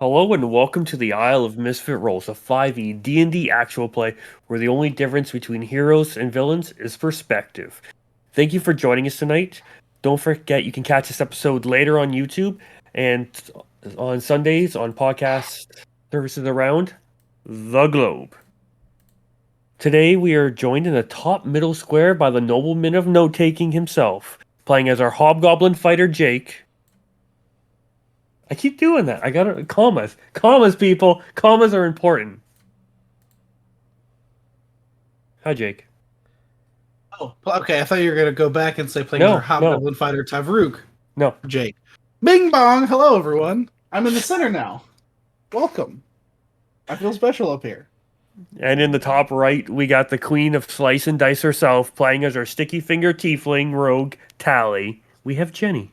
Hello and welcome to the Isle of Misfit Rolls, a 5e D&D actual play where the only difference between heroes and villains is perspective. Thank you for joining us tonight. Don't forget you can catch this episode later on YouTube and on Sundays on podcast services around the globe. Today we are joined in the top middle square by the nobleman of note-taking himself, playing as our hobgoblin fighter Jake. I keep doing that. I gotta commas. Commas, people. Commas are important. Hi, Jake. Oh, okay. I thought you were gonna go back and say playing as our hobgoblin fighter Tavruk. No. Jake. Bing bong. Hello, everyone. I'm in the center now. Welcome. I feel special up here. And in the top right, we got the queen of slice and dice herself, playing as our sticky finger tiefling rogue Tally. We have Jenny.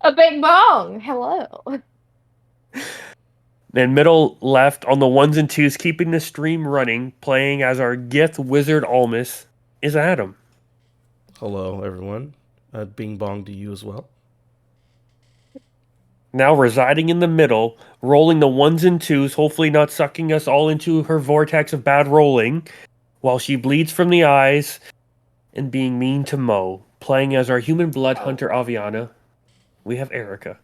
A big bong. Hello. And middle left on the ones and twos, keeping the stream running, playing as our Gith wizard Almus, is Adam. Hello, everyone. Bing bong to you as well. Now residing in the middle, rolling the ones and twos, hopefully not sucking us all into her vortex of bad rolling, while she bleeds from the eyes and being mean to Mo, playing as our human blood hunter Aviana. We have Erica.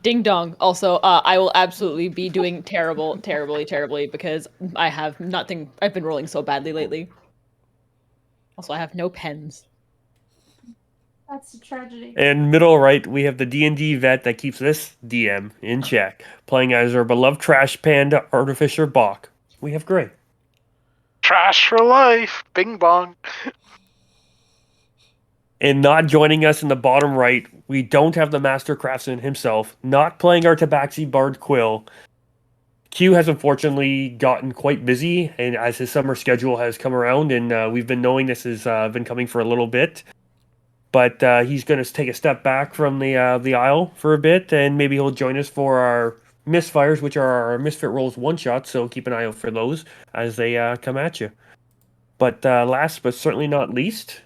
Ding dong. Also, I will absolutely be doing terribly because I have nothing. I've been rolling so badly lately. Also, I have no pens. That's a tragedy. And middle right, we have the D&D vet that keeps this DM in check, playing as our beloved trash panda artificer Bach. We have Gray. Trash for life. Bing bong. And not joining us in the bottom right, we don't have the master craftsman himself, not playing our Tabaxi bard Quill. Q has unfortunately gotten quite busy, and as his summer schedule has come around, and we've been knowing this has been coming for a little bit. But he's going to take a step back from the aisle for a bit, and maybe he'll join us for our misfires, which are our Misfit Rolls one-shots, so keep an eye out for those as they come at you. But last but certainly not least,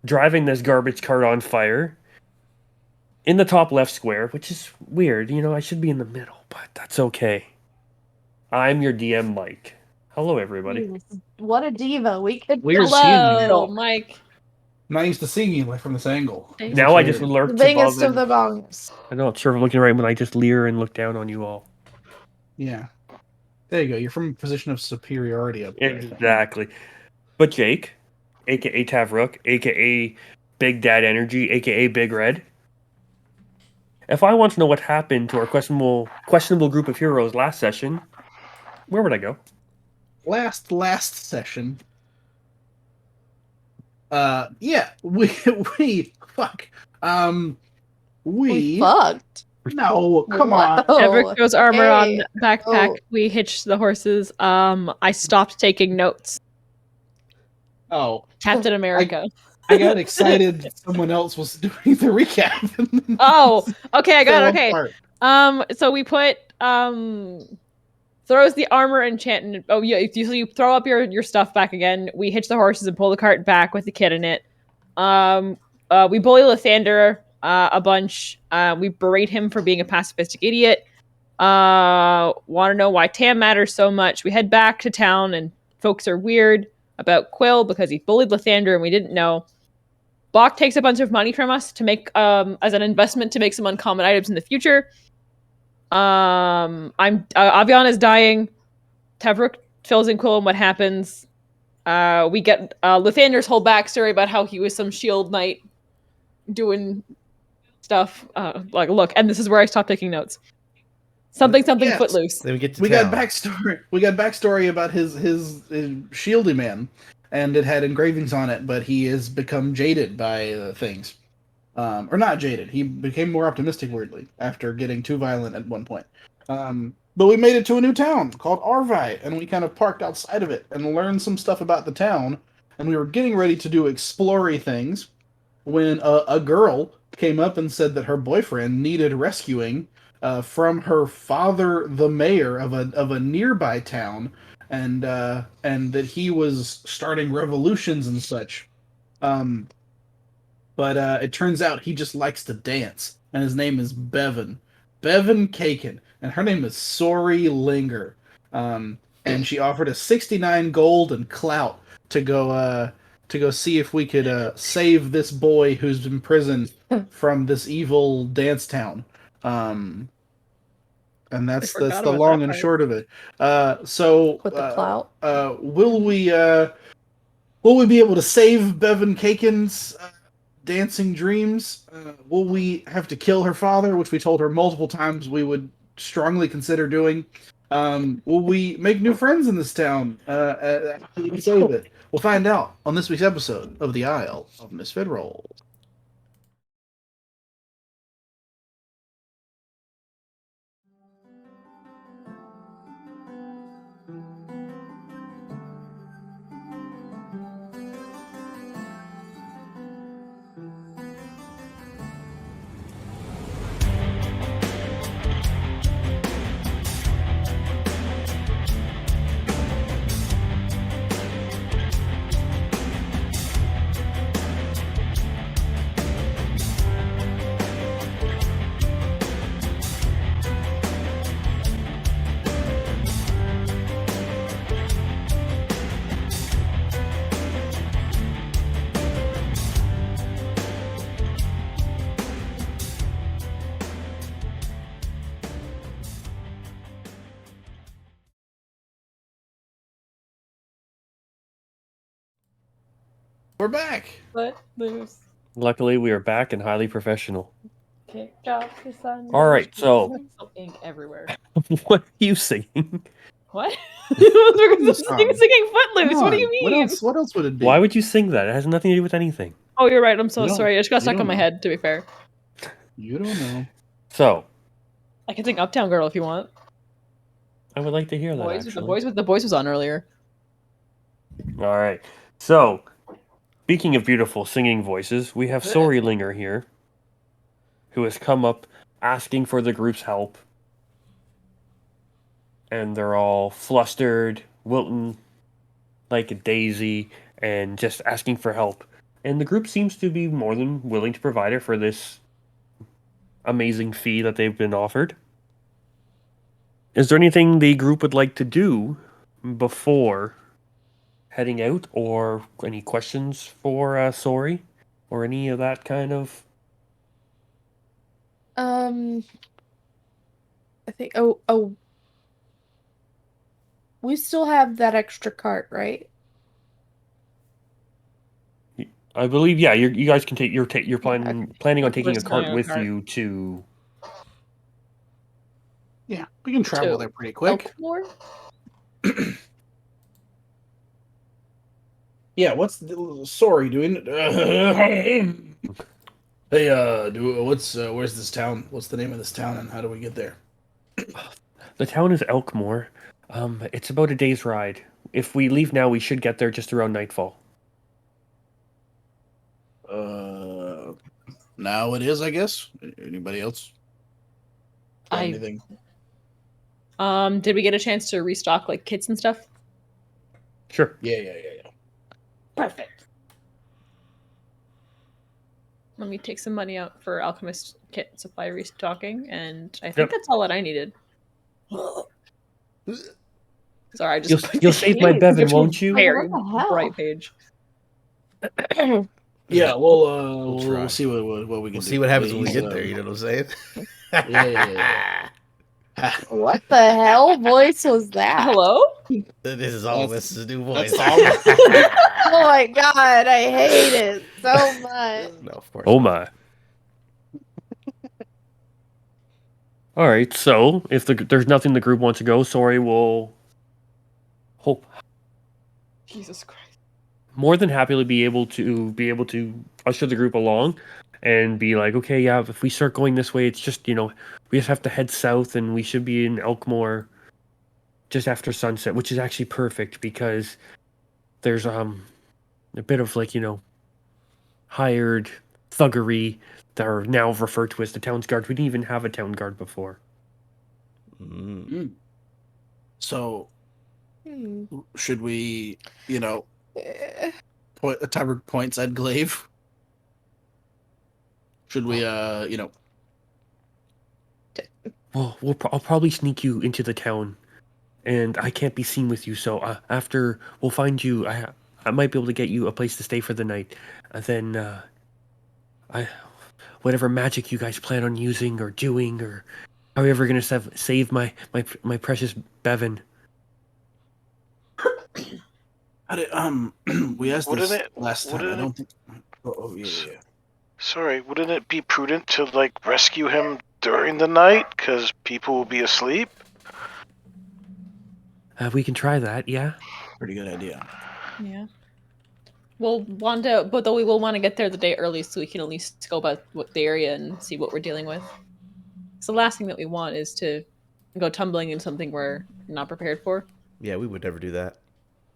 driving this garbage cart on fire, in the top left square, which is weird, I should be in the middle, but that's okay. I'm your DM, Mike. Hello, everybody. What a diva. We're seeing Hello, you. Mike. I'm not used to seeing you from this angle. Now I just The lurked biggest above of the bongs. I'm not sure if I'm looking right when I just leer and look down on you all. Yeah. There you go. You're from a position of superiority up there. Exactly. But Jake, aka Tavruk, aka Big Dad Energy, aka Big Red. If I want to know what happened to our questionable group of heroes last session, where would I go? Last session. Yeah, we fuck. We fucked. No, come on. Everett throws armor on backpack. Oh. We hitched the horses. I stopped taking notes. Oh, Captain America. I got excited. Someone else was doing the recap. Oh, okay, I got it. Fell Okay. apart. So we put throws the armor enchantment. Oh yeah, if you throw up your stuff back again, we hitch the horses and pull the cart back with the kid in it. We bully Lathander a bunch. We berate him for being a pacifistic idiot. Want to know why Tam matters so much? We head back to town, and folks are weird about Quill because he bullied Lathander and we didn't know. Bach takes a bunch of money from us to make as an investment to make some uncommon items in the future. Aviana's dying. Tavruk fills in Quill and what happens. We get Lathander's whole backstory about how he was some shield knight doing stuff. Look, and this is where I stopped taking notes. Something Yes. footloose. Then we get to We town. got backstory. We got backstory about his shieldy man, and it had engravings on it. But he has become jaded by things, or not jaded. He became more optimistic, weirdly, after getting too violent at one point. But we made it to a new town called Arvi, and we kind of parked outside of it and learned some stuff about the town. And we were getting ready to do explory things when a girl came up and said that her boyfriend needed rescuing from her father, the mayor of a nearby town, and that he was starting revolutions and such. But it turns out he just likes to dance, and his name is Bevan. Bevan Kaken, and her name is Sori Linger. And she offered us 69 gold and clout to go see if we could save this boy who's in prison from this evil dance town. And that's forgot the about long that and part. short of it. With the clout. Will we be able to save Bevan Kaken's dancing dreams? Will we have to kill her father, which we told her multiple times we would strongly consider doing? Will we make new friends in this town after we save it? We'll find out on this week's episode of The Isle of Misfit Rolls. We're back. Footloose. Luckily, we are back and highly professional. Kick off the sun. All right, so- ink everywhere. What are you singing? What? We're Song. singing Footloose. Come What do on, you mean? What else? What else would it be? Why would you sing that? It has nothing to do with anything. Oh, you're right. I'm so You don't- sorry. I just got you stuck don't on my know. head. To be fair, You don't know. So, I can sing Uptown Girl if you want. I would like to hear that. The voice was on earlier. All right. So, speaking of beautiful singing voices, we have Sori Linger here, who has come up asking for the group's help. And they're all flustered, wilting like a daisy, and just asking for help. And the group seems to be more than willing to provide it for this amazing fee that they've been offered. Is there anything the group would like to do before heading out, or any questions for Sori, or any of that kind of? I think. We still have that extra cart, right? I believe, yeah. You guys can take. You're planning on taking a still cart on a with cart. you to. Yeah, we can travel To there pretty quick. Elkmoore? Yeah, Sorry doing? Hey, where's this town? What's the name of this town, and how do we get there? The town is Elkmoore. It's about a day's ride. If we leave now, we should get there just around nightfall. Now it is, I guess. Anybody else? Got anything? Did we get a chance to restock like kits and stuff? Sure. Yeah. Perfect. Let me take some money out for alchemist kit supply restocking, and I think Yep. that's all that I needed. Sorry, I just You'll save my Bevan, won't you? very What the hell? bright page. Yeah, we'll try. see what we can We'll do. see what happens when we He's, get there. You know what I'm saying? Yeah. What the hell voice was that? Hello? This is all this new voice. that's all. Oh my god, I hate it so much. No, of course. Oh not. my. All right. So if there's nothing the group wants to go, Sori will hope Jesus Christ. more than happily be able to usher the group along, and be like, okay, yeah, if we start going this way, it's just we just have to head south, and we should be in Elkmoore just after sunset, which is actually perfect because there's a bit of hired thuggery that are now referred to as the town's guard. We didn't even have a town guard before. So, Hmm. should we, Eh, point a timer points at Glaive? Should we, Well, I'll probably sneak you into the town, and I can't be seen with you. So after we'll find you, I might be able to get you a place to stay for the night. Then I whatever magic you guys plan on using or doing, or how you're ever gonna save my precious Bevan. How did, we asked Wouldn't this it- last time. I wouldn't don't think. Oh yeah. Sorry, wouldn't it be prudent to, like, rescue him during the night? Because people will be asleep? We can try that. Yeah. Pretty good idea. Yeah. We'll want to, but though we will want to get there the day early so we can at least scope out what the area and see what we're dealing with. So the last thing that we want is to go tumbling in something we're not prepared for. Yeah, we would never do that.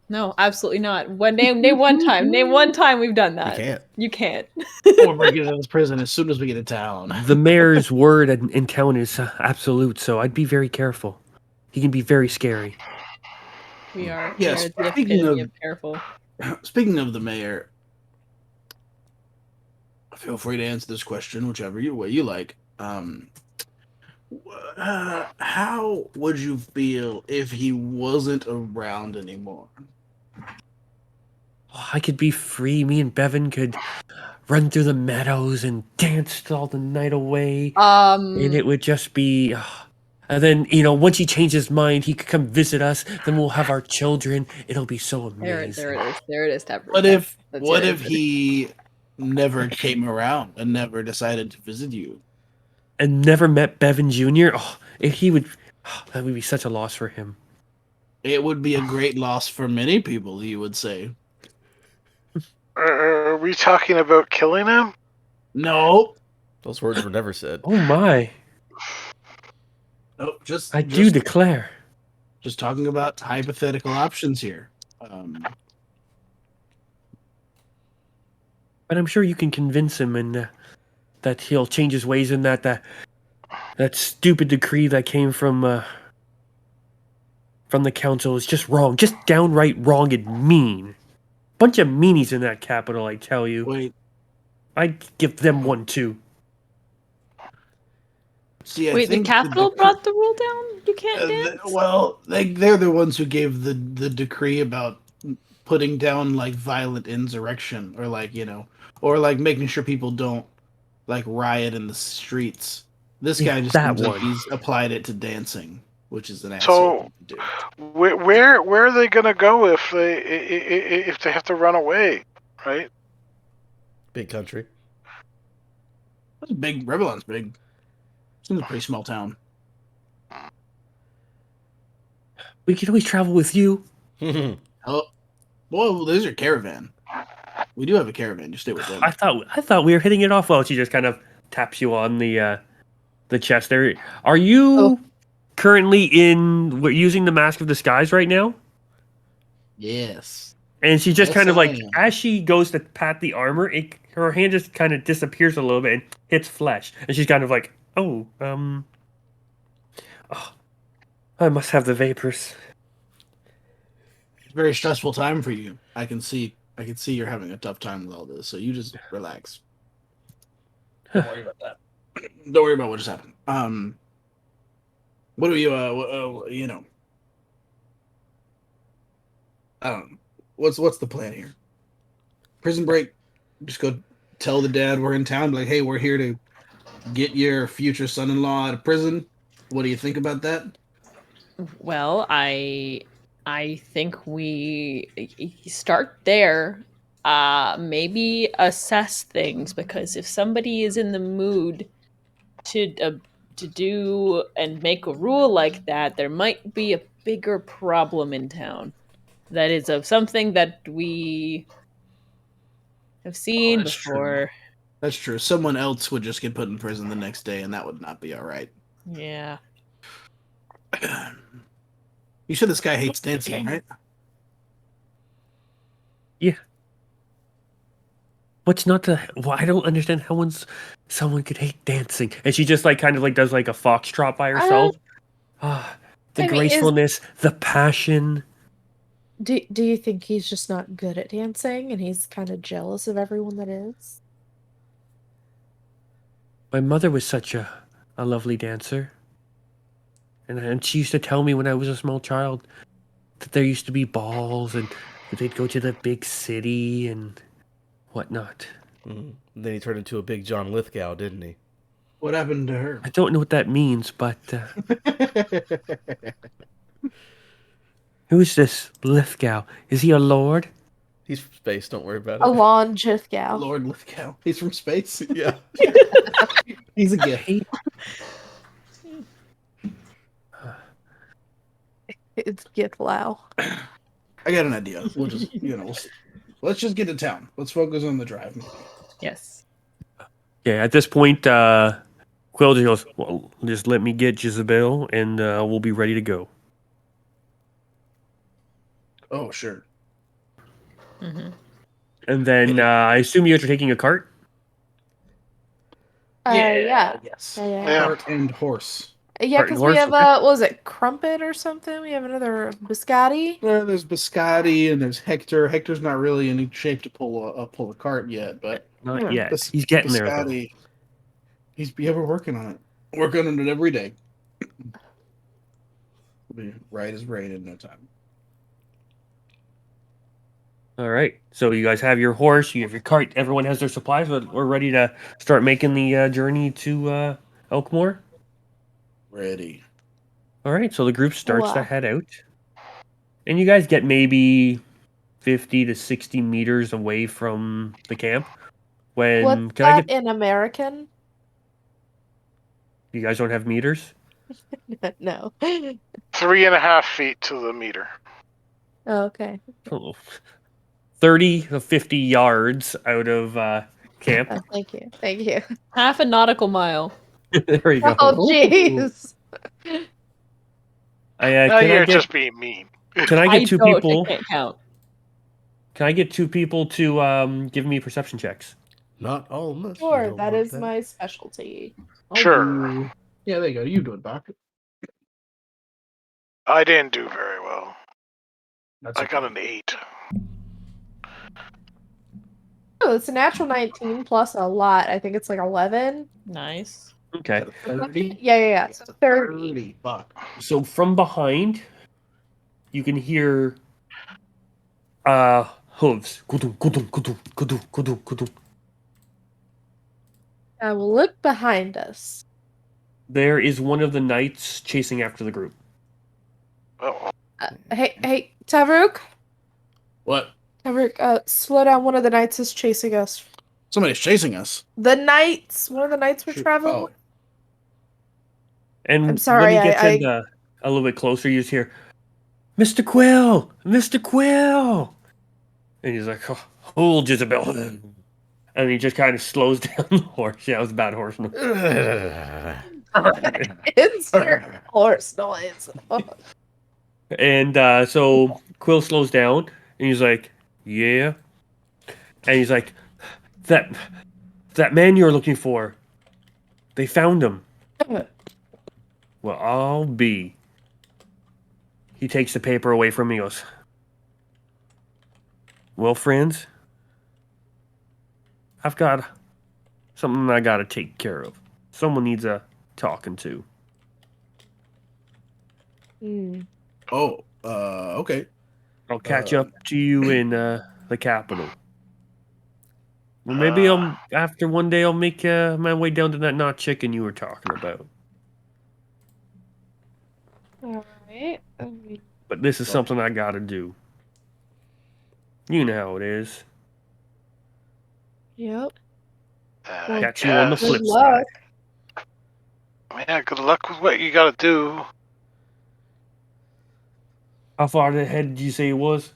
No, absolutely not. Name one time. Name one time we've done that. We can't. You can't. We're breaking into this prison as soon as we get to town. The mayor's word in town is absolute, so I'd be very careful. He can be very scary. We are. Yes, We are the speaking epitome of- of careful. Speaking of the mayor, feel free to answer this question whichever way you like. How would you feel if he wasn't around anymore? I could be free. Me and Bevan could run through the meadows and dance all the night away. And it would just be. And then, once he changed his mind, he could come visit us. Then we'll have our children. It'll be so amazing. There it is. There it is. Tavern. What if That's it. he never came around and never decided to visit you? And never met Bevan Jr.? Oh, if he would. That would be such a loss for him. It would be a great loss for many people, you would say. Are we talking about killing him? No. Those words were never said. Oh my. Nope, I do declare. just talking about hypothetical options here. But I'm sure you can convince him and that he'll change his ways and that stupid decree that came from the council is just wrong. Just downright wrong and mean. Bunch of meanies in that capital, I tell you. Wait. I'd give them one too. See, I Wait, the think capital brought the rule down? You can't dance? they're the ones who gave the decree about putting down like violent insurrection or making sure people don't like riot in the streets. This guy just that seems like one. he's applied it to dancing, which is an So- asshole thing to do. Where are they gonna go if they have to run away, right? Big country. That's big. Revlon's big. It's a pretty small town. We could always travel with you. Oh, well, there's your caravan. We do have a caravan. You stay with them. I thought we were hitting it off well. She just kind of taps you on the chest there. Are you currently we're using the Mask of Disguise right now? Yes. And she just Yes, kind of I like, am. as she goes to pat the armor, her hand just kind of disappears a little bit and hits flesh. And she's kind of like, oh, I must have the vapors. It's a very stressful time for you. I can see you're having a tough time with all this. So you just relax. Don't worry about that. Don't worry about what just happened. What do you I don't know. What's the plan here? Prison break. Just go tell the dad we're in town. Like, hey, we're here to get your future son-in-law out of prison. What do you think about that? Well, I think we start there. Maybe assess things, because if somebody is in the mood to do and make a rule like that, there might be a bigger problem in town. That is of something that we have seen that's true. before. That's true. Someone else would just get put in prison the next day, and that would not be all right. Yeah. You said this guy hates dancing, right? What's not to? Well, I don't understand how someone could hate dancing. And she just like kind of like does like a foxtrot by herself. The I mean, gracefulness, the passion. Do you think he's just not good at dancing and he's kind of jealous of everyone that is? My mother was such a a lovely dancer. And she used to tell me when I was a small child that there used to be balls and that they'd go to the big city and whatnot. Then he turned into a big John Lithgow, didn't he? What happened to her? I don't know what that means, but who's this Lithgow? Is he a lord? He's from space. Don't worry about it. Alon Jithgow. Lord Lithgow. He's from space. Yeah. He's a gift. It's Githlau. I got an idea. We'll just, let's just get to town. Let's focus on the drive. Yes. Yeah, at this point, Quill just goes, well, just let me get Jezebel and we'll be ready to go. Oh, sure. Mm-hmm. And then I assume you guys are taking a cart? Yeah. Yes. Yeah. Cart and horse. Yeah, Cart and because we horse, have okay. what was it, Crumpet or something? We have another Biscotti. There's Biscotti and there's Hector. Hector's not really in shape to pull a cart yet, but Not yet. Bis- He's getting there, though. Biscotti, we're working on it. Working on it every day. We'll be right as rain in no time. All right. So you guys have your horse, you have your cart, everyone has their supplies, but we're ready to start making the journey to Elkmoore. Ready. All right. So the group starts to Wow. head out. And you guys get maybe 50 to 60 meters away from the camp. When What's can I that get in American? you guys don't have meters? No. 3.5 feet to the meter. Oh, okay. Oh, 30 to 50 yards out of camp. Oh, thank you. Thank you. Half a nautical mile. There you go. Oh, jeez. Now Can I you're get just being mean. can I get two don't, people? I can't count. Can I get two people to give me perception checks? Not all must. You Sure, don't that want is my specialty. Sure. Yeah, there you go. You do it, Doc. I didn't do very well. That's I got okay. an 8. Oh, it's a natural 19 plus a lot. I think it's like 11. Nice. Okay. 30? Yeah. So 30. Fuck. So from behind, you can hear hooves. Kudum, kudum, kudum, kudum, kudum, kudum. I will look behind us. There is one of the knights chasing after the group. Oh, Hey, Tavruk. What? Tavruk, slow down. One of the knights is chasing us. Somebody's chasing us. The knights. One of the knights we're traveling Oh. with. And I'm sorry, when he gets a little bit closer, you just hear, Mr. Quill! Mr. Quill! And he's like, oh, hold Jezebel. And he just kind of slows down the horse. Yeah, it was a bad horseman. It's horse noise. And so Quill slows down, and he's like, yeah. And he's like, that man you're looking for, they found him. Well, I'll be. He takes the paper away from me and goes, well, friends, I've got something I got to take care of. Someone needs a talking to. Oh, okay. I'll catch up to you in the capital. Well, maybe after one day I'll make my way down to that not chicken you were talking about. All right. But this is something I gotta do. You know how it is. Yep. I Catch you on the guess. flip Good luck. side. Yeah, good luck with what you gotta do. How far ahead did you say he was?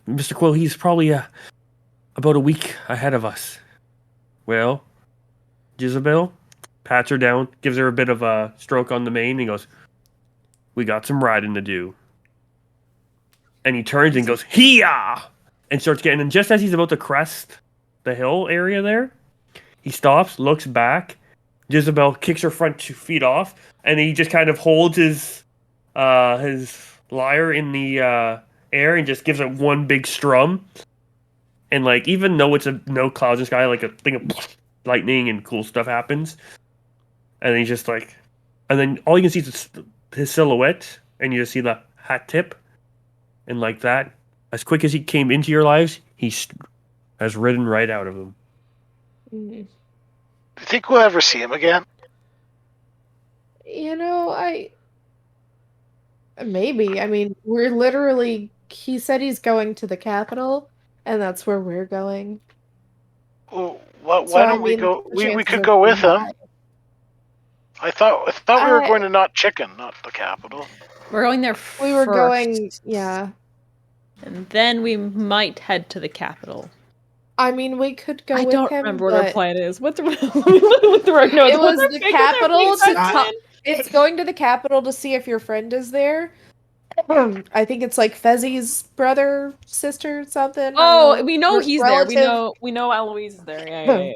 Mr. Quill, he's probably about a week ahead of us. Well, Jezebel pats her down, gives her a bit of a stroke on the mane, and he goes, we got some riding to do. And he turns and goes, Hee-yah! And starts getting, and just as he's about to crest the hill area there, he stops, looks back. Jezebel kicks her front 2 feet off, and he just kind of holds his lyre in the air and just gives it one big strum. And like, even though it's no clouds in the sky, like a thing of lightning and cool stuff happens. And he just like and then all you can see is his silhouette, and you just see the hat tip, and like that, as quick as he came into your lives, has ridden right out of them. Mm. Do you think we'll ever see him again? You know, maybe. I mean, we're literally. He said he's going to the capital, and that's where we're going. Well, So, why I don't we mean, go? the We chances could are go with pretty him. high. I thought we were I- going to Not Chicken, not the capital. We're going there We were first, going. Yeah. and then we might head to the capital. I mean, we could go I with don't him, remember what our but plan is. What's the with the right notes? it was What's our the fake- what's our capital fake to plan? talk. It's going to the capital to see if your friend is there. I think it's like Fezzi's brother, sister, something. I don't Oh, know. we know Re- he's relative. there. We know Eloise is there.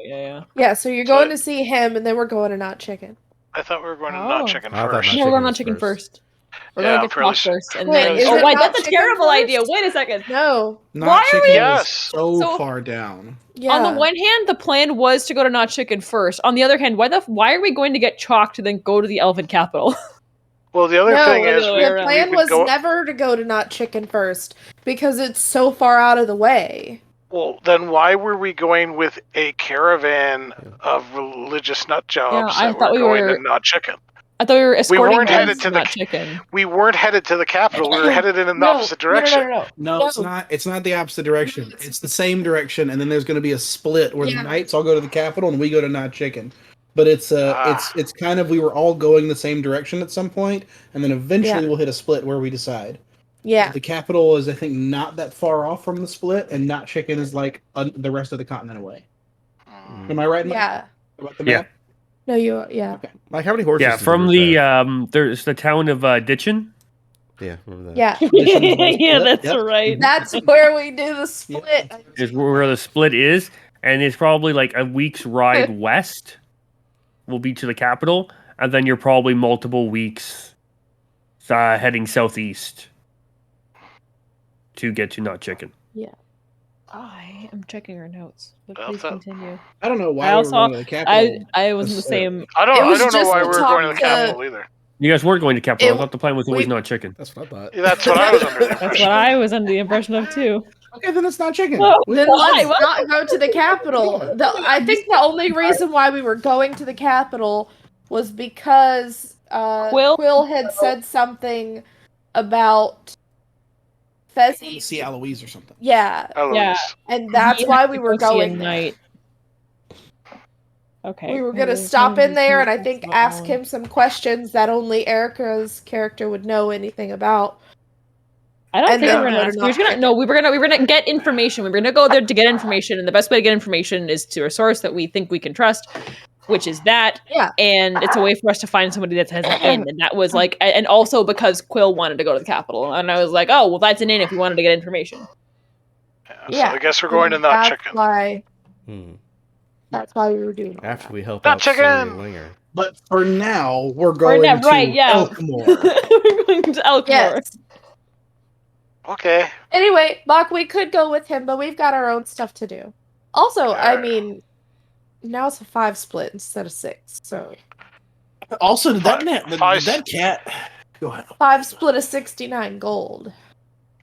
Yeah. Yeah, so you're So- going to see him, and then we're going to Not Chicken. I thought we were going to Oh. Not Chicken I thought first. Not No, Chicken we're was not chicken first. first. We're Yeah, gonna I'm get fairly talk sure. first, and Wait, then. is Oh it wait, not that's a chicken terrible first? idea. Wait a second. No. Not Why are chicken we- is Yes. so So- far down. Yeah. On the one hand, the plan was to go to Not Chicken first. On the other hand, why are we going to get chalked to then go to the Elven capital? Well, the other No, thing is, the we, way the around. plan we've was been never to go to Not Chicken first because it's so far out of the way. Well, then why were we going with a caravan of religious nut jobs I that thought were we going were- to Not Chicken? I thought we were escorting weren't them headed to the Not Chicken. We weren't headed to the capital. We were headed in an opposite direction. No. No, it's not. It's not the opposite direction. It's the same direction, and then there's going to be a split where Yeah. the knights all go to the capital and we go to Not Chicken. But it's Ah. it's kind of we were all going the same direction at some point, and then eventually Yeah. we'll hit a split where we decide. Yeah. The capital is, I think, not that far off from the split, and Not Chicken is like the rest of the continent away. Hmm. Am I right? Mike, Yeah. about the Yeah. map? No, yeah. Okay. Like, how many horses? Yeah, did from you the there's the town of Ditchin. Yeah, remember that. Yeah. Yeah, that's Yep. right. That's where we do the split. Is where the split is, and it's probably like a week's ride west will be to the capital, and then you're probably multiple weeks heading southeast to get to Not Chicken. I am checking our notes, but Well, please that- continue. I don't know why I we also- were going to the capital. I was in the That's same. I It don't was know just why to we were talk going to the to- capital either. You guys weren't going to capital. I It- thought the plan was always we- Not Chicken. That's what I thought. That's what I was under the That's impression. what I was under the impression of too. Okay, then it's Not Chicken. Oh, We- Then Why? let's What? not go to the capital. I think the only reason why we were going to the capital was because Quill? had said something about Fezzi. see Eloise or something. Yeah, Eloise. Yeah. and that's You why have we to were go see a going there. night. Okay. We were gonna stop in there and I think ask him some questions that only Erica's character would know anything about. I don't and think then we were go gonna to ask. We were Not gonna Chicken. no. We were gonna get information. We were gonna go there to get information, and the best way to get information is to a source that we think we can trust, which is that. Yeah. And it's a way for us to find somebody that has an in, and that was like, and also because Quill wanted to go to the capital, and I was like, oh, well, that's an in if we wanted to get information. Yeah. So I guess we're going to Not Chicken. Hmm. That's why we were doing all After that. we help Not out Sori Chicken! and Linger. But for now, we're going now, to right, yeah. Elkmoore. we're going to Elkmoore. Yes. Okay. Anyway, Bach, we could go with him, but we've got our own stuff to do. Also, I Sure. mean, now it's a 5 split instead of 6. So Also, did that Five- that cat? Go ahead. 5 split of 69 gold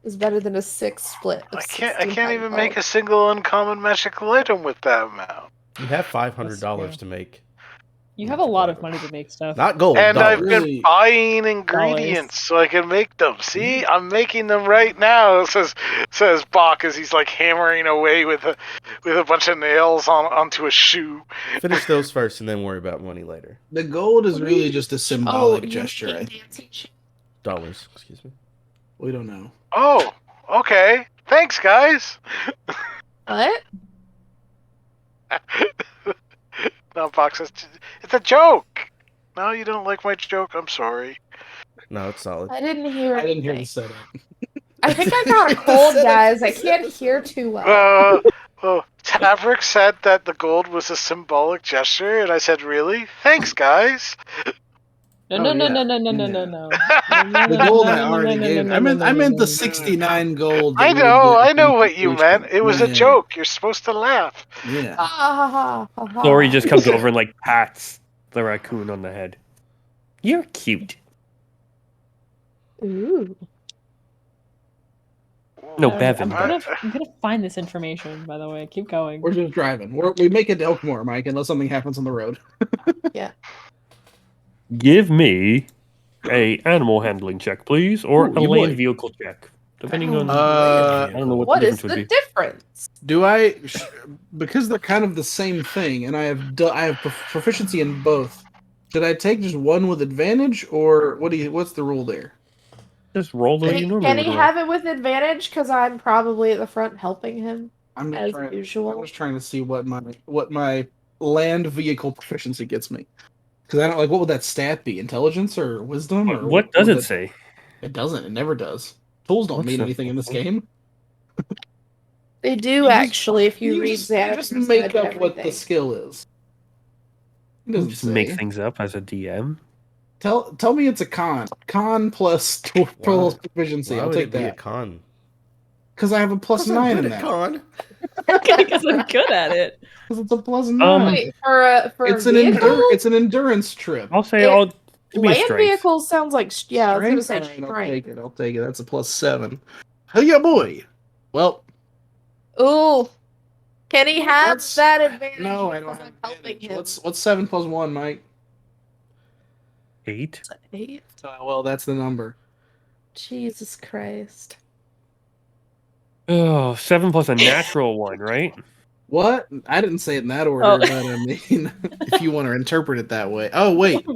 is better than a 6 split. Of I can't 69 even gold. make a single uncommon magical item with that amount. You have $500 to make. You have a lot of money to make stuff. Not gold. And I've dollars. Really? been buying ingredients so I can make them. See, I'm making them right now. Says Bach as he's like hammering away with a bunch of nails onto a shoe. Finish those first and then worry about money later. The gold is really just a Oh, symbolic you gesture. mean I dancing shit. Dollars, excuse me. We don't know. Oh, okay. Thanks, guys. What? No, Bach says it's a joke. No, you don't like my joke. I'm sorry. No, it's solid. I didn't hear. I didn't hear the anything. setup. I think I got a cold, guys. I can't hear too well. Well, Taverick said that the gold was a symbolic gesture, and I said, really? Thanks, guys. No, Oh, no, no, yeah. no, no, no, no, no, no. The gold I already gave. I meant the 69 gold. that I we know, get I know from what you completion. meant. It was a Yeah. joke. You're supposed to laugh. Yeah. Ha, ha, ha, ha, ha. Sori just comes over and like pats the raccoon on the head. You're cute. Ooh. No, I'm Bevan. gonna find this information. By the way, keep going. We're just driving. We make it to Elkmoore, Mike, unless something happens on the road. Give me a animal handling check, please, or Ooh, a you land boy. vehicle check, depending on. Uh, I don't know what What the is difference would the be. difference? Do I, because they're kind of the same thing, and I have proficiency in both. Should I take just one with advantage, or what's the rule there? Just roll the way you normally Can would he roll. have it with advantage? Because I'm probably at the front helping him I'm as I'm usual. just trying to see what my land vehicle proficiency gets me. Because I don't like what would that stat be? Intelligence or wisdom or What does would it that- say? It doesn't. It never does. Tools don't What's mean that? anything in this game. They do You just- actually if you read just Xander's make Guide up to what the Everything. skill is. It You doesn't just make say. things up as a DM. Tell me it's a con. Con plus plus proficiency. Why I'll would take it be a that. con? Because I have a plus 'Cause I'm 9 good in at that. con. Because I'm good at it. Because it's a plus 9. Wait, for a it's vehicle? it's an endurance trip. I'll say, It- give me a Land strength. vehicles sounds like I was gonna say Alright, I'll strength. take it. I'll take it. That's a plus 7. Hey, yeah, boy. Well, Ooh, can he have What's- that advantage? no, I don't because have I'm helping advantage. him. What's 7 plus 1, Mike? 8. 8? Well, that's the number. Jesus Christ! Oh, 7 plus a natural 1, right? What? I didn't say it in that order, Oh. but I mean, if you want to interpret it that way. Oh, wait.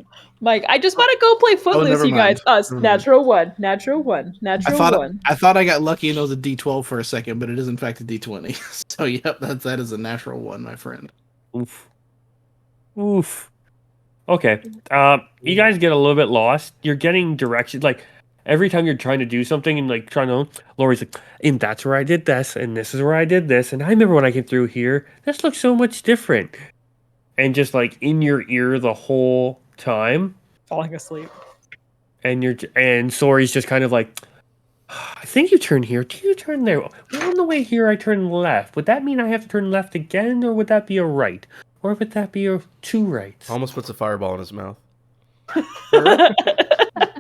Mike, I just want to go play Footloose, never you guys. mind. Us, Never mind. natural one, natural one, I natural thought one. I got lucky and it was a D12 for a second, but it is in fact a D20. So yep, that is a natural 1, my friend. Oof. Oof. Okay. You guys get a little bit lost. You're getting directions. Like, every time you're trying to do something and, like, trying to... Lori's like, and that's where I did this, and this is where I did this, and I remember when I came through here. This looks so much different. And just, like, in your ear the whole time. Falling asleep. And Sori's just kind of like... I think you turn here. Do you turn there? Well, on the way here, I turn left. Would that mean I have to turn left again, or would that be a right? Or would that be a 2 rights? Almost puts a fireball in his mouth.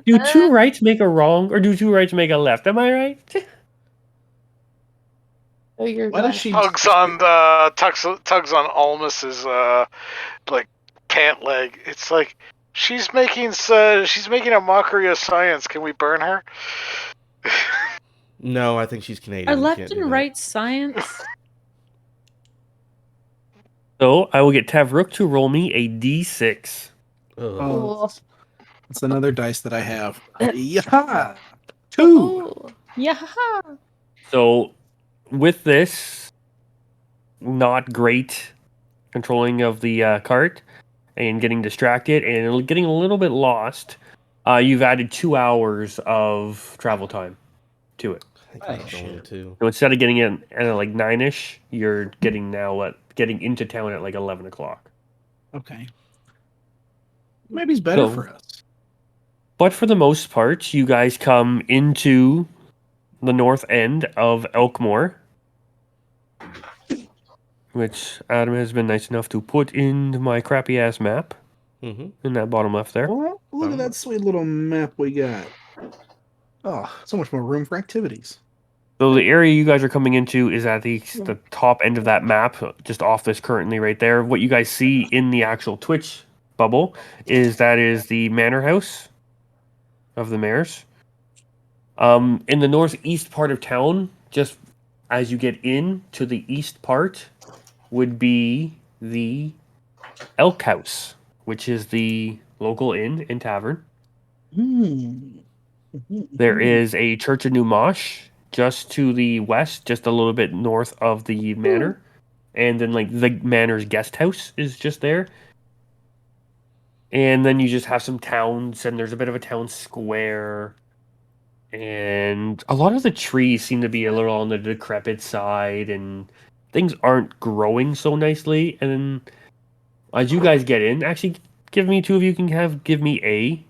Do 2 rights make a wrong, or do 2 rights make a left? Am I right? Oh, you're Why does right. she Tugs on Almus's like pant leg. It's like she's making a mockery of science. Can we burn her? No, I think she's Canadian. Are You left can't do and that. right science? So I will get Tavrook to roll me a d6. Ugh. Oh, Cool. it's another dice that I have. Yeah. 2. Ooh. Yeah. So with this, not great controlling of the cart and getting distracted and getting a little bit lost, you've added 2 hours of travel time to it. I think I'm going to. So instead of getting in at like 9ish, you're getting getting into town at like 11 o'clock. Okay. Maybe it's better So- for us. But for the most part, you guys come into the north end of Elkmoore, which Adam has been nice enough to put in my crappy ass map Mm-hmm. in that bottom left there. Oh, look at that sweet little map we got. Oh, so much more room for activities. So the area you guys are coming into is at the top end of that map, just off this currently right there. What you guys see in the actual Twitch bubble is the manor house of the mayors. In the northeast part of town, just as you get in to the east part, would be the Elk House, which is the local inn and tavern. There is a Church of New Mosh just to the west, just a little bit north of the manor. And then, like, the manor's guest house is just there. And then you just have some towns, and there's a bit of a town square. And a lot of the trees seem to be a little on the decrepit side, and things aren't growing so nicely. And then as you guys get in, actually, give me a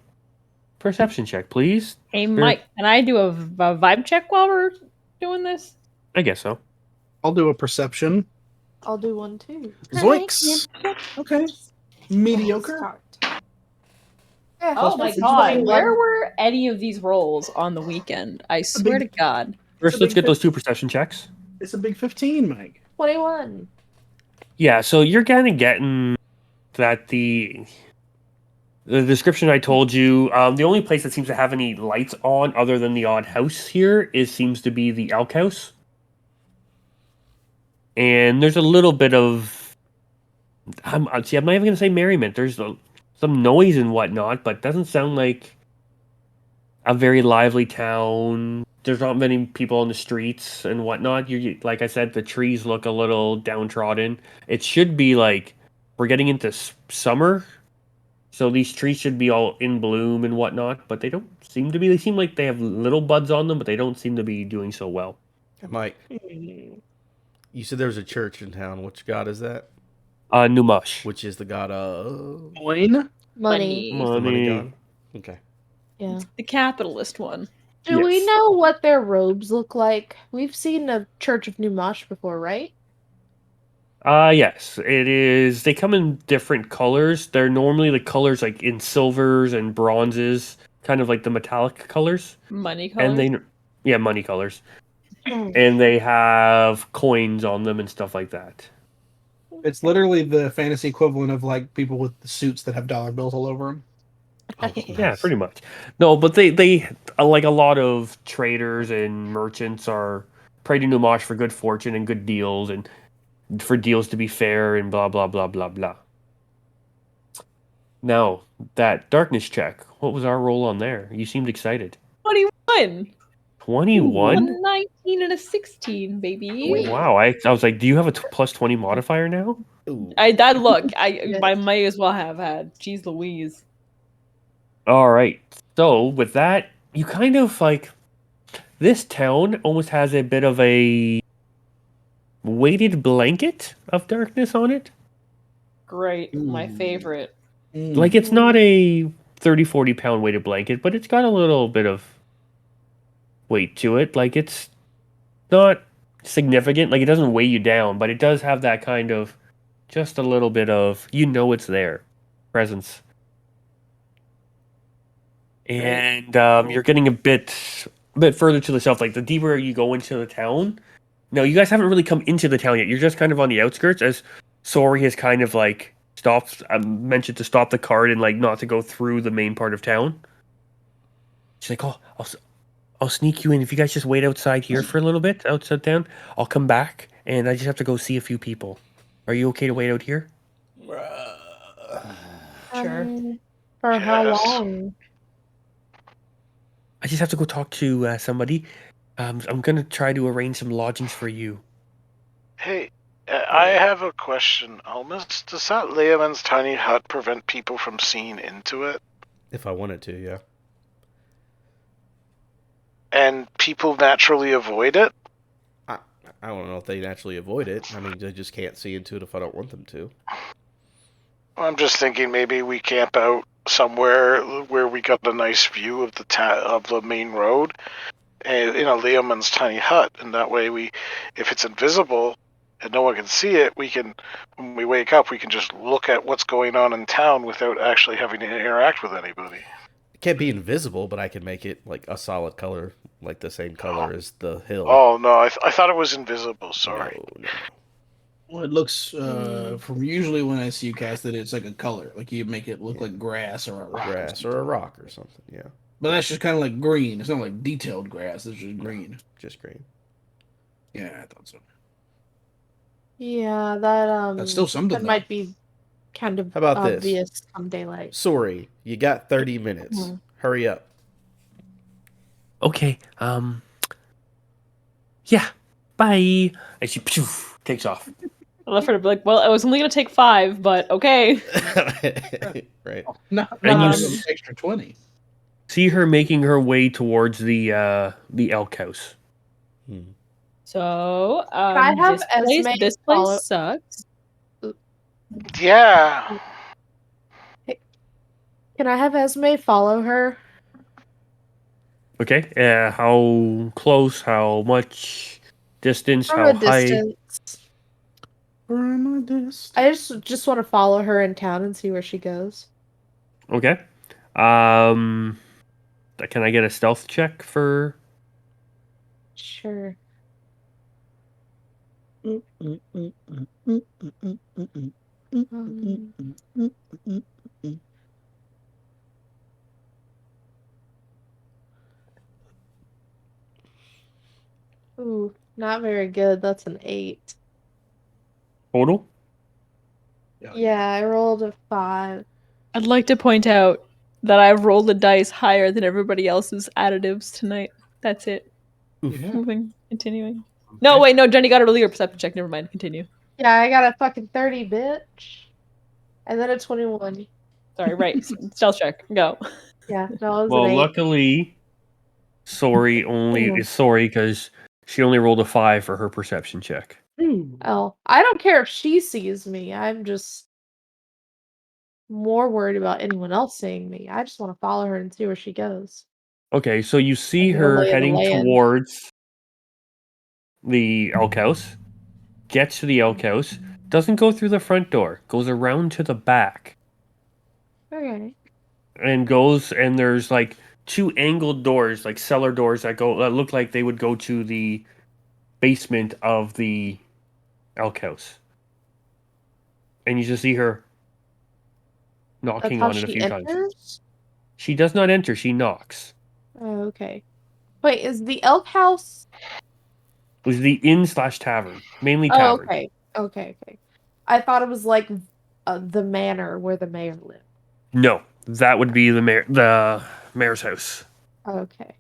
perception check, please. Hey, Mike, can I do a vibe check while we're doing this? I guess so. I'll do a perception. I'll do one too. Zoinks. Okay. Mediocre. Start. Yeah, Oh my that's a god, 21. where were any of these rolls on the weekend? I swear to God. First, let's get those 2 perception checks. It's a big 15, Mike. 21. Yeah, so you're kind of getting that the description I told you. The only place that seems to have any lights on, other than the odd house here, seems to be the Elk House. And there's a little bit of, I'm not even going to say merriment. There's some noise and whatnot, but doesn't sound like a very lively town. There's not many people on the streets and whatnot. You, like I said, the trees look a little downtrodden. It should be like we're getting into summer, so these trees should be all in bloom and whatnot. But they don't seem to be. They seem like they have little buds on them, but they don't seem to be doing so well. Hey, Mike, you said there was a church in town. Which god is that? Numash. Which is the god of Coin? Money. It's the money god? Okay. Yeah. The capitalist one. Do we Yes. know what their robes look like? We've seen a Church of New Mosh before, right? Yes, it is. They come in different colors. They're normally the colors like in silvers and bronzes, kind of like the metallic colors. Money color. And yeah, money colors. And they have coins on them and stuff like that. It's literally the fantasy equivalent of like people with the suits that have dollar bills all over them. Oh, Yeah, nice. pretty much. No, but they like a lot of traders and merchants are praying to Numash for good fortune and good deals and for deals to be fair and blah blah blah blah blah. Now, that darkness check, what was our roll on there? You seemed excited. 21. 21? A 19 and a 16, baby. Wow, I was like, do you have a plus 20 modifier now? Ooh. I might as well have had. Jeez Louise. All right. So, with that, you kind of like this town almost has a bit of a weighted blanket of darkness on it. Great. My favorite. Like it's not a 30-40 pound weighted blanket, but it's got a little bit of weight to it. Like it's not significant. Like it doesn't weigh you down, but it does have that kind of just a little bit of it's there presence. And you're getting a bit further to the south. Like the deeper you go into the town. No, you guys haven't really come into the town yet. You're just kind of on the outskirts as Sori has kind of like mentioned to stop the cart and like not to go through the main part of town. She's like, "Oh, I'll sneak you in if you guys just wait outside here for a little bit outside town. I'll come back and I just have to go see a few people. Are you okay to wait out here?" Sure. For how Yes. long? I just have to go talk to somebody. I'm gonna try to arrange some lodgings for you. Hey, I have a question, Almas. Does that layman's tiny hut prevent people from seeing into it? If I wanted to, yeah. And people naturally avoid it? I don't know if they naturally avoid it. I mean, they just can't see into it if I don't want them to. I'm just thinking maybe we camp out somewhere where we got a nice view of the main road, and in a layman's tiny hut, and that way if it's invisible and no one can see it, when we wake up, we can just look at what's going on in town without actually having to interact with anybody. It can't be invisible, but I can make it like a solid color, like the same color as the hill. Oh no, I thought it was invisible. Sorry. No. Well, it looks from usually when I see you cast it, it's like a color, like you make it look like grass or a rock. Grass or a rock or something, yeah. But that's just kind of like green. It's not like detailed grass. It's just green. Just green. Yeah, I thought so. Yeah, that That's still something. that though. might be kind of How about this? obvious come daylight. Sorry, you got 30 minutes. Mhm. Hurry up. Okay. Yeah. Bye. And she takes off. I love her to be like, well, it was only going to take 5, but okay. Right. Not And you an extra 20. See her making her way towards the Elk House. So, I have Esme this follow- place sucks. Yeah. Can I have Esme follow her? Okay. How close? How much distance? From How a high? distance. From a distance. I just want to follow her in town and see where she goes. Okay. Can I get a stealth check for? Sure. Ooh, not very good. That's an 8. Total? Yeah, I rolled a 5. I'd like to point out that I've rolled the dice higher than everybody else's additives tonight. That's it. Yeah. Moving, continuing. No, wait, no, Jenny got a earlier perception check. Never mind. Continue. Yeah, I got a fucking 30, bitch. And then a 21. Sorry, right. Stealth check. Go. Yeah, no, it was Well, an 8. luckily, Sori is sorry because she only rolled a 5 for her perception check. Oh, I don't care if she sees me. I'm just more worried about anyone else seeing me. I just want to follow her and see where she goes. Okay, so you see get a her lay of the heading land. towards the elk house, gets to the elk house, doesn't go through the front door, goes around to the back, Okay. and goes, and there's like 2 angled doors, like cellar doors that look like they would go to the basement of the elk house. And you just see her That's knocking how on it a she few times. enters? She does not enter, she knocks. Oh, okay. Wait, is the elk house? It was the inn/tavern, mainly Oh, tavern. okay. Okay. I thought it was like the manor where the mayor lived. No, that would be the mayor's house. Okay.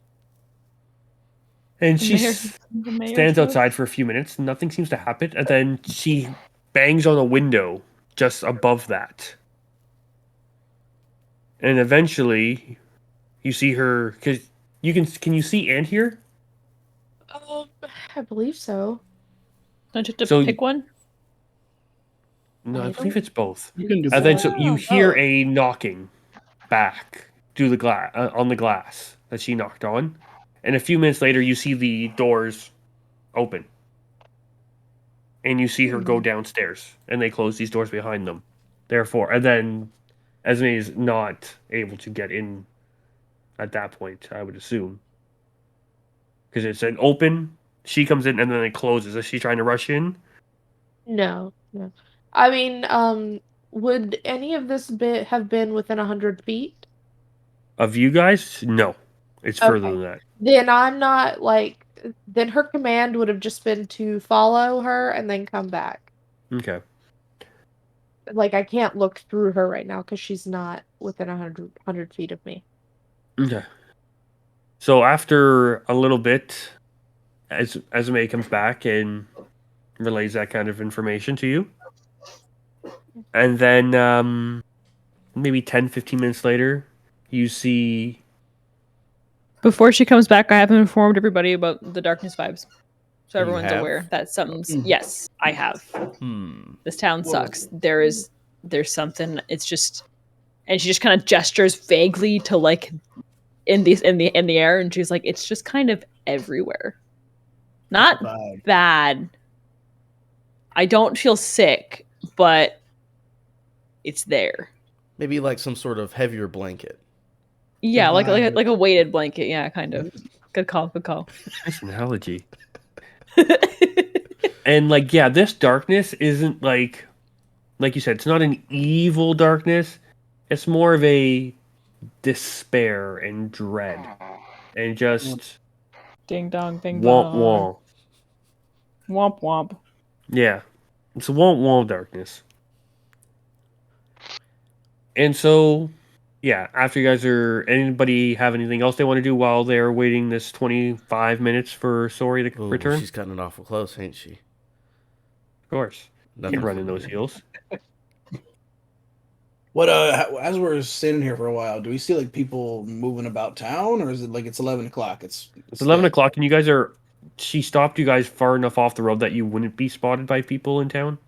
And The she mayor's stands house? outside for a few minutes. Nothing seems to happen, and then she bangs on a window just above that. And eventually, you see her because you can you see and hear? I believe so. Don't you have to So pick one? no, I I believe don't- it's both. You can do And then both. so you Oh, hear both. a knocking back through the glass on the glass that she knocked on, and a few minutes later, you see the doors open, and you see her go downstairs, and they close these doors behind them. Therefore, and then Esme is not able to get in at that point, I would assume, because it's an open. She comes in and then it closes. Is she trying to rush in? No. I mean, would any of this bit have been within 100 feet? Of you guys? No, it's further Okay. than that. Then I'm not like. Then her command would have just been to follow her and then come back. Okay. Like I can't look through her right now because she's not within 100 feet of me. Okay. So after a little bit, as Esme comes back and relays that kind of information to you, and then maybe 10, 15 minutes later, you see. Before she comes back, I haven't informed everybody about the darkness vibes. So You everyone's have? aware that something's. Mm. Yes, I have. This town Whoa. sucks. There's something. It's just, and she just kind of gestures vaguely to like in the air, and she's like, it's just kind of everywhere. Not Vibe. bad. I don't feel sick, but it's there. Maybe like some sort of heavier blanket. Yeah, like vibe. a weighted blanket. Yeah, kind of. Good call. Good call. Nice analogy. And like, yeah, this darkness isn't like you said, it's not an evil darkness. It's more of a despair and dread, and just Ding dong, bing womp bong. womp. Womp womp. Yeah, it's a womp womp darkness. And so, yeah, after you guys anybody have anything else they want to do while they're waiting this 25 minutes for Sori to Ooh, return? she's cutting it awful close, ain't she? Of course. Nothing Keep running for those me. heels. What as we're standing here for a while, do we see like people moving about town, or is it like it's 11 o'clock? It's It's 11 dead? o'clock, and you guys are. She stopped you guys far enough off the road that you wouldn't be spotted by people in town.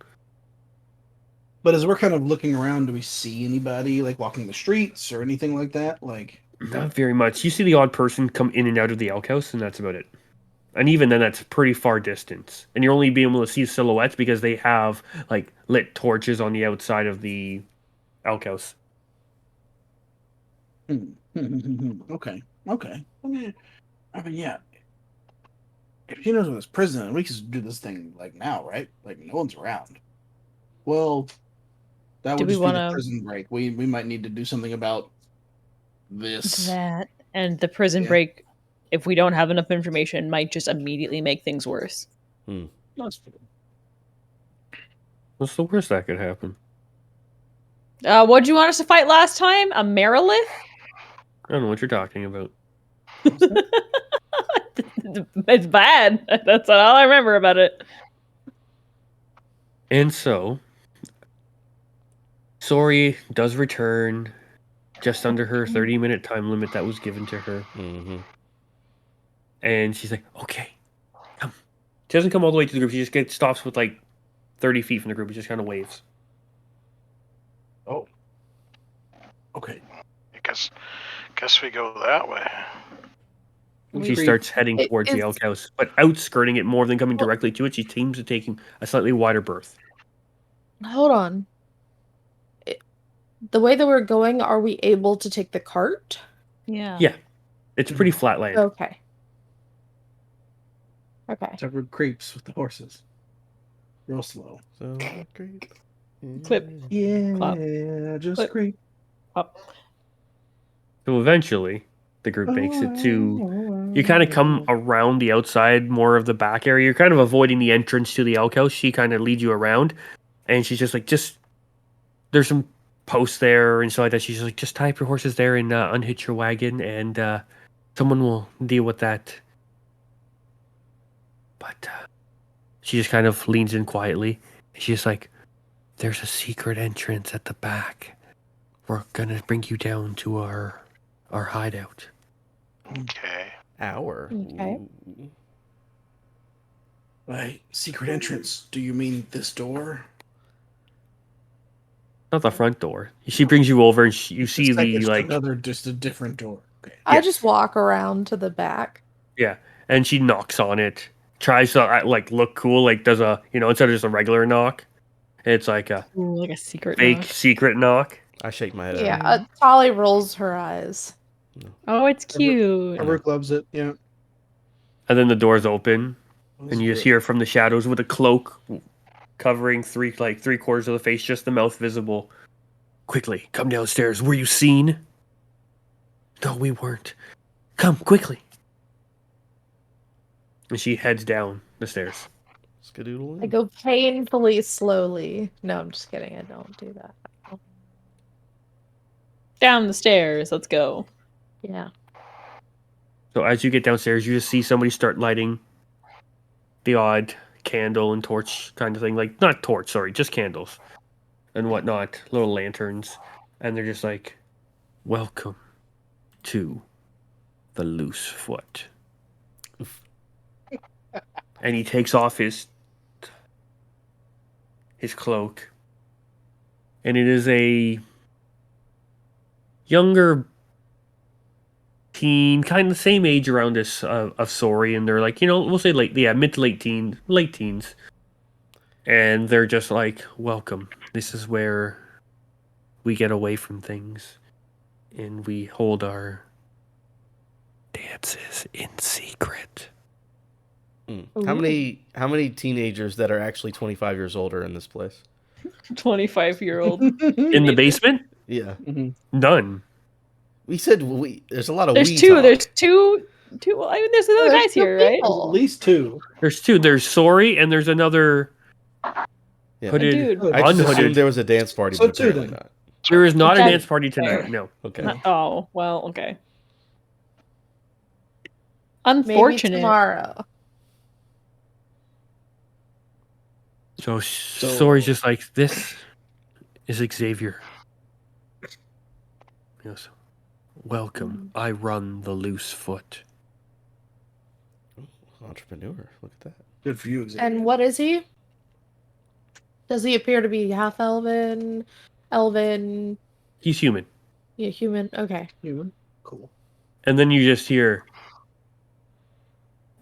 But as we're kind of looking around, do we see anybody like walking the streets or anything like that? Like, Not very much. You see the odd person come in and out of the elk house, and that's about it. And even then, that's pretty far distance. And you're only being able to see silhouettes because they have like lit torches on the outside of the elk house. Okay. I mean, yeah. If she knows where this prison, we can just do this thing like now, right? Like no one's around. Well, that Do would we just be the wanna- prison break. We might need to do something about this. That and the prison Yeah. break, if we don't have enough information, might just immediately make things worse. That's What's the worst that could happen? What'd you want us to fight last time? A Merilith? I don't know what you're talking about. It's bad. That's all I remember about it. And so, Sori does return just under her 30-minute time limit that was given to her. Mm-hmm. And she's like, okay, come. She doesn't come all the way to the group. She just stops with like 30 feet from the group. She just kind of waves. Oh. Okay. I guess we go that way. She starts heading towards the it's- elk house, but outskirting it more than coming directly to it. She seems to taking a slightly wider berth. Hold on. The way that we're going, are we able to take the cart? Yeah. Yeah. It's pretty flat land. Okay. Okay. Tucker creeps with the horses. Real slow. So great. Clip. Yeah, Clap. just Clip. creep. Up. So eventually, the group makes it to. You kind of come around the outside, more of the back area. You're kind of avoiding the entrance to the elk house. She kind of leads you around, and she's just like, there's some posts there and stuff like that. She's like, just tie up your horses there and unhitch your wagon, and someone will deal with that. But she just kind of leans in quietly. And she's like, there's a secret entrance at the back. We're gonna bring you down to our hideout. Okay. Hour. Okay. Ooh. By secret entrance, do you mean this door? Not the front door. She brings you over, and you see the like, just a different door. Okay. I Yes. just walk around to the back. yeah, and she knocks on it. Tries to like look cool, like does a instead of just a regular knock, it's like a Ooh, like a secret fake knock. secret knock. I shake my head. Yeah. Tolly rolls her eyes. Oh, it's cute. Rook loves it. Yeah. And then the doors open, and you just hear from the shadows with a cloak covering three quarters of the face, just the mouth visible. Quickly, come downstairs. Were you seen? No, we weren't. Come quickly. And she heads down the stairs. Skadoodle. I go painfully slowly. No, I'm just kidding. I don't do that. Down the stairs. Let's go. Yeah. So as you get downstairs, you just see somebody start lighting the odd candle and torch kind of thing. Like, not torch, sorry, just candles and whatnot, little lanterns. And they're just like, welcome to the loose foot. And he takes off his cloak. And it is a younger teen, kind of the same age around us of Sori, and they're like, we'll say mid to late teens. And they're just like, welcome. This is where we get away from things. And we hold our dances in secret. How many teenagers that are actually 25 years old are in this place? 25-year-old. In the basement? Yeah. None. We said there's a lot of There's we two. talk. There's two. Well, I mean, there's other There's guys two here, right? people. At least two. There's two. There's Sori, and there's another Yeah. hooded, Dude. I just assumed unhooded. there was a dance party, So but two apparently then. not. There is not a That's dance party tonight. fair. No. Okay. Oh, well, okay. Maybe Unfortunate. tomorrow. So Sori's just like, this is Xavier. He goes, welcome. I run the loose foot. Entrepreneur. Look at that. Good for you, Xavier. And what is he? Does he appear to be half elven? Elven? He's human. Yeah, human. Okay. Human. Cool. And then you just hear,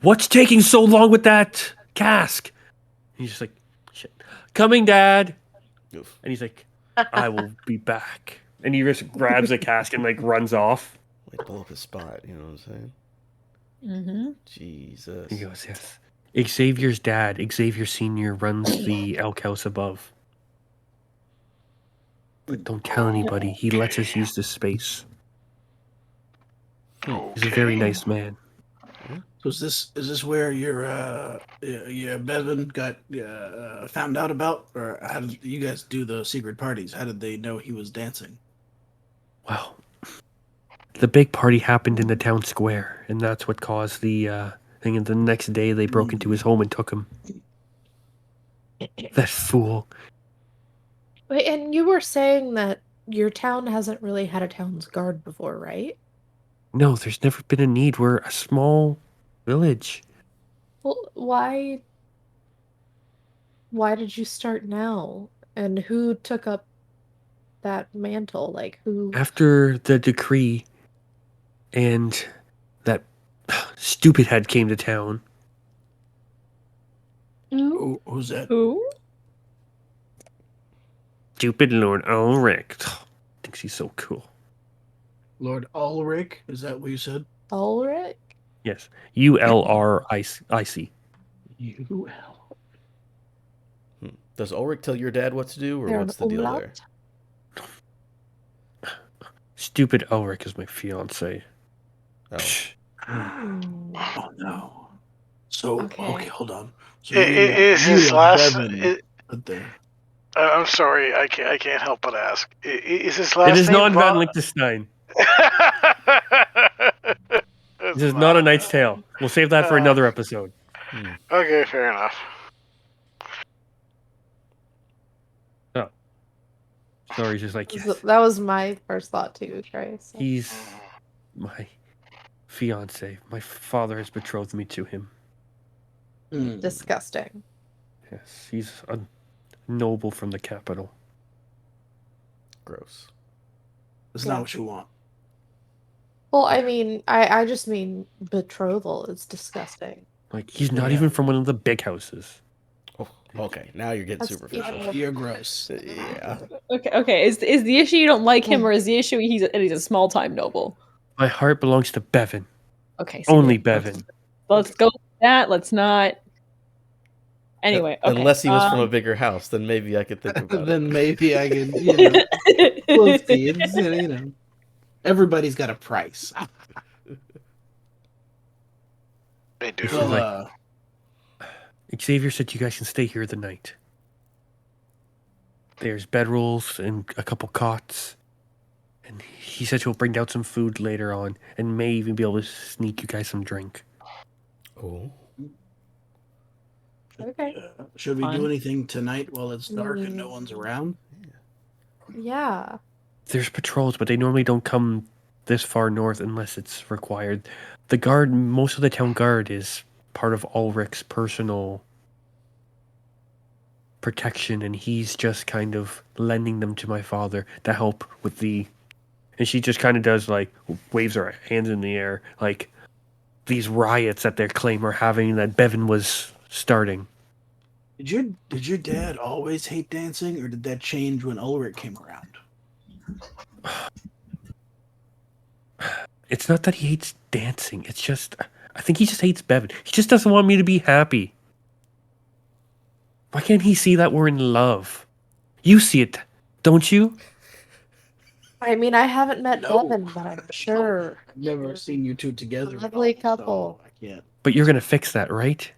what's taking so long with that cask? And he's just like, shit. Coming, Dad. Oof. And he's like, I will be back. And he just grabs a cask and like runs off. Way to blow up his spot. You know what I'm saying? Mm-hmm. Jesus. He goes, yes. Xavier's dad, Xavier Sr., runs the elk house above. But don't tell anybody. He lets us use this space. He's a very Okay. nice man. So is this where your Bevan got found out about, or how did you guys do the secret parties? How did they know he was dancing? Well, the big party happened in the town square, and that's what caused the thing. And the next day, they broke into his home and took him. That fool. Wait, and you were saying that your town hasn't really had a town's guard before, right? No, there's never been a need. We're a small village. Well, why did you start now? And who took up that mantle? Like who? After the decree and that stupid head came to town, Who's that? Who? stupid Lord Ulrich thinks he's so cool. Lord Ulrich? Is that what you said? Ulrich? Yes, ULRIC. UL. Does Ulrich tell your dad what to do, or They're what's an the deal umlaut? there? Stupid Ulrich is my fiance. Oh. Oh no. So Okay. hold on. So Is you his and last? Bevan put the I'm sorry, I can't help but ask. Is his It last is name not Van Liechtenstein. This is not a Knight's Tale. We'll save that for another episode. Okay, fair enough. Oh. Sorry, just like, yes, That was my first thought too, Trey. So. he's my fiance. My father has betrothed me to him. Disgusting. Yes, he's a noble from the capital. Gross. That's Yeah. not what you want. Well, I mean, I just mean betrothal. It's disgusting. Like, he's not Yeah. even from one of the big houses. Oh, okay, now you're getting That's superficial. even- You're gross. Yeah. Okay. Is the issue you don't like him, or is the issue he's a small time noble? My heart belongs to Bevan. Okay, so Only Bevan. let's go with that. Let's not. Anyway, okay. Unless he was from a bigger house, then maybe I could think about it. Then maybe I can, we'll see. It's, everybody's got a price. They do. Well, Xavier said you guys can stay here the night. There's bedrolls and a couple cots. And he said he'll bring down some food later on and may even be able to sneak you guys some drink. Oh. Okay. should we Fine. do anything tonight while it's dark and no one's around? Yeah. There's patrols, but they normally don't come this far north unless it's required. The guard, most of the town guard is part of Ulrich's personal protection, and he's just kind of lending them to my father to help with the... And she just kind of does, like, waves her hands in the air, like, these riots that they claim are having that Bevan was starting. Did your dad always hate dancing, or did that change when Ulrich came around? It's not that he hates dancing. It's just, I think he just hates Bevan. He just doesn't want me to be happy. Why can't he see that we're in love? You see it, don't you? I mean, I haven't met No. Bevan, but I'm sure. I've never seen you two together. Lovely at all, couple. so I can't. But you're gonna fix that, right?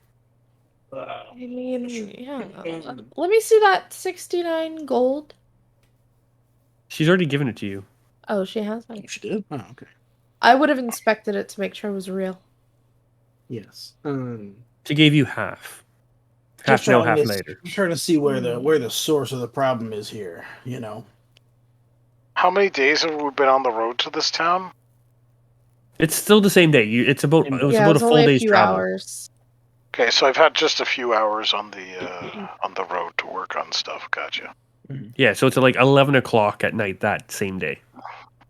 I mean, yeah. Let me see that 69 gold. She's already given it to you. Oh, she has. Oh, she did? Oh, okay. I would have inspected it to make sure it was real. Yes. She gave you half. Half now, half later. I'm trying to see where the source of the problem is here. How many days have we been on the road to this town? It's still the same day. It was Yeah, about it a was full only a day's few travel. hours. Okay, so I've had just a few hours on the road to work on stuff. Gotcha. Yeah, so it's at like 11 o'clock at night that same day.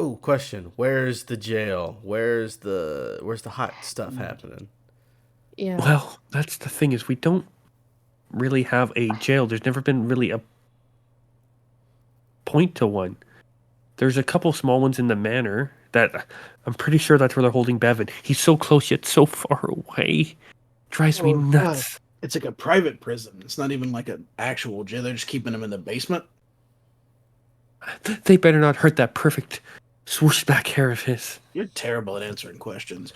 Ooh, question. Where's the jail? Where's the hot stuff happening? Yeah. Well, that's the thing is we don't really have a jail. There's never been really a point to one. There's a couple small ones in the manor that I'm pretty sure that's where they're holding Bevan. He's so close yet so far away. Drives me Oh, God. nuts. It's like a private prison. It's not even like an actual jail. They're just keeping him in the basement. They better not hurt that perfect swoosh-back hair of his. You're terrible at answering questions.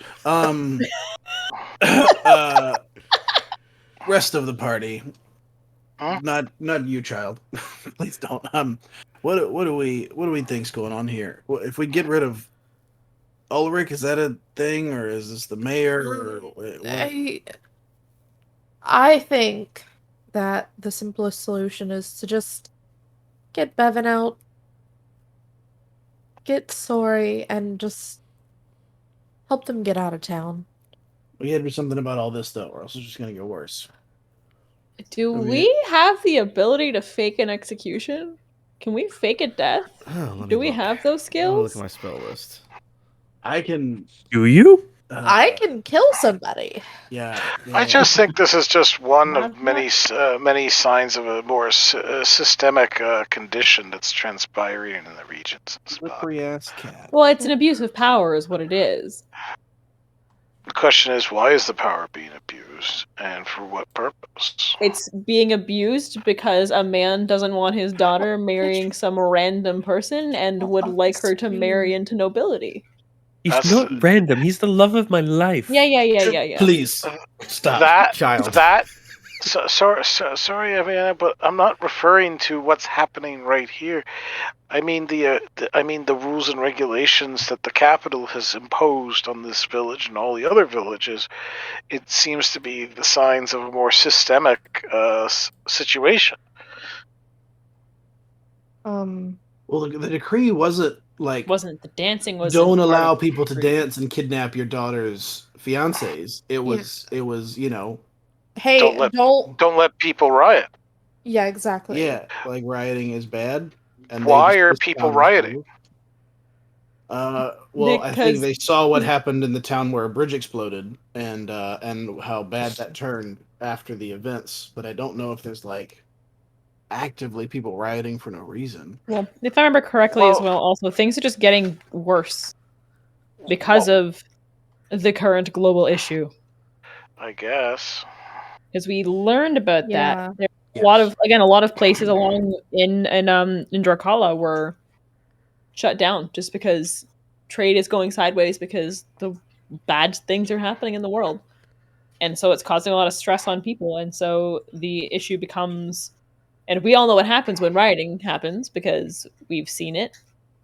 Rest of the party, Huh? not you, child. Please don't. What do we think's going on here? If we get rid of Ulrich, is that a thing, or is this the mayor? Or what? I think that the simplest solution is to just get Bevan out, get Sori, and just help them get out of town. We had to do something about all this though, or else it's just gonna get worse. Do I mean- we have the ability to fake an execution? Can we fake a death? Oh, let Do me we look. have those Let me look skills? at my spell list. I can. Do you? I can kill somebody. Yeah. I just think this is just one Not of many signs of a more systemic condition that's transpiring in the regions. slippery ass cat. Well, it's an abuse of power, is what it is. The question is, why is the power being abused, and for what purpose? It's being abused because a man doesn't want his daughter marrying some random person and would like her to marry into nobility. He's That's- not random. He's the love of my life. Yeah. Please stop. That. Sorry, Aviana, but I'm not referring to what's happening right here. I mean the rules and regulations that the capital has imposed on this village and all the other villages. It seems to be the signs of a more systemic situation. Um, Well, the decree wasn't like Wasn't the dancing was don't allow people to dance and kidnap your daughter's fiancés. It was hey, Don't let people riot. Yeah, exactly. yeah, like rioting is bad. And Why they are just people found rioting? Well, I think Because- they saw what happened in the town where a bridge exploded, and how bad that turned after the events. But I don't know if there's like actively people rioting for no reason. Well, if I remember correctly as well, also things are just getting worse because of the current global issue. I guess. Because we learned about Yeah. that. There a lot of places along in Drakala were shut down just because trade is going sideways because the bad things are happening in the world. And so it's causing a lot of stress on people. And so the issue becomes, and we all know what happens when rioting happens because we've seen it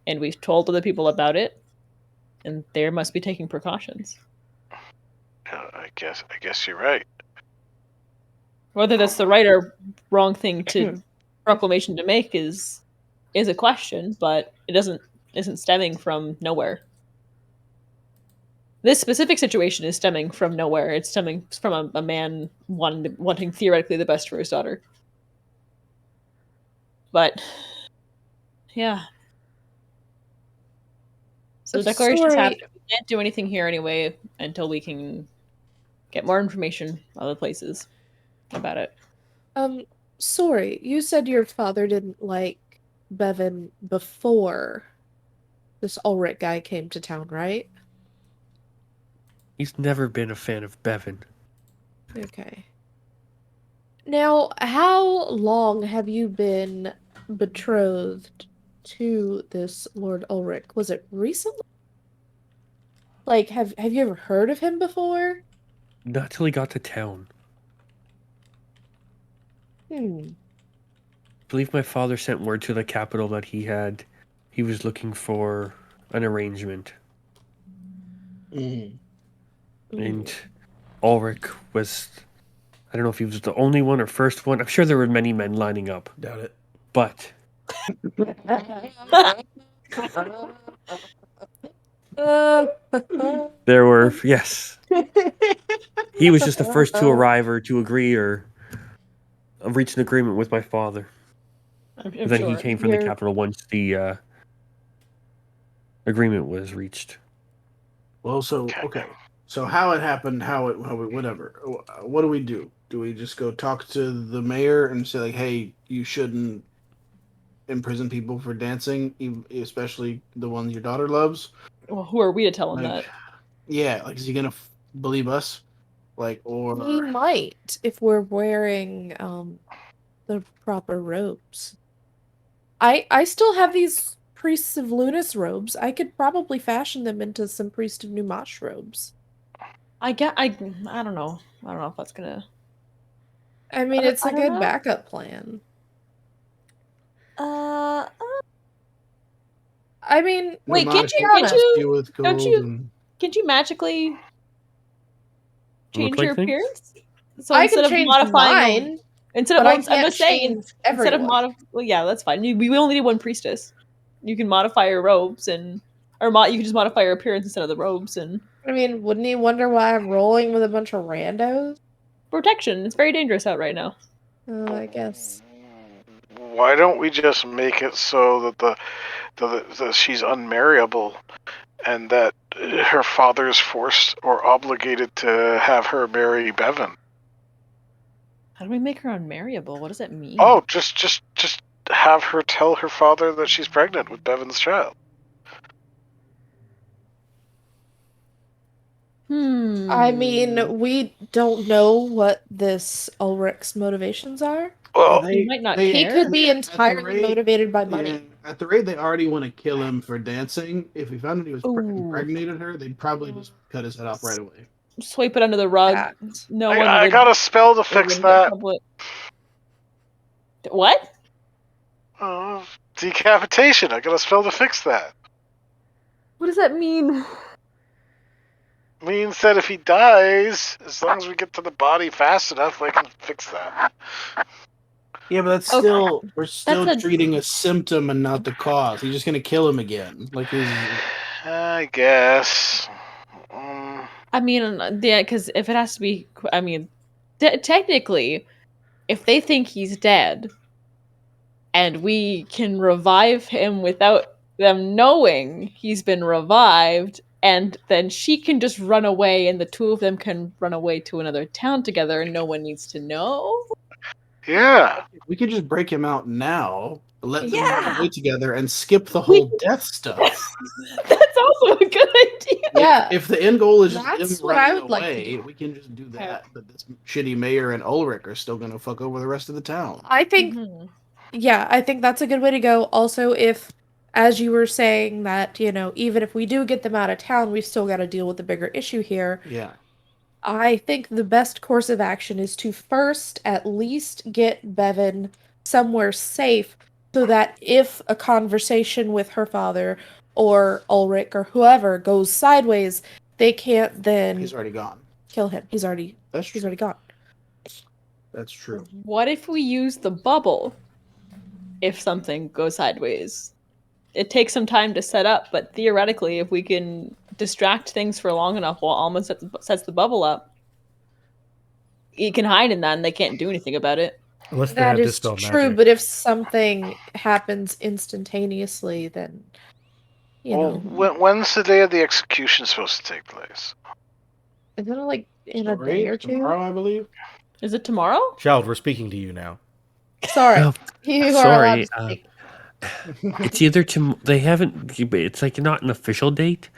and we've told other people about it, and they must be taking precautions. I guess you're right. Whether that's the right or wrong thing to proclamation to make is a question, but it isn't stemming from nowhere. This specific situation is stemming from nowhere. It's stemming from a man wanting theoretically the best for his daughter. But yeah. So the declaration's Sorry. happened. We can't do anything here anyway until we can get more information other places about it. Sorry, you said your father didn't like Bevan before this Ulrich guy came to town, right? He's never been a fan of Bevan. Okay. Now, how long have you been betrothed to this Lord Ulrich? Was it recently? Like, have you ever heard of him before? Not till he got to town. I believe my father sent word to the capital that he was looking for an arrangement. Mm. And Ulrich was, I don't know if he was the only one or first one. I'm sure there were many men lining up. Doubt it. But there were, yes. He was just the first to arrive or to agree or reach an agreement with my father. I'm Then sure. he came from the capital once the agreement was reached. Well, so okay. So how it happened, how it whatever. What do we do? Do we just go talk to the mayor and say like, "Hey, you shouldn't imprison people for dancing, especially the ones your daughter loves. Well, who are we to tell him Like, that? yeah, like is he gonna believe us? Like, He or might if we're wearing the proper robes. I still have these Priests of Lunas robes. I could probably fashion them into some Priest of Numash robes. I don't know. I don't know if that's gonna. I mean, it's I a don't good know. backup plan. Uh, I mean, Wait, can't Namash you? be Can't honest. you? you with Don't gold you? and Can't you magically Look change like your things? appearance? So I can instead of change modifying mine, instead of but I I'm can't just saying change instead of everyone. well, yeah, that's fine. We only need one priestess. You can modify your robes you can just modify your appearance instead of the robes and I mean, wouldn't he wonder why I'm rolling with a bunch of randos? protection. It's very dangerous out right now. I guess. Why don't we just make it so that the she's unmarriable, and that her father's forced or obligated to have her marry Bevan? How do we make her unmarriable? What does that mean? Oh, just have her tell her father that she's pregnant with Bevan's child. I mean, we don't know what this Ulrich's motivations are. Well, He might not He care. could be at the entirely rate- motivated by money. Yeah, at the rate they already want to kill him for dancing, if we found out he was Ooh. impregnated her, they'd probably just cut his head off right away. Swipe it under the rug. That. No one I would. got a spell to it fix wouldn't get that. public. What? Decapitation. I got a spell to fix that. What does that mean? Means that if he dies, as long as we get to the body fast enough, I can fix that. Yeah, but that's Okay. still we're still That's a- treating a symptom and not the cause. He's just gonna kill him again. Like his I guess. I mean, yeah, because if it has to be, I mean, technically, if they think he's dead, and we can revive him without them knowing he's been revived, and then she can just run away, and the two of them can run away to another town together, and no one needs to know. Yeah. we could just break him out now, let them run Yeah. away together, and skip the We- whole death stuff. That's also a good idea. Yeah. If the end goal is just That's him what I running would like to away, do. we can just do that. But this shitty mayor and Ulrich are still gonna fuck over the rest of the town. I think, Mhm. yeah, I think that's a good way to go. Also, if, as you were saying, that, even if we do get them out of town, we've still got to deal with the bigger issue here. Yeah. I think the best course of action is to first at least get Bevan somewhere safe so that if a conversation with her father or Ulrich or whoever goes sideways, they can't then He's already gone. kill him. He's already gone. That's true. What if we use the bubble if something goes sideways? It takes some time to set up, but theoretically, if we can distract things for long enough while Alma sets the bubble up, he can hide in that and they can't do anything about it. Unless they That have is dispel true, magic. but if something happens instantaneously, then Well, when's the day of the execution supposed to take place? isn't it like in a Sorry, day or two? tomorrow, I believe. Is it tomorrow? Child, we're speaking to you now. Sorry, Oh, you are sorry, allowed to speak. It's either they haven't. It's like not an official date,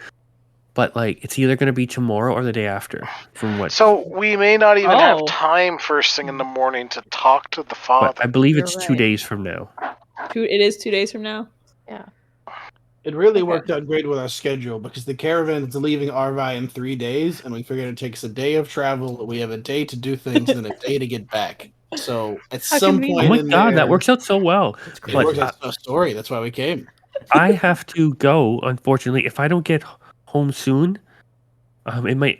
but like it's either going to be tomorrow or the day after. From what? So we may not even have Oh. time first thing in the morning to talk to the father. But I believe You're it's 2 right. days from now. It is 2 days from now. Yeah. It really Okay. worked out great with our schedule because the caravan is leaving Arvi in 3 days, and we figured it takes a day of travel. We have a day to do things and a day to get back. So at How some convenient. point Oh my in god, there, that works out so well. That's It great. works But out so story. That's why we came. I have to go. Unfortunately, if I don't get home soon, it might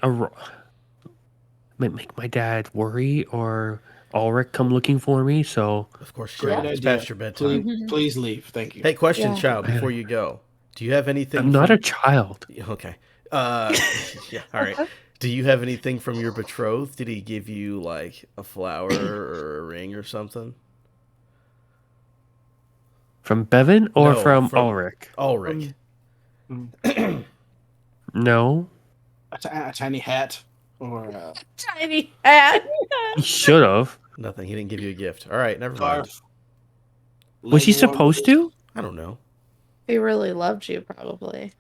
make my dad worry or Ulrich come looking for me. So Of course, Great child. It's idea. past your bedtime. Please leave. Thank you. Hey, question, Yeah. child, before you go. Do you have anything I'm not from... a child. Okay. Yeah, all right. Do you have anything from your betrothed? Did he give you, like, a flower or a ring or something? From Bevan or No, from from- Ulrich? Ulrich. No, A tiny hat or a Tiny hat. he should have. Nothing. He didn't give you a gift. All right, never mind. scarf. Was he leg warmers. supposed to? I don't know. He really loved you, probably.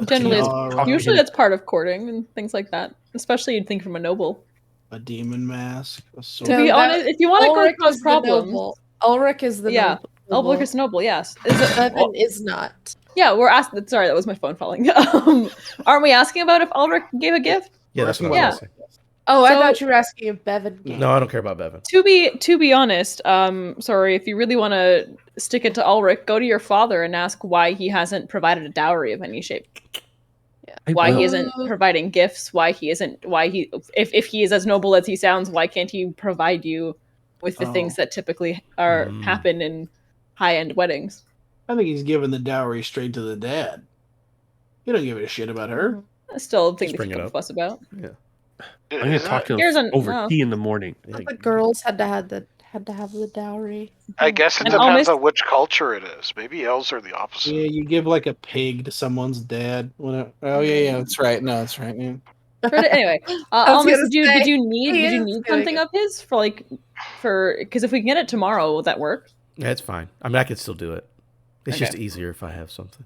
Generally, it's, tiara, Talk to usually him. that's part of courting and things like that. Especially you'd think from a noble. a demon mask, a To sword. No, be that- honest, if you want to Ulrich cause is the problems, noble. Ulrich is the yeah, noble. Elkmoore is noble. Yes. Is it, Bevan is not. yeah, we're asking. Sorry, that was my phone falling. Aren't we asking about if Ulrich gave a gift? Yeah, that's what I Yeah. was asking. Oh, I So- thought you were asking if Bevan gave. No, I don't care about Bevan. To be honest, sorry, if you really want to stick it to Ulrich, go to your father and ask why he hasn't provided a dowry of any shape. I Why he will. isn't providing gifts, why he if he is as noble as he sounds, why can't he provide you with the things that typically happen in high-end weddings? I think he's giving the dowry straight to the dad. He don't give a shit about her. I still think Just they bring should it put a up. fuss about. Yeah. I'm gonna talk to Here's him an- over well. tea in the morning. Yeah, The girls had to have the dowry. I guess it And depends almost- on which culture it is. Maybe elves are the opposite. Yeah, you give like a pig to someone's dad. Whatever. Oh yeah, that's right. No, that's right. Yeah. Anyway, I was Almas, gonna did you say, need he did you is need doing something it. of his for because if we can get it tomorrow, will that work? Yeah, it's fine. I mean, I can still do it. It's Okay. just easier if I have something.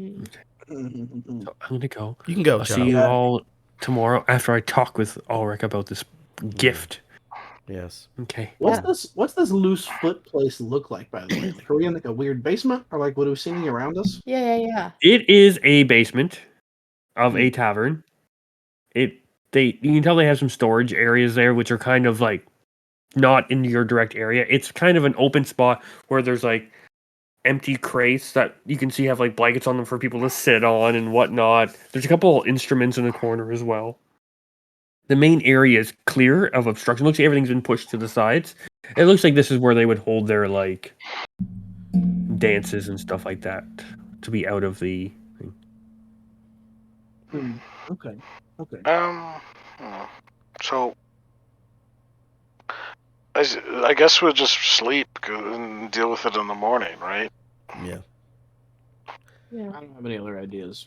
Mm-hmm. So I'm gonna go. You can go, I'll see child. you all tomorrow after I talk with Ulrich about this gift. Yes. Okay. What's this loose foot place look like, by the way? Like, are we in like a weird basement, or like what are we seeing around us? Yeah. It is a basement of a tavern. You can tell they have some storage areas there, which are kind of like not in your direct area. It's kind of an open spot where there's like empty crates that you can see have like blankets on them for people to sit on and whatnot. There's a couple instruments in the corner as well. The main area is clear of obstruction. Looks like everything's been pushed to the sides. It looks like this is where they would hold their like dances and stuff like that to be out of the thing. Okay. So I guess we'll just sleep and deal with it in the morning, right? Yeah. I don't have any other ideas.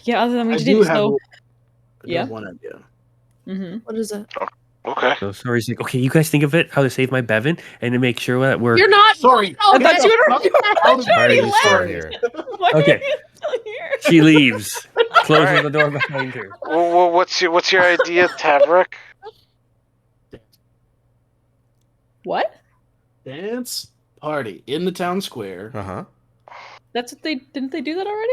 Yeah, other than we I did do it, have. so I do yeah. have one idea. What is it? Okay. So Sori's like, okay, you guys think of it, how to save my Bevan, and to make sure that we're You're not. Sorry. Oh, I thought you were Why are already you still left. here? Why are Okay. you still here? She leaves, closes Alright. the door behind her. Well, what's your idea, Taverick? What? Dance party in the town square. Uh huh. That's what didn't they do that already?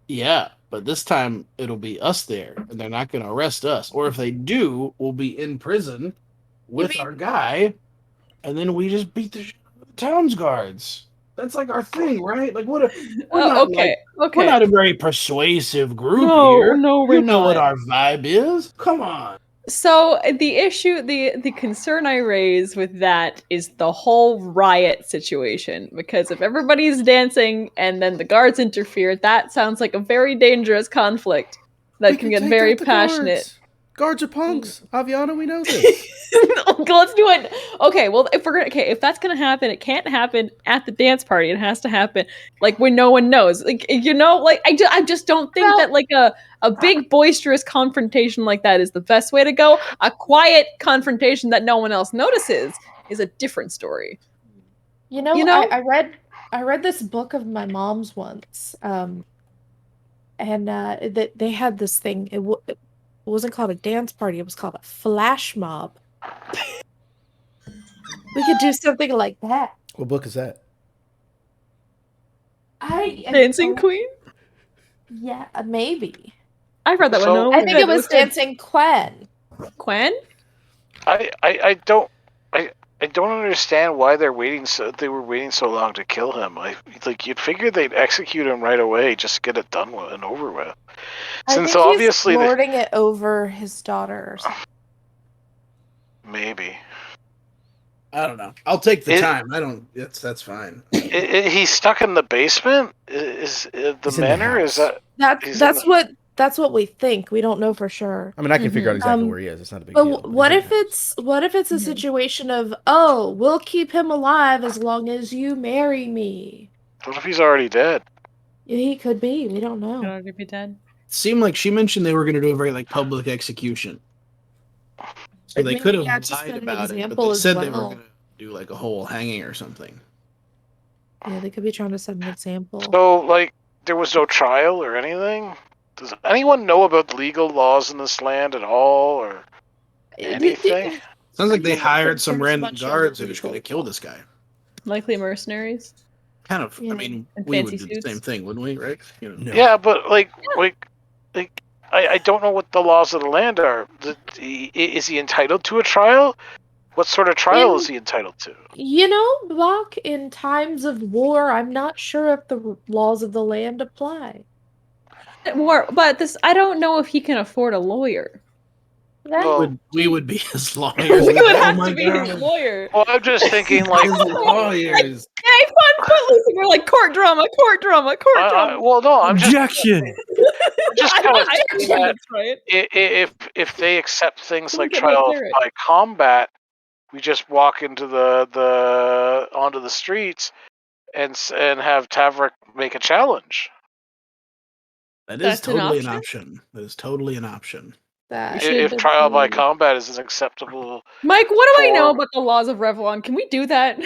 Yeah, but this time it'll be us there, and they're not going to arrest us. Or if they do, we'll be in prison with our guy, and then we just beat the shit out of the town's guards. That's like our thing, right? Like, what? We're not Okay. like, we're not a very persuasive group No, here. no, we're you know what not. our vibe is. Come on. So the issue, the concern I raise with that is the whole riot situation. Because if everybody's dancing and then the guards interfere, that sounds like a very dangerous conflict that can get very passionate. Guards are punks. Aviana, we know this. Let's do it. Okay, well, if that's gonna happen, it can't happen at the dance party. It has to happen like when no one knows. Like I just don't think that like a big boisterous confrontation like that is the best way to go. A quiet confrontation that no one else notices is a different story. You know, I read this book of my mom's once, and that they had this thing. It wasn't called a dance party. It was called a flash mob. We could do something like that. What book is that? Dancing Queen? Yeah, maybe. I read that So- one. No, I think it was good. Dancing Quen. Quen. I don't understand why they were waiting so long to kill him. Like you'd figure they'd execute him right away, just get it done with and over with. Since I think obviously he's lording it over his daughter or something. maybe I don't know. I'll take the It- time. I don't. That's fine. he's stuck in the basement. Is the He's in the manor? Is house. that he's in That's what we think. We don't know for sure. I mean, I can figure out exactly Um, where he is. It's not a big But deal. what he's if in the house. it's a situation of, oh, we'll keep him alive as long as you marry me? what if he's already dead? Yeah, he could be. We don't know. Gonna be dead. Seemed like she mentioned they were going to do a very like public execution. So they Maybe, could have yeah, just lied set an about it, but example they as said they were well. going to do like a whole hanging or something. Yeah, they could be trying to set an example. So, like, there was no trial or anything? Does anyone know about the legal laws in this land at all, or anything? Sounds like they Yeah, hired some there's a random bunch of guards who are just legal going to kill this guy. Likely mercenaries. Kind of. Yeah. I mean, And we would fancy do the suits. same thing, wouldn't we? Right? You know. No. Yeah, but I don't know what the laws of the land are. Is he entitled to a trial? What sort of trial is he entitled to? You know, Bach, in times of war, I'm not sure if the laws of the land apply. But this, I don't know if he can afford a lawyer. Well, We would be his lawyers. We would Oh have my to be his God. lawyer. well, I'm just thinking, like, His lawyers. Hey, fun footloose! And we're like court drama, court drama, court drama. well, no, I'm just kind of I thinking that that's right. if they accept things We'll like get no trial carrot. by combat, we just walk into the onto the streets and have Tavrik make a challenge. That is That's an totally an option? option. That is totally an option. That If would trial by be- combat is an acceptable, Mike, what do I know For- about the laws of Revlon? Can we do that?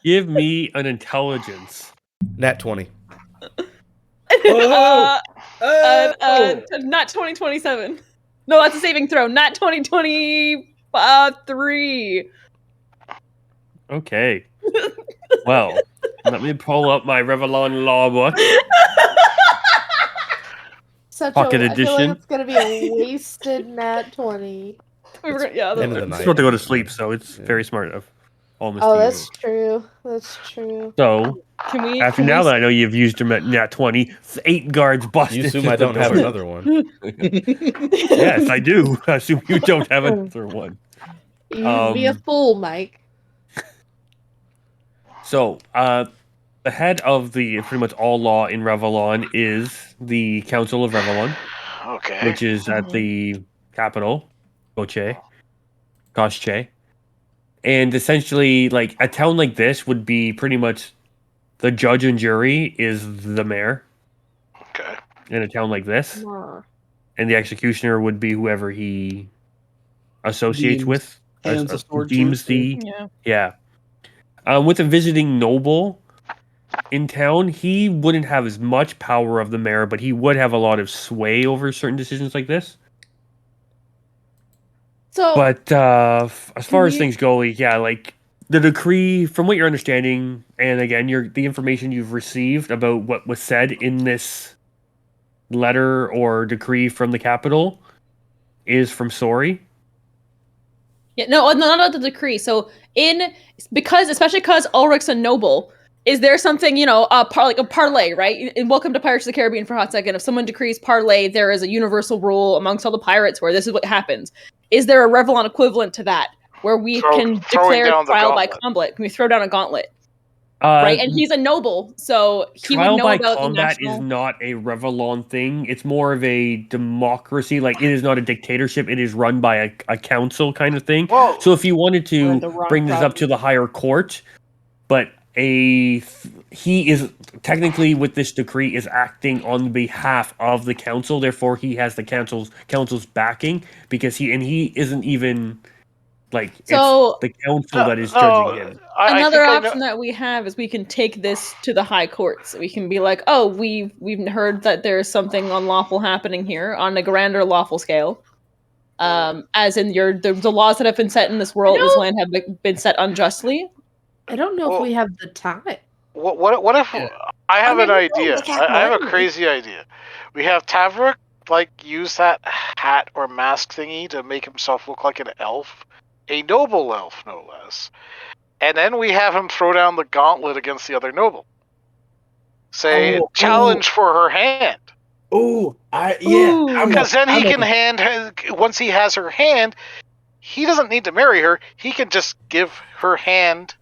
Give me an intelligence. Nat 20. Oh! Not 2027. No, that's a saving throw. Not 2023. Okay. Well, let me pull up my Revlon law book. Pocket I feel like edition. it's gonna be a wasted nat 20. Yeah, End of the I'm night. supposed to go to sleep, so it's Yeah. very smart of almost. Oh, that's true. That's true. So can we? after can now we, that I know you've used your nat 20, 8 guards busted. You assume into I the don't have door. another one. Yes, I do. I assume you don't have another one. You'd be a fool, Mike. So, the head of the pretty much all law in Revlon is the Council of Revlon, okay. which is at the capital, Koshche. And essentially, like, a town like this would be pretty much the judge and jury is the mayor Okay. in a town like this. Nah. And the executioner would be whoever he associates Deems- with. hands the sword deems to, the Yeah. yeah. With a visiting noble in town, he wouldn't have as much power of the mayor, but he would have a lot of sway over certain decisions like this. So, But as far as you- things go, yeah, like the decree, from what you're understanding, and again, the information you've received about what was said in this letter or decree from the capital is from Sori. Yeah, no, not the decree. So especially because Ulrich's a noble, is there something, like a parlay, right? In Welcome to Pirates of the Caribbean for a hot second, if someone decrees parlay, there is a universal rule amongst all the pirates where this is what happens. Is there a Revlon equivalent to that where we can throwing declare down the trial by gauntlet. combat? Can we throw down a gauntlet? Right? And he's a noble, so he would Trial know by about combat the national... is not a Revlon thing. It's more of a democracy. Like, it is not a dictatorship. It is run by a council kind of thing. Well, So if you wanted Or to the wrong bring this up to the higher court, but he is technically with this decree is acting on behalf of the council. Therefore, he has the council's backing because he isn't even like So- it's the council that is judging him. Another I think option that we have is we can take this to the high courts. We can be like, oh, we've heard that there's something unlawful happening here on a grander lawful scale. As in the laws that have been set in this world, this land have been set unjustly. I don't know if we have the time. What if I have an idea? look at I have a money. crazy idea. We have Tavrik use that hat or mask thingy to make himself look like an elf, a noble elf no less, and then we have him throw down the gauntlet against the other noble. Say challenge for her hand. Ooh, Because then he can once he has her hand, he doesn't need to marry her. He can just give her hand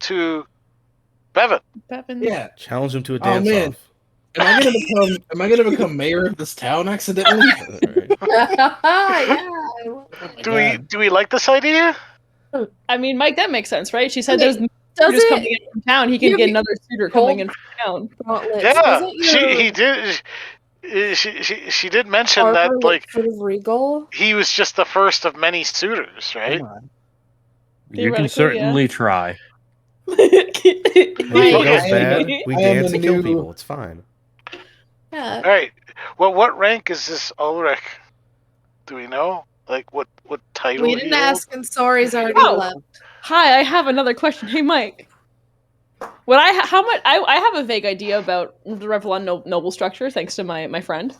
to Bevan. Yeah. Challenge him to a Oh, dance man. off. Am I gonna become mayor of this town accidentally? Yeah. Do we like this idea? I mean, Mike, that makes sense, right? She said Okay, there's Does suitors coming it? in from town. He can give get you another suitor coming in from town. Gauntlets, Yeah, wasn't your he did. She did mention armor, that like, sort of regal? he was just the first of many suitors, right? Come on. You can Theoretically, certainly try. If it Right. goes I am bad, the- we I am dance the and kill new- people. It's fine. Yeah. All right. Well, what rank is this Ulrich? Do we know? Like what title We he didn't holds? ask, and Sori's already Oh. left. Hi, I have another question. Hey, Mike. What how much I have a vague idea about the Revlon noble structure, thanks to my friend.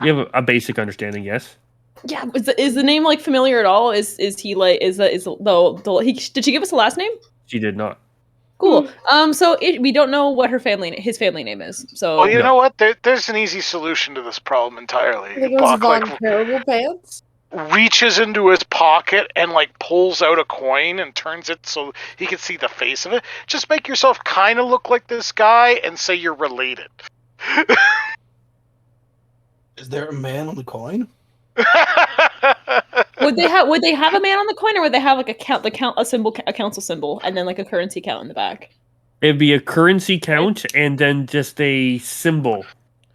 You have a basic understanding, yes? Yeah, is the name like familiar at all? Is he like is the he did she give us a last name? She did not. Cool. So we don't know what his family name is. So Well, you No. know what? There's an easy solution to this problem entirely. I think it was Bach Von Terrible Pants. reaches into his pocket and like pulls out a coin and turns it so he can see the face of it. Just make yourself kind of look like this guy and say you're related. Is there a man on the coin? would they have a man on the coin, or would they have like a council symbol, and then like a currency count in the back? It'd be a currency count and then just a symbol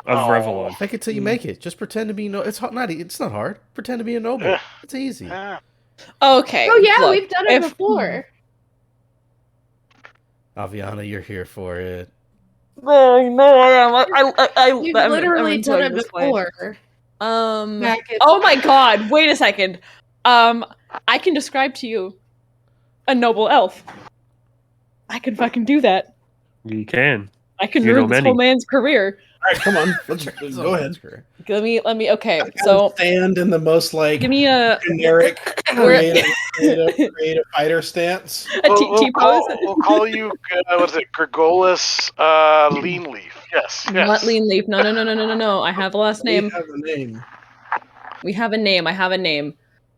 of Oh. Revlon. Fake it till you make it. Just pretend to be It's not hard. Pretend to be a noble. Yeah. It's easy. Yeah. Okay. Oh yeah, look, we've done it before. Aviana, you're here for it. Oh no, I We've I'm literally done enjoying it this fight. before. Back at- Oh my god! Wait a second. I can describe to you a noble elf. I can fucking do that. You can. I can You know ruin this many. whole man's career. All right, come on. Let's go ahead. Let me. Okay. I So stand in the most like give me a generic creative fighter stance. T-pose. We'll call you what is it, Gregolus Lean Leaf? Yes. Not lean leaf. No. I have a last name. We have a name. We have a name. I have a name.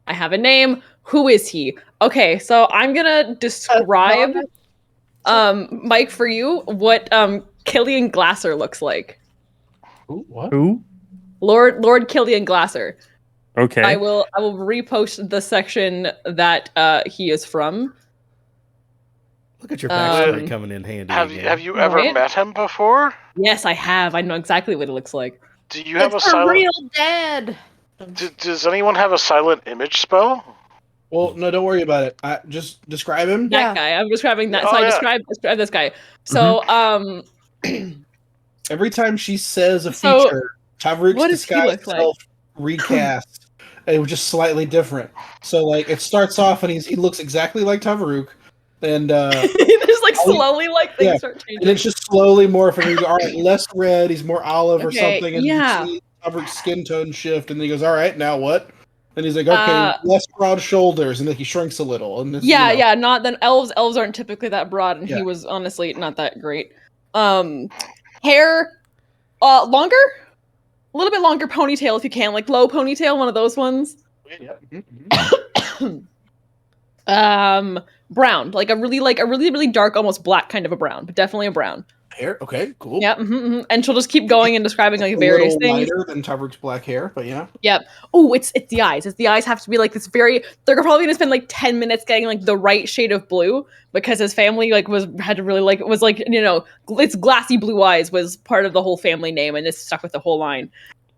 I have a name. Who is he? Okay, so I'm gonna describe Mike for you what Killian Glasser looks like. Ooh, what? Who? Lord Killian Glasser. Okay. I will repost the section that he is from. Look at your backstory Um, coming in handy. Have again. you ever Right? met him before? Yes, I have. I know exactly what it looks like. Do you have It's a her silent? real dad. Does anyone have a silent image spell? Well, no, don't worry about it. Just describe him. That Yeah. guy. I'm describing that. Oh, so I yeah. describe this guy. So Every time she says a So, feature, Tavruk's what does he disguise look like? itself recast. It was just slightly different. So like it starts off and he looks exactly like Tavruk, and there's like I'll- slowly like things yeah, start and changing. it's just slowly morphing. You go, all right, less red. He's more olive or Okay, something, and yeah. you see Tavruk's skin tone shift, and then he goes, all right, now what? And he's like, okay, Uh, less broad shoulders, and then he shrinks a little. And it's, Yeah, you know, yeah, not then elves aren't typically that broad, and Yeah. he was honestly not that great. Hair longer? A little bit longer ponytail if you can, like low ponytail, one of those ones. yeah, mhm. Brown, like a really dark, almost black kind of a brown, but definitely a brown. Hair, okay, cool. Yeah, and she'll just keep going and describing like A various little things. lighter than Tavruk's black hair, but yeah. Yep. Oh, it's the eyes. The eyes have to be like this very. They're probably gonna spend like 10 minutes getting like the right shade of blue because his family like had to really like was like it's glassy blue eyes was part of the whole family name and it's stuck with the whole line.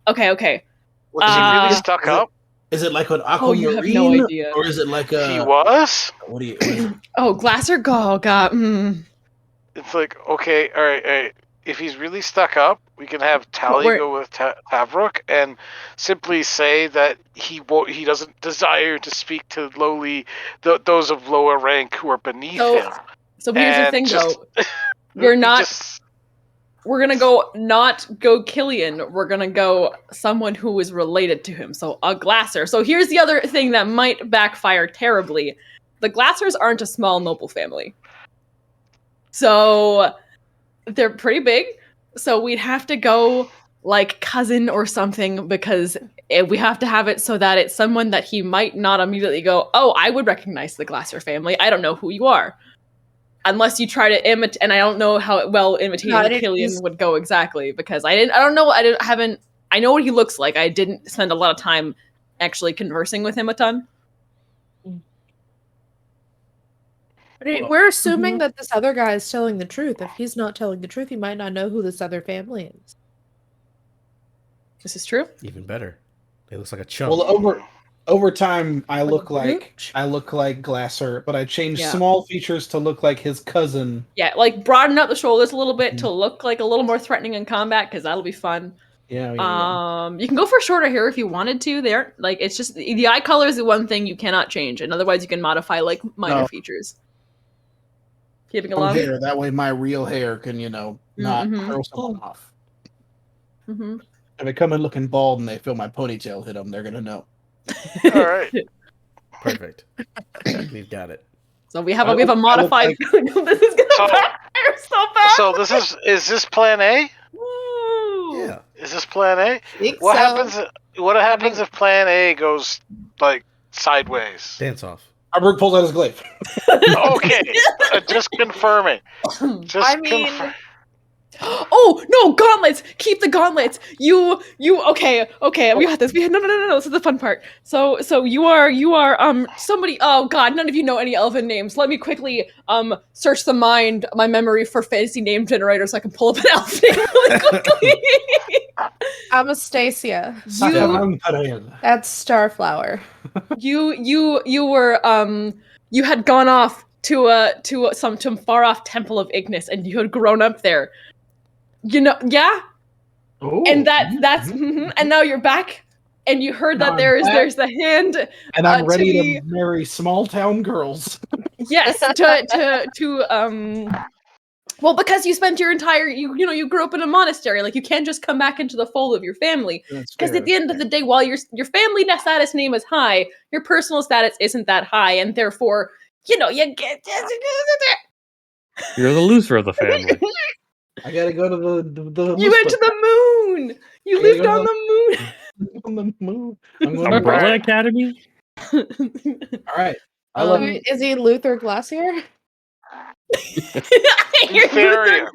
Okay. Was he really Uh, stuck is it- up? Is it like an Oh, you have aquamarine, no idea. or is it like He a was. what do you? Oh, Glasser. Oh God. It's like okay, all right. If he's really stuck up, we can have Tally we're- go with Tavruk and simply say that he doesn't desire to speak to those of lower rank who are beneath So- him. So here's the And thing, just- though. We're not. Just- We're gonna not go Killian. We're gonna go someone who is related to him. So a Glasser. So here's the other thing that might backfire terribly. The Glassers aren't a small noble family. So they're pretty big. So we'd have to go like cousin or something because we have to have it so that it's someone that he might not immediately go, oh, I would recognize the Glasser family. I don't know who you are. Unless you try to imitate, and I don't know how well imitating Killian would go exactly because I don't know. I know what he looks like. I didn't spend a lot of time actually conversing with him a ton. We're assuming that this other guy is telling the truth. If he's not telling the truth, he might not know who this other family is. This is true. Even better. He looks like a chump. Well, Over time, I look Mooch? like Glasser, but I changed Yeah. small features to look like his cousin. Yeah, like broaden out the shoulders a little bit to look like a little more threatening in combat, because that'll be fun. Yeah. You can go for shorter hair if you wanted to. They aren't like it's just the eye color is the one thing you cannot change, and otherwise you can modify like minor No. features. Keeping Long along. hair. That way, my real hair can, not Mhm. throw someone off. Mm-hmm. If they come in looking bald and they feel my ponytail hit them, they're gonna know. All right. Perfect. We've got it. So we have I a look modified. like- This is gonna So- backfire so bad. So is this plan A? Woo! Yeah. Is this plan A? Think What so. happens? What happens if plan A goes like sideways? Dance off. Arbrook pulls out his glaive. Okay, just confirming. Just I mean, Oh no, gauntlets! Keep the gauntlets. You. Okay. We got this. No. This is the fun part. So you are somebody. Oh God, none of you know any elven names. Let me quickly search my memory for fantasy name generator so I can pull up an elf name really quickly. Amastasia. That's Starflower. You were you had gone off to some far off temple of Ignis, and you had grown up there. Yeah. Oh, And that's and now you're back, and you heard Now that I'm there's the hand. and I'm ready be- to marry small town girls. Yes, well, because you spent your entire you grew up in a monastery, like you can't just come back into the fold of your family. Because at the end of the day, while your family status name is high, your personal status isn't that high, and therefore you get. You're the loser of the family. I gotta go to the You went to the moon. You Yeah, lived go on to the on the moon. I'm going Umbrella Alright. Academy? moon. All right. I love Wait, is he Luther Glacier? Lutherian.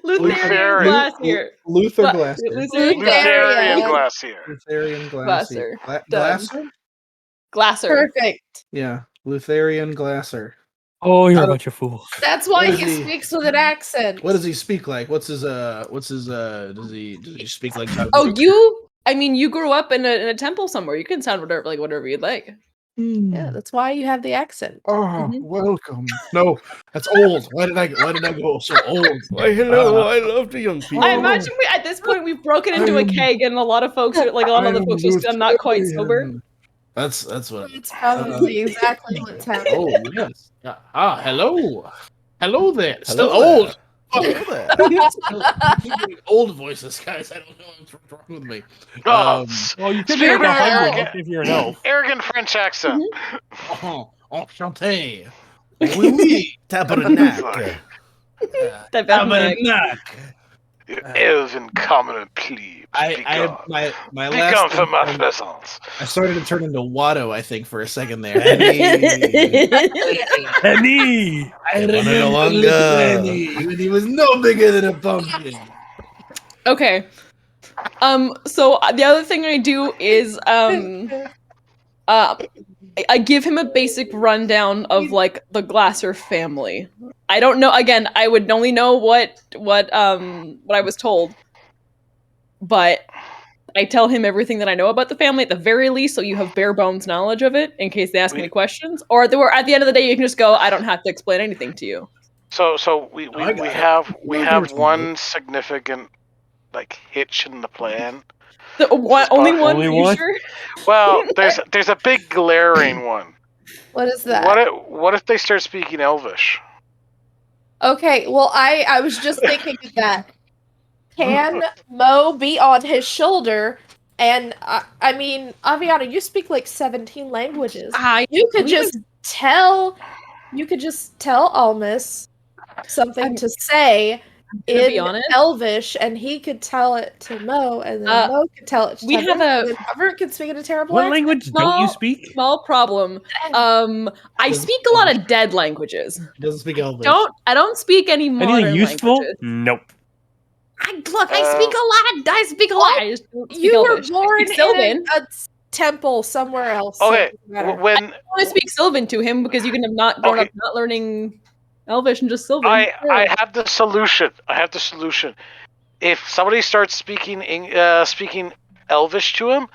Lutherian Glacier. Luther Gla- Glacier. Lutherian Lutherian Glacier. Glacier. Lutherian Glacier. Glasser. Done. Glasser? Glasser. Perfect. Yeah, Lutherian Glasser. Oh, you're I a don't- bunch of fools. That's why What he is he? speaks with an accent. What does he speak like? Does he speak like Oh, you grew up in a temple somewhere. You can sound whatever you'd like. Yeah, that's why you have the accent. Oh, Mhm. welcome. No, that's old. Why did I go so old? Why, hello, I love the young people. I imagine at this point we've broken into I a am- keg, and a lot of folks are like a lot of I other am folks are still not quite sober. Lutherian. That's what. It's probably exactly what's happening. Oh yes. Hello. Hello there. Still Hello there. old. Hello there. Old voices, guys. I don't know what's wrong with me. Oh, Well, you could Speaking be like of 100 arrogant- if you're an elf. arrogant French accent. Oh, enchanté. Oui, oui. Tabernacle. Tabernacle. You elven common plebe. I my Begone last from my thing- presence. I started to turn into Watto, I think, for a second there. Penny! I Wanna remember no longer. little Penny when he was no bigger than a pumpkin. Okay. So the other thing I do is I give him a basic rundown of like the Glasser family. I don't know. Again, I would only know what I was told, but I tell him everything that I know about the family at the very least, so you have bare bones knowledge of it in case they ask any questions. Or at the end of the day, you can just go, I don't have to explain anything to you. So we I got it. we Well, have there's one significant like hitch in the plan. Only one. Only You one? sure? Well, there's a big glaring one. What is that? What if they start speaking Elvish? Okay, well, I was just thinking of that. Can Mo be on his shoulder? And I mean, Aviana, you speak like 17 languages. You could just tell Almus something to say gonna be in honest. Elvish, and he could tell it to Mo, and then Mo could tell it to we Tavern, have a- and then Tavern could speak in a terrible What accent. language don't you speak? Small problem. I speak a lot of dead languages. He doesn't speak Elvish. I don't speak any modern Anything useful? languages. Nope. I speak a lot. I just don't speak You were Elvish. I born speak Sylvan. in a temple somewhere else. so Okay, it doesn't matter. when I want to speak Sylvan to him because you can have not grown up not learning Elvish and just Sylvan. I have the solution. If somebody starts speaking speaking Elvish to him,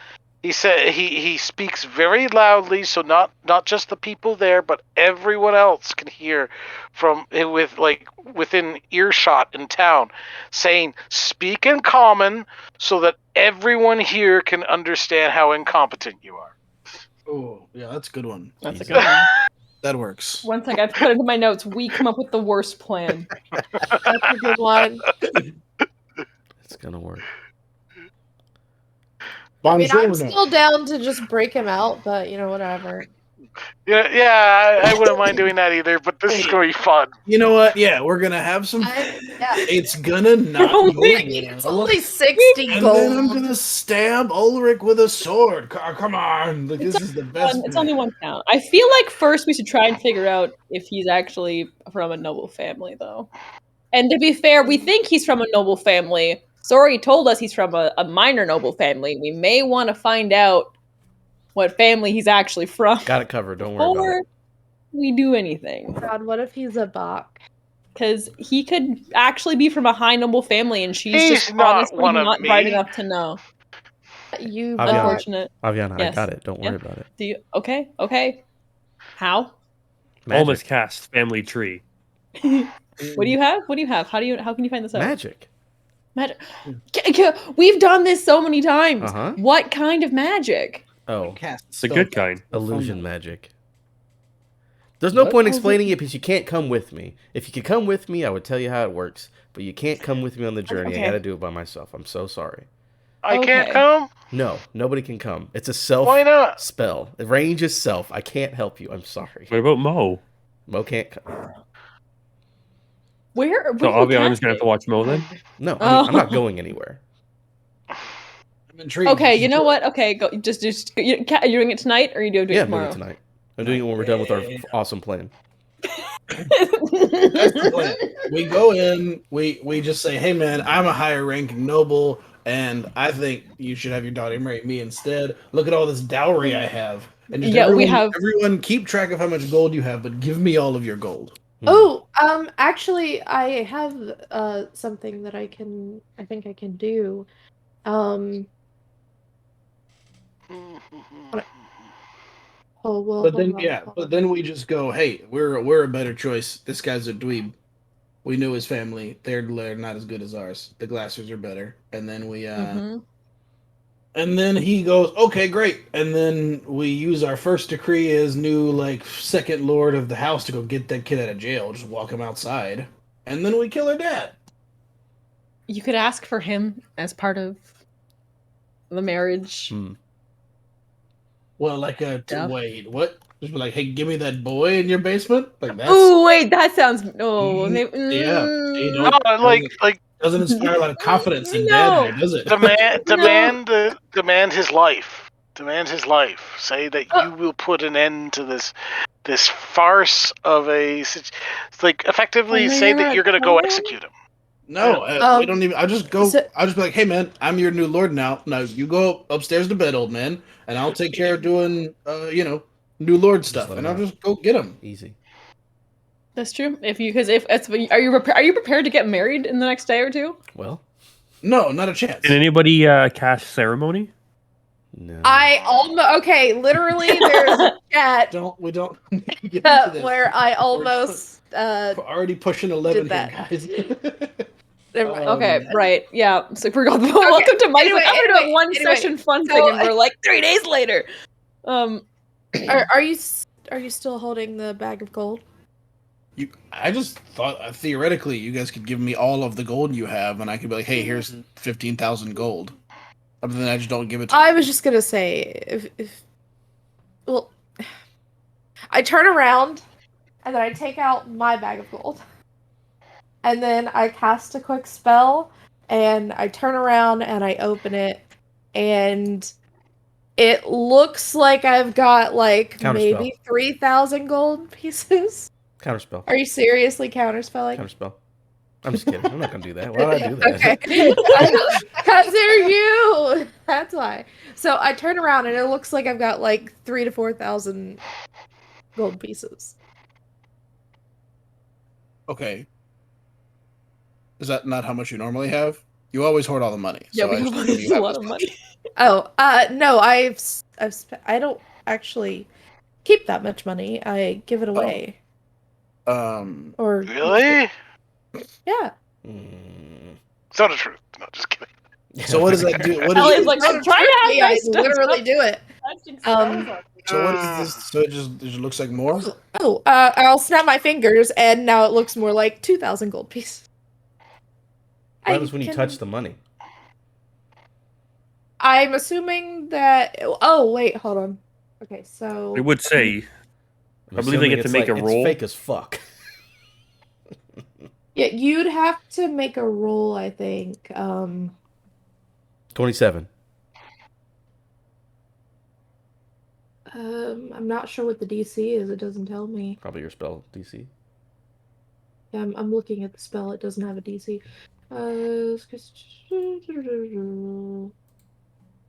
He said he speaks very loudly, so not just the people there, but everyone else can hear from with like within earshot in town, saying speak in common so that everyone here can understand how incompetent you are. Oh, yeah, that's a good one. That's a Easy. good one. That works. One thing I've put into my notes: we come up with the worst plan. That's a good one. It's gonna work. I mean, I'm Buongiorno. still down to just break him out, but whatever. Yeah, I wouldn't mind doing that either, but this is gonna be fun. You know what? Yeah, we're gonna have some. Yeah. It's gonna not go It's well. only 60 And gold. then I'm gonna stab Ulrich with a sword. Come on, like, this is the best. It's only one count. I feel like first we should try and figure out if he's actually from a noble family, though. And to be fair, we think he's from a noble family. Sori told us he's from a minor noble family. We may want to find out what family he's actually from Got it covered. Don't worry about before it. we do anything. God, what if he's a Bach? Because he could actually be from a high noble family, and she's He's just not honestly one of not bright me. enough to know. You Aviana. Bach. Unfortunate. Aviana, Yes. I got it. Don't worry Yeah. about it. Do you? Okay. How? Almost cast family tree. What do you have? What do you have? How can you find this out? Magic. We've done this so many times. Uh-huh. What kind of magic? Oh, Cast It's the good kind. illusion magic. There's no What? point explaining it because you can't come with me. If you could come with me, I would tell you how it works. But you can't come with me on the journey. Okay. I got to do it by myself. I'm so sorry. I can't Okay. come? No, nobody can come. It's a self Why not? spell. The range is self. I can't help you. I'm sorry. What about Mo? Mo can't come. Where? So where do you Aviana's cast gonna have to watch Mo then? No, I'm not Oh. going anywhere. I'm intrigued. Okay, you know what? Okay, go. Just are you doing it tonight, or are you doing Yeah, it I'm doing tomorrow? it tonight. I'm doing it when we're done with our Yeah. awesome plan. That's the plan. We go in, we just say, hey man, I'm a higher ranking noble, and I think you should have your daughter marry me instead. Look at all this dowry I have. And just Yeah, we everyone, have- everyone keep track of how much gold you have, but give me all of your gold. Oh, actually, I have something that I think I can do. Oh well. But then hold on, yeah, hold but on. then we just go, hey, we're a better choice. This guy's a dweeb. We knew his family. They're not as good as ours. The Glassers are better. And then we Mhm. and then he goes, okay, great. And then we use our first decree as new like second lord of the house to go get that kid out of jail. Just walk him outside. And then we kill her dad. You could ask for him as part of the marriage. Hmm. Well, like Yeah. wait, what? Just be like, hey, give me that boy in your basement? Like that's Oh wait, that sounds no. Mhm. Maybe, Yeah. You No, don't- like doesn't inspire a lot of confidence in No. dad there, does it? demand his life. Demand his life. Say that you will put an end to this farce of a. It's like effectively Oh, say that yeah, you're going to go oh, yeah. execute him. No, we don't even. I'll just go. so- I'll just be like, "Hey, man, I'm your new lord now. Now you go upstairs to bed, old man, and I'll take care of doing, new lord stuff, let and him I'll out. just go get him." Easy. That's true. If are you prepared to get married in the next day or two? Well, No, not a chance. Can anybody cast ceremony? no. I almost literally there's a chat We don't get into this. where I almost We're already pushing 11 did here, guys. never mind. Okay, right. Yeah. So we forgot. Welcome to Mike's. Anyway, I'm gonna do anyway, a one anyway. session fun So- thing, and we're like 3 days later. Are you still holding the bag of gold? I just thought theoretically you guys could give me all of the gold you have, and I could be like, "Hey, here's 15,000 gold." Other than I just don't give it to. I was just gonna say if well, I turn around and then I take out my bag of gold, and then I cast a quick spell, and I turn around and I open it, and it looks like I've got like Counterspell. maybe 3,000 gold pieces. Counterspell. Are you seriously counterspelling? Counterspell. I'm just kidding. I'm not gonna do that. Why would I do that? Okay. Because they're you. That's why. So I turn around and it looks like I've got like 3,000 to 4,000 gold pieces. Okay. Is that not how much you normally have? You always hoard all the money. Yeah, so we I have just assume you a have lot this of much. money. Oh, no, I don't actually keep that much money. I give it away. Or Really? yeah. Mm. Tell the truth. No, just kidding. So what does that do? What is Ellie's it? like, I'm trying to have I nice stuff. literally do it. Casting spells on me. So what is this? So it just looks like more. Oh, I'll snap my fingers, and now it looks more like 2,000 gold pieces. What happens when you touch the money? I'm assuming that. Oh, wait, hold on. Okay, so. I would say I'm I believe they assuming get to it's make a it's roll. fake as fuck. Yeah, you'd have to make a roll, I think. 27. I'm not sure what the DC is. It doesn't tell me. Probably your spell DC. Yeah, I'm looking at the spell. It doesn't have a DC.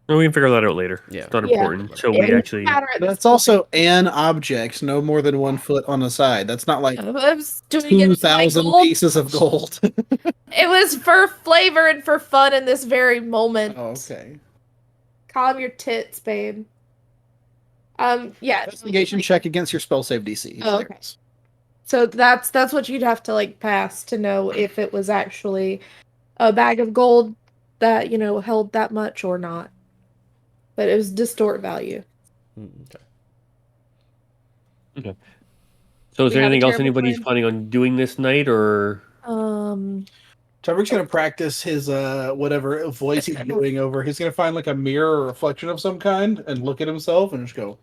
No, we can figure that out later. Yeah. It's not Yeah. important until It we doesn't actually. matter at this That's also point. an object, no more than 1 foot on a side. That's not like I was doing it for my 2,000 gold. pieces of gold. It was for flavor and for fun in this very moment. Oh, okay. Calm your tits, babe. Yeah. Investigation check against your spell save DC. Oh, There okay. it is. So that's what you'd have to like pass to know if it was actually a bag of gold that, held that much or not. But it was distort value. Okay. Okay. So is We there have a anything else terrible anybody's plan. planning on doing this night, or Trevor's gonna practice his whatever voice he's doing over. He's gonna find like a mirror or reflection of some kind and look at himself and just go,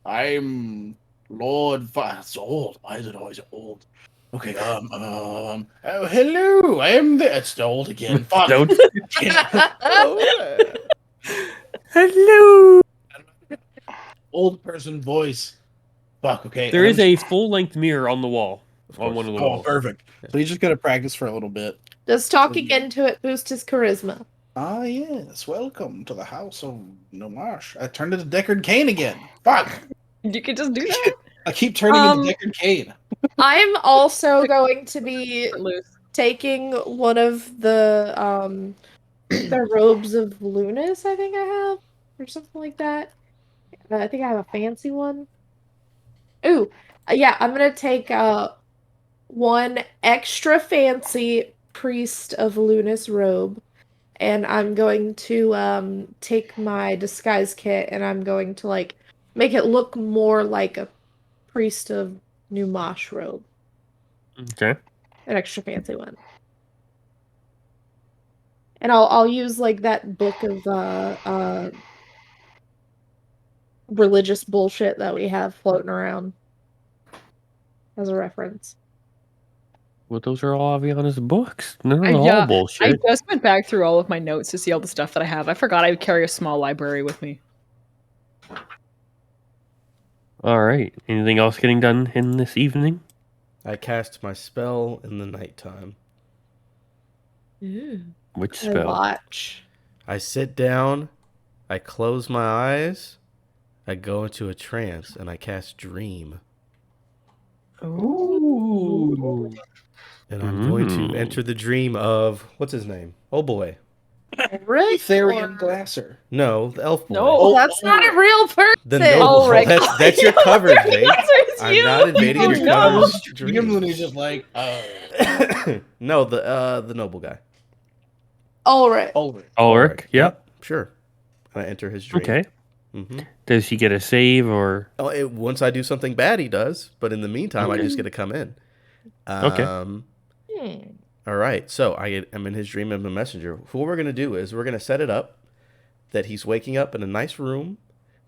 "I'm Lord." It's old. Why is it always old? Okay. Oh, hello. I am the. It's old again. Fuck. don't? Oh, Hello. Old person voice. Fuck. Okay. There and is I'm a full-length mirror on the wall, on course. one of the Oh, walls. perfect. So he's just gonna practice for a little bit. Does talking into it boost his charisma? Ah, yes. Welcome to the house of Nomash. I turned into Deckard Cain again. Fuck. You could just do that. I keep turning into Deckard Cain. I'm also going to be Loose. taking one of the robes of Lunas, I think I have, or something like that. I think I have a fancy one. Ooh, yeah, I'm gonna take one extra fancy priest of Lunas robe, and I'm going to take my disguise kit and I'm going to like make it look more like a priest of Numash robe. Okay. An extra fancy one. And I'll use like that book of religious bullshit that we have floating around as a reference. Well, those are all Aviana's books. They're not all Yeah, I bullshit. just went back through all of my notes to see all the stuff that I have. I forgot I would carry a small library with me. All right. Anything else getting done in this evening? I cast my spell in the nighttime. Which I spell? watch. I sit down, I close my eyes, I go into a trance, and I cast Dream. Ooh. And I'm going to enter the dream of, what's his name? Oh boy. Really? Therian Glasser. No, the elf boy. No. That's not a real person. The noble. Ulrich. That's your coverage, mate. It's I'm you. not invading Oh, your no. coverage. Dream, and he's just like, No, the noble guy. Ulrich. Ulrich. Ulrich. Yep. Sure. And I enter his dream. Okay. hmm Does he get a save or? Oh, once I do something bad, he does. But in the meantime, I just get to come in. Okay. All right. So I'm in his dream. I'm a messenger. What we're going to do is we're going to set it up that he's waking up in a nice room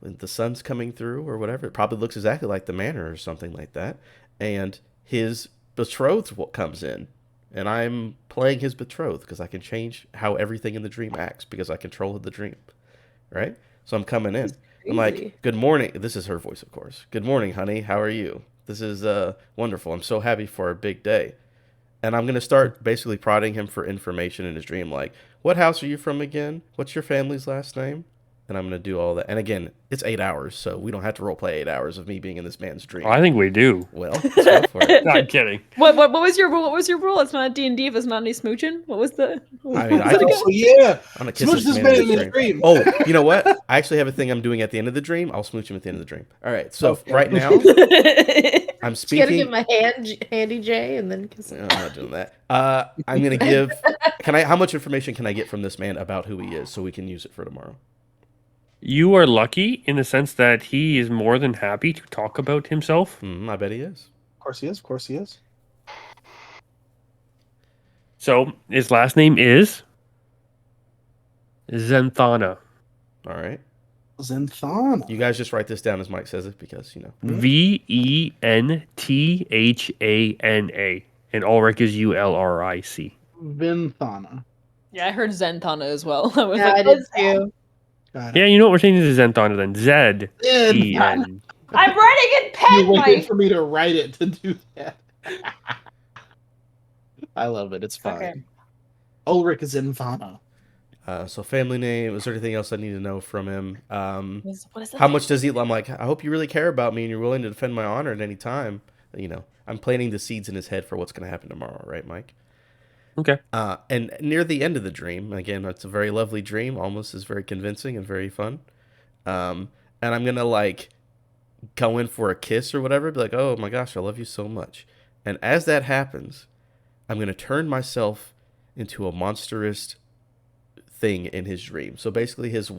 when the sun's coming through or whatever. It probably looks exactly like the manor or something like that. And his betrothed comes in. And I'm playing his betrothed because I can change how everything in the dream acts because I control the dream. Right? So I'm coming in. I'm like, good morning. This is her voice, of course. Good morning, honey. How are you? This is wonderful. I'm so happy for our big day. And I'm going to start basically prodding him for information in his dream. Like, what house are you from again? What's your family's last name? and I'm going to do all that. And again, it's 8 hours, so we don't have to roleplay 8 hours of me being in this man's dream. I think we do. Well, let's go for it. No, I'm kidding. What was your rule? What was your rule? It's not D&D if it's not any smooching. What was the? I mean, what I was it can- again? Oh yeah, I'm going to kiss smooch this this man man in in his his dream. dream. Oh, you know what? I actually have a thing I'm doing at the end of the dream. I'll smooch him at the end of the dream. All right, so Okay. right now, I'm You gotta speaking... give him a handy J and then kiss No, him. I'm not doing that. I'm gonna give. How much information can I get from this man about who he is, so we can use it for tomorrow? You are lucky in the sense that he is more than happy to talk about himself. I bet he is. Of course he is. Of course he is. So his last name is Zenthana. All right. Zenthana. You guys just write this down as Mike says it because Venthana. And Ulrich is Ulric. Vinthana. Yeah, I heard Zenthana as well. I was Yeah, like, I did too. Got Yeah, it. you know what we're changing to Zenthana then. Zenthana. Z-E-N. I'm writing in You pen, waited Mike. for me to write it to do that. I love it. It's fine. Okay. Ulrich is Zenthana. So family name. Is there anything else I need to know from him? What is that? How much does he? I'm like, I hope you really care about me and you're willing to defend my honor at any time. You know, I'm planting the seeds in his head for what's going to happen tomorrow, right, Mike? Okay. And near the end of the dream, again, it's a very lovely dream. Almost is very convincing and very fun. And I'm gonna like go in for a kiss or whatever. Be like, oh my gosh, I love you so much. And as that happens, I'm gonna turn myself into a monstrous thing in his dream. So basically, his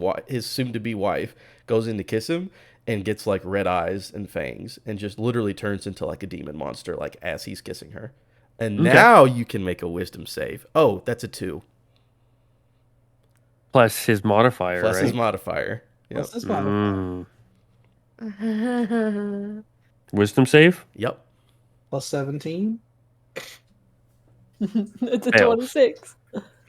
soon-to-be wife goes in to kiss him and gets like red eyes and fangs and just literally turns into like a demon monster, like as he's kissing her. And Okay. now you can make a wisdom save. Oh, that's a 2. Plus his modifier, Plus right? his modifier. Yep. What's this modifier? Wisdom save? Yep. Plus 17. It's a Fails. 26.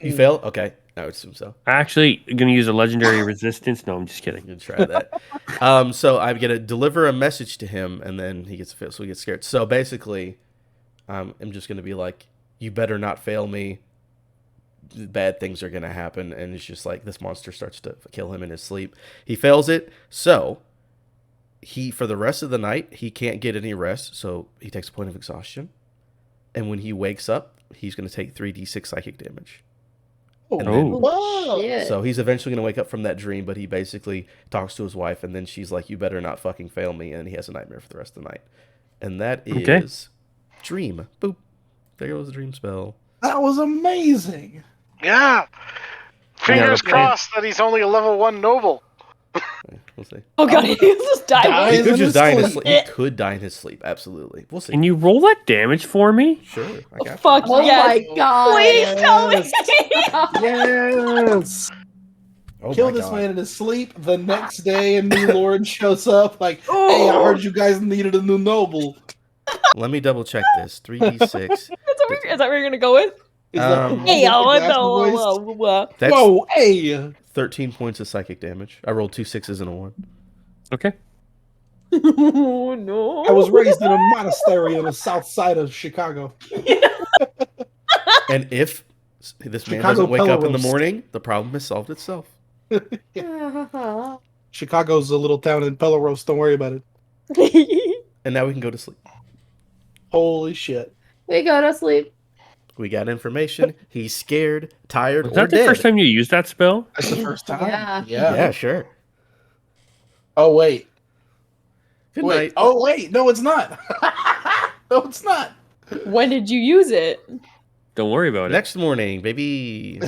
You fail? Okay. I would assume so. Actually, I'm gonna use a legendary resistance. No, I'm just You kidding. can try that. So I'm gonna deliver a message to him, and then he gets fail, so he gets scared. So basically, I'm just gonna be like, "You better not fail me. Bad things are gonna happen." And it's just like this monster starts to kill him in his sleep. He fails it, so for the rest of the night he can't get any rest. So he takes a point of exhaustion, and when he wakes up, he's gonna take 3d6 psychic damage. And then- Whoa. Shit. So he's eventually going to wake up from that dream, but he basically talks to his wife, and then she's like, "You better not fucking fail me," and he has a nightmare for the rest of the night. And that is Okay. Dream. Boop. There goes the dream spell. That was amazing. Yeah. Fingers okay. crossed that he's only a level 1 noble. We'll see. Oh god, he just died. Die. He He's could in just his die in his sleep. sleep. He could die in his sleep. Absolutely. We'll see. Can you roll that damage for me? Sure. I got you. Fuck Oh yes. my god. Please tell me. Yes. Oh Kill my this God. man in his sleep. The next day, a new lord shows up. Like, hey, I heard you guys needed a new noble. Let me double check this. 3d6. Is that where you're gonna go with? Is that the Hey, noble what assassin voice? the? That's Whoa, hey. 13 points of psychic damage. I rolled 2 6s and a 1. Okay. Oh no. I was raised in a monastery on the south side of Chicago. And if this man Chicago doesn't wake up in the Pelleros. morning, the problem has solved itself. Chicago's a little town in Pelleros. Don't worry about it. And now we can go to sleep. Holy shit. We go to sleep. We got information. He's scared, tired, Was or that the dead. first time you used that spell? That's the first time. Yeah. Yeah, sure. Oh, wait. Good Wait. night. Oh, wait. No, it's not. No, it's not. When did you use it? Don't worry about it. Next morning, baby.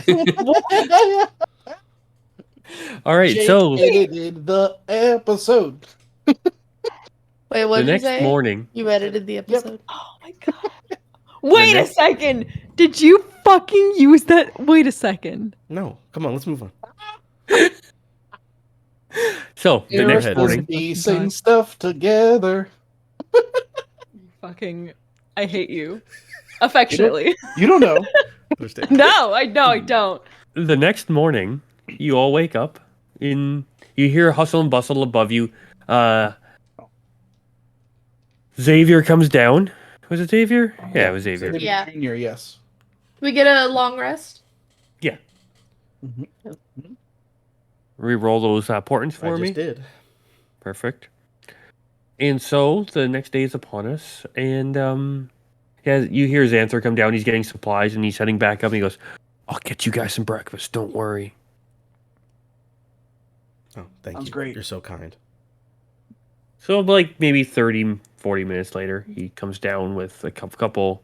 All right, Jake so edited the episode. Wait, what the did you next say? morning, You edited the episode. Oh my god. Wait a next- second. Did you fucking use that? Wait a second. No, come on, let's move on. so the You're next ahead. morning, Piecing stuff together. Fucking, I hate you. Affectionately. You don't know. Understand? No, I don't. the next morning, you all wake up you hear hustle and bustle above you. Xavier comes down. Was it Xavier? Yeah, it was Xavier. Yeah. Junior, yes. We get a long rest. Yeah. Mhm. re-roll those portents I for me. just did. Perfect. And so the next day is upon us, and yeah, you hear Xanther come down. He's getting supplies, and he's heading back up. And he goes, "I'll get you guys some breakfast. Don't worry." Oh, thank Sounds you. great. You're so kind. So like maybe 30, 40 minutes later, he comes down with a couple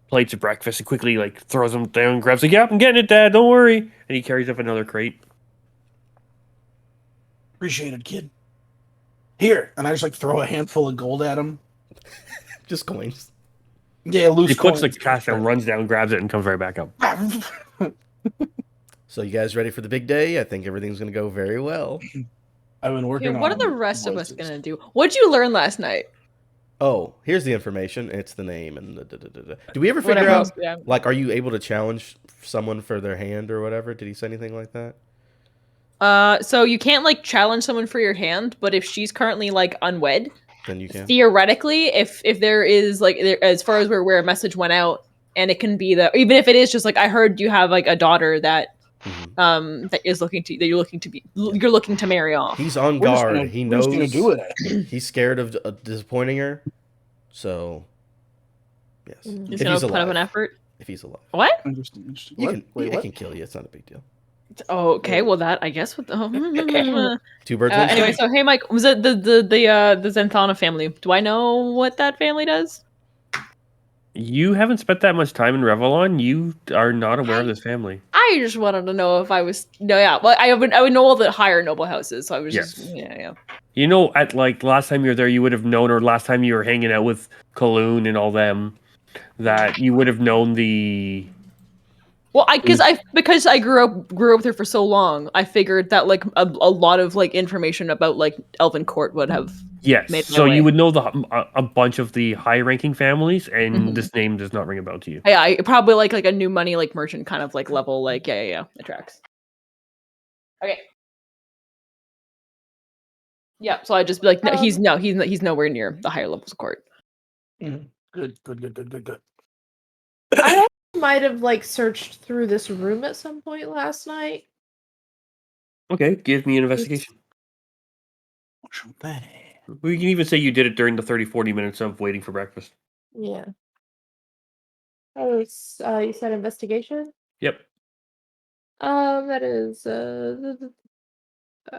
plates of breakfast and quickly like throws them down, grabs like, "Yep, I'm getting it, Dad. Don't worry." And he carries up another crate. Appreciate it, kid. Here, and I just like throw a handful of gold at him. Just coins. Yeah, loose He puts the coins. cash down, runs down, grabs it, and comes right back up. So you guys ready for the big day? I think everything's gonna go very well. I've been Okay, working on. what are the rest of us voices. gonna do? What'd you learn last night? Oh, here's the information. It's the name and the. Do we ever figure Whatever out? else? Yeah. Like, are you able to challenge someone for their hand or whatever? Did he say anything like that? So you can't like challenge someone for your hand, but if she's currently like unwed, Then you can. theoretically, if there is like as far as we're aware, a message went out, and it can be that even if it is just like I heard you have like a daughter that Mhm. that you're looking to marry off. He's on We're just guard. gonna, He we're just gonna knows do it. he's scared of disappointing her. So, yes. He's If gonna he's put up an alive. effort. If he's alive. What? Interesting. You What? can. Wait, I what? can kill you. It's not a big deal. Oh, okay. Well, that I guess with the. Two birds, one Anyway, stone. so hey, Mike, was it the Zenthana family? Do I know what that family does? You haven't spent that much time in Revlon. You are not aware of this family. I just wanted to know if I was no, yeah. Well, I would know all the higher noble houses, so I was Yes. just yeah. You know, at like last time you were there, you would have known, or last time you were hanging out with Kaloon and all them, that you would have known the. Well, because I grew up with her for so long, I figured that like a lot of like information about like Elven Court would have Yes, made my so way. you would know a bunch of the high-ranking families, and Mhm. this name does not ring a bell to you. Yeah, I probably like a new money like merchant kind of like level like yeah, it tracks. Okay. Yeah, so I'd just be like, no, he's nowhere near the higher levels of court. Mhm. Good. I might have like searched through this room at some point last night. Okay, give me an investigation. We can even say you did it during the 30, 40 minutes of waiting for breakfast. Yeah. Oh, it's, you said investigation? Yep. That is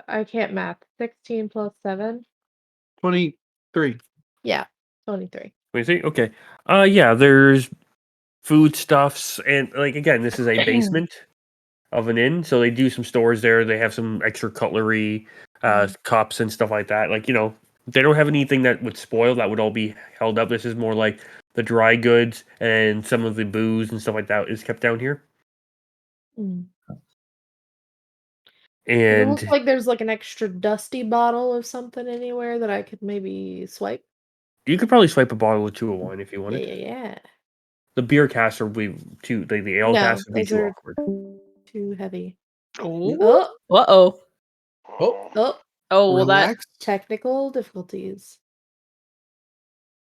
I can't math. 16 plus 7. 23. Yeah, 23. What do you think? Okay. Yeah, there's foodstuffs, and like again, this is a basement of an inn, so they do some stores there. They have some extra cutlery, cups and stuff like that. Like, you know, they don't have anything that would spoil. That would all be held up. This is more like the dry goods and some of the booze and stuff like that is kept down here. Mm. It And looks like there's like an extra dusty bottle of something anywhere that I could maybe swipe. you could probably swipe a bottle or two of wine if you Yeah, wanted. yeah. The beer casks would be too. The ale No, casks would be those too are awkward. too heavy. Oh, Oh, uh-oh. Oh, oh, Oh, well that relax. technical difficulties.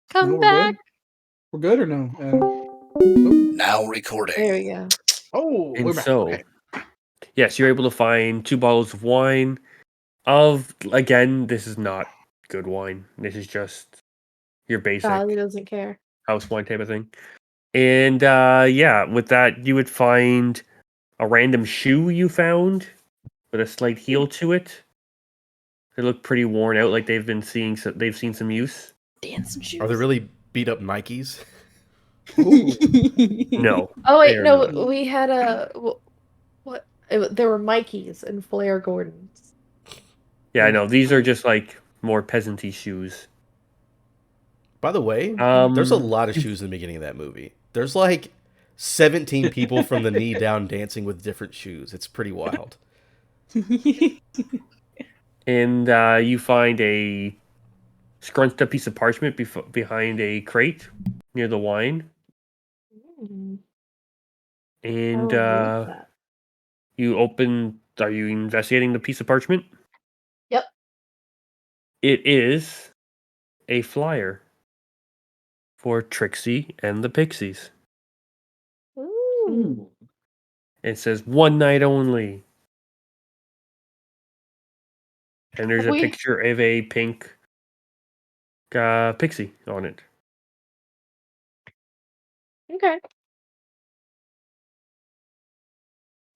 come No, we're back. good. We're good or no? Now recording. There we go. Oh, And we're back. so, Okay. yes, you're able to find 2 bottles of wine. Of again, this is not good wine. This is just your basic Dolly doesn't care. house wine type of thing. And yeah, with that, you would find a random shoe you found with a slight heel to it. They look pretty worn out, like they've seen some use. Dancing shoes. Are there really beat up Nikes? No. Oh wait, they are no, not. we had a what? There were Mikeys and Flair Gordons. Yeah, I know. These are just like more peasanty shoes. By the way, Um, there's a lot of shoes in the beginning of that movie. There's like 17 people from the knee down dancing with different shoes. It's pretty wild. and you find a scrunched up piece of parchment behind a crate near the wine. Mm, And oh, read that. you open. Are you investigating the piece of parchment? Yep. It is a flyer for Trixie and the Pixies. Ooh. It says 1 night only. And there's a picture of a pink pixie on it. Okay.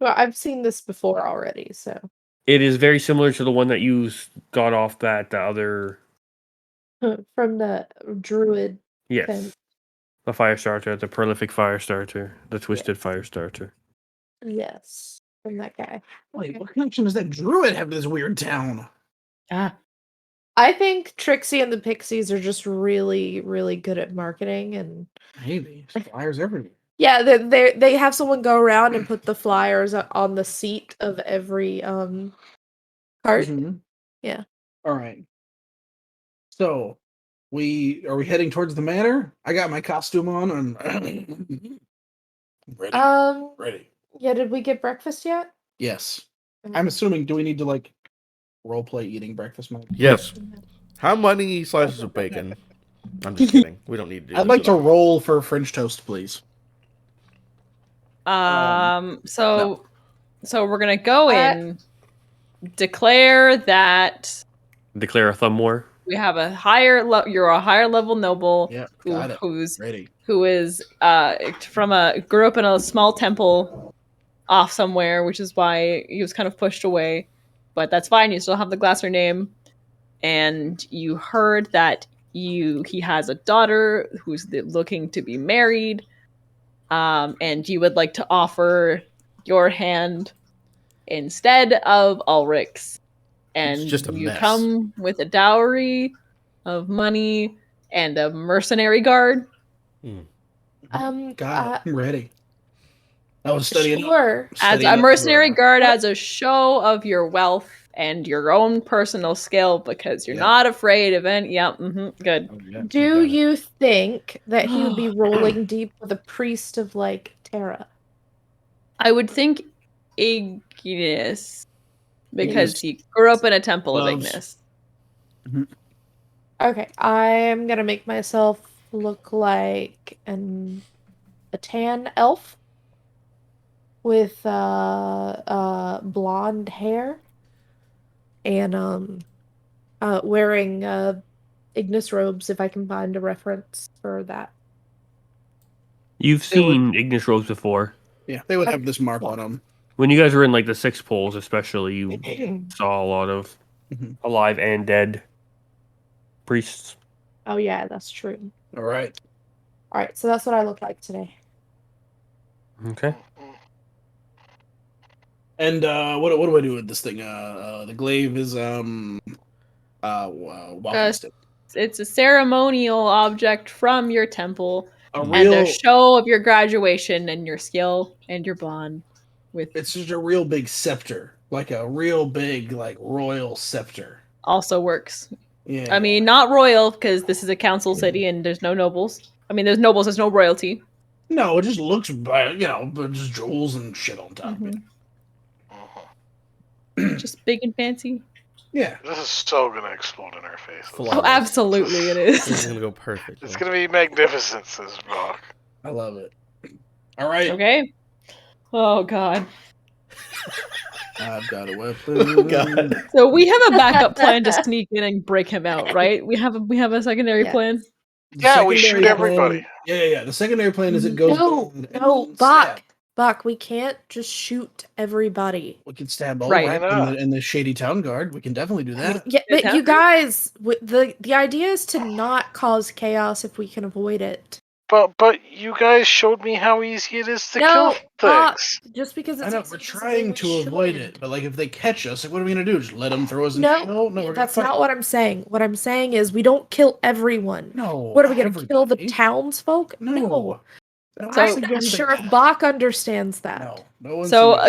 Well, I've seen this before already, so It is very similar to the one that you got off that other. from the druid Yes. tent. The fire starter, the prolific fire starter, the twisted fire starter. Yes, from that guy. Wait, what connection does that druid have to this weird town? I think Trixie and the Pixies are just really, really good at marketing, and Maybe flyers everywhere. yeah, they have someone go around and put the flyers on the seat of every cart. Mhm. Yeah. All right. So, are we heading towards the manor? I got my costume on and ready. Yeah, did we get breakfast yet? Yes. I'm assuming. Do we need to like role play eating breakfast, Mike? Yes. How many slices of bacon? I'm just kidding. We don't need to do I'd this like at to all. roll for French toast, please. So we're gonna go in, declare that Declare a thumb war. we have a you're a higher level noble Yeah, got it. who's Ready. who is grew up in a small temple off somewhere, which is why he was kind of pushed away. But that's fine, you still have the Glasser name. And you heard that he has a daughter who's looking to be married. And you would like to offer your hand instead of Ulrich's. And It's just a you mess. come with a dowry of money and a mercenary guard. Got it. I'm ready. I was studying. Sure. As a mercenary guard, as a show of your wealth and your own personal skill, because you're not afraid of any. Yeah, good. Oh, yeah. Do you think that he would be rolling deep with a priest of like Terra? I would think Ignis, because he grew up in a temple of Ignis. Okay, I'm gonna make myself look like a tan elf with blonde hair and wearing Ignis robes, if I can find a reference for that. You've seen Ignis robes before. Yeah, they would have this mark on them. When you guys were in like the Six Poles, especially, you saw a lot of alive and dead priests. Oh yeah, that's true. All right. All right, so that's what I look like today. Okay. And what do I do with this thing? The glaive is walking stick. It's a ceremonial object from your temple, and real a show of your graduation and your skill and your bond with. It's just a real big scepter, like a real big like royal scepter. Also works. Yeah. I mean, not royal, because this is a council city and there's no nobles. I mean, there's nobles, there's no royalty. No, it just looks, but just jewels and shit on top. Just big and fancy. Yeah. This is so gonna explode in our faces. Oh, absolutely it is. This is gonna go perfect. It's gonna be magnificent, says Rock. I love it. All right. Okay. Oh god. I've got a weapon. Oh god. So we have a backup plan to sneak in and break him out, right? We have a secondary plan. Yeah, we shoot everybody. Yeah. The secondary plan is it goes. No, Bach, we can't just shoot everybody. We can stab all Right. and the shady town guard. We can definitely do that. Yeah, but you guys, the idea is to not cause chaos if we can avoid it. But you guys showed me how easy it is to kill things. Just because it's I know we're trying to avoid it, but like if they catch us, like what are we gonna do? Just let them throw us in jail? No, that's not what I'm saying. What I'm saying is we don't kill everyone. No. What are we gonna kill the townsfolk? No. I'm sure if Bach understands that. No one's So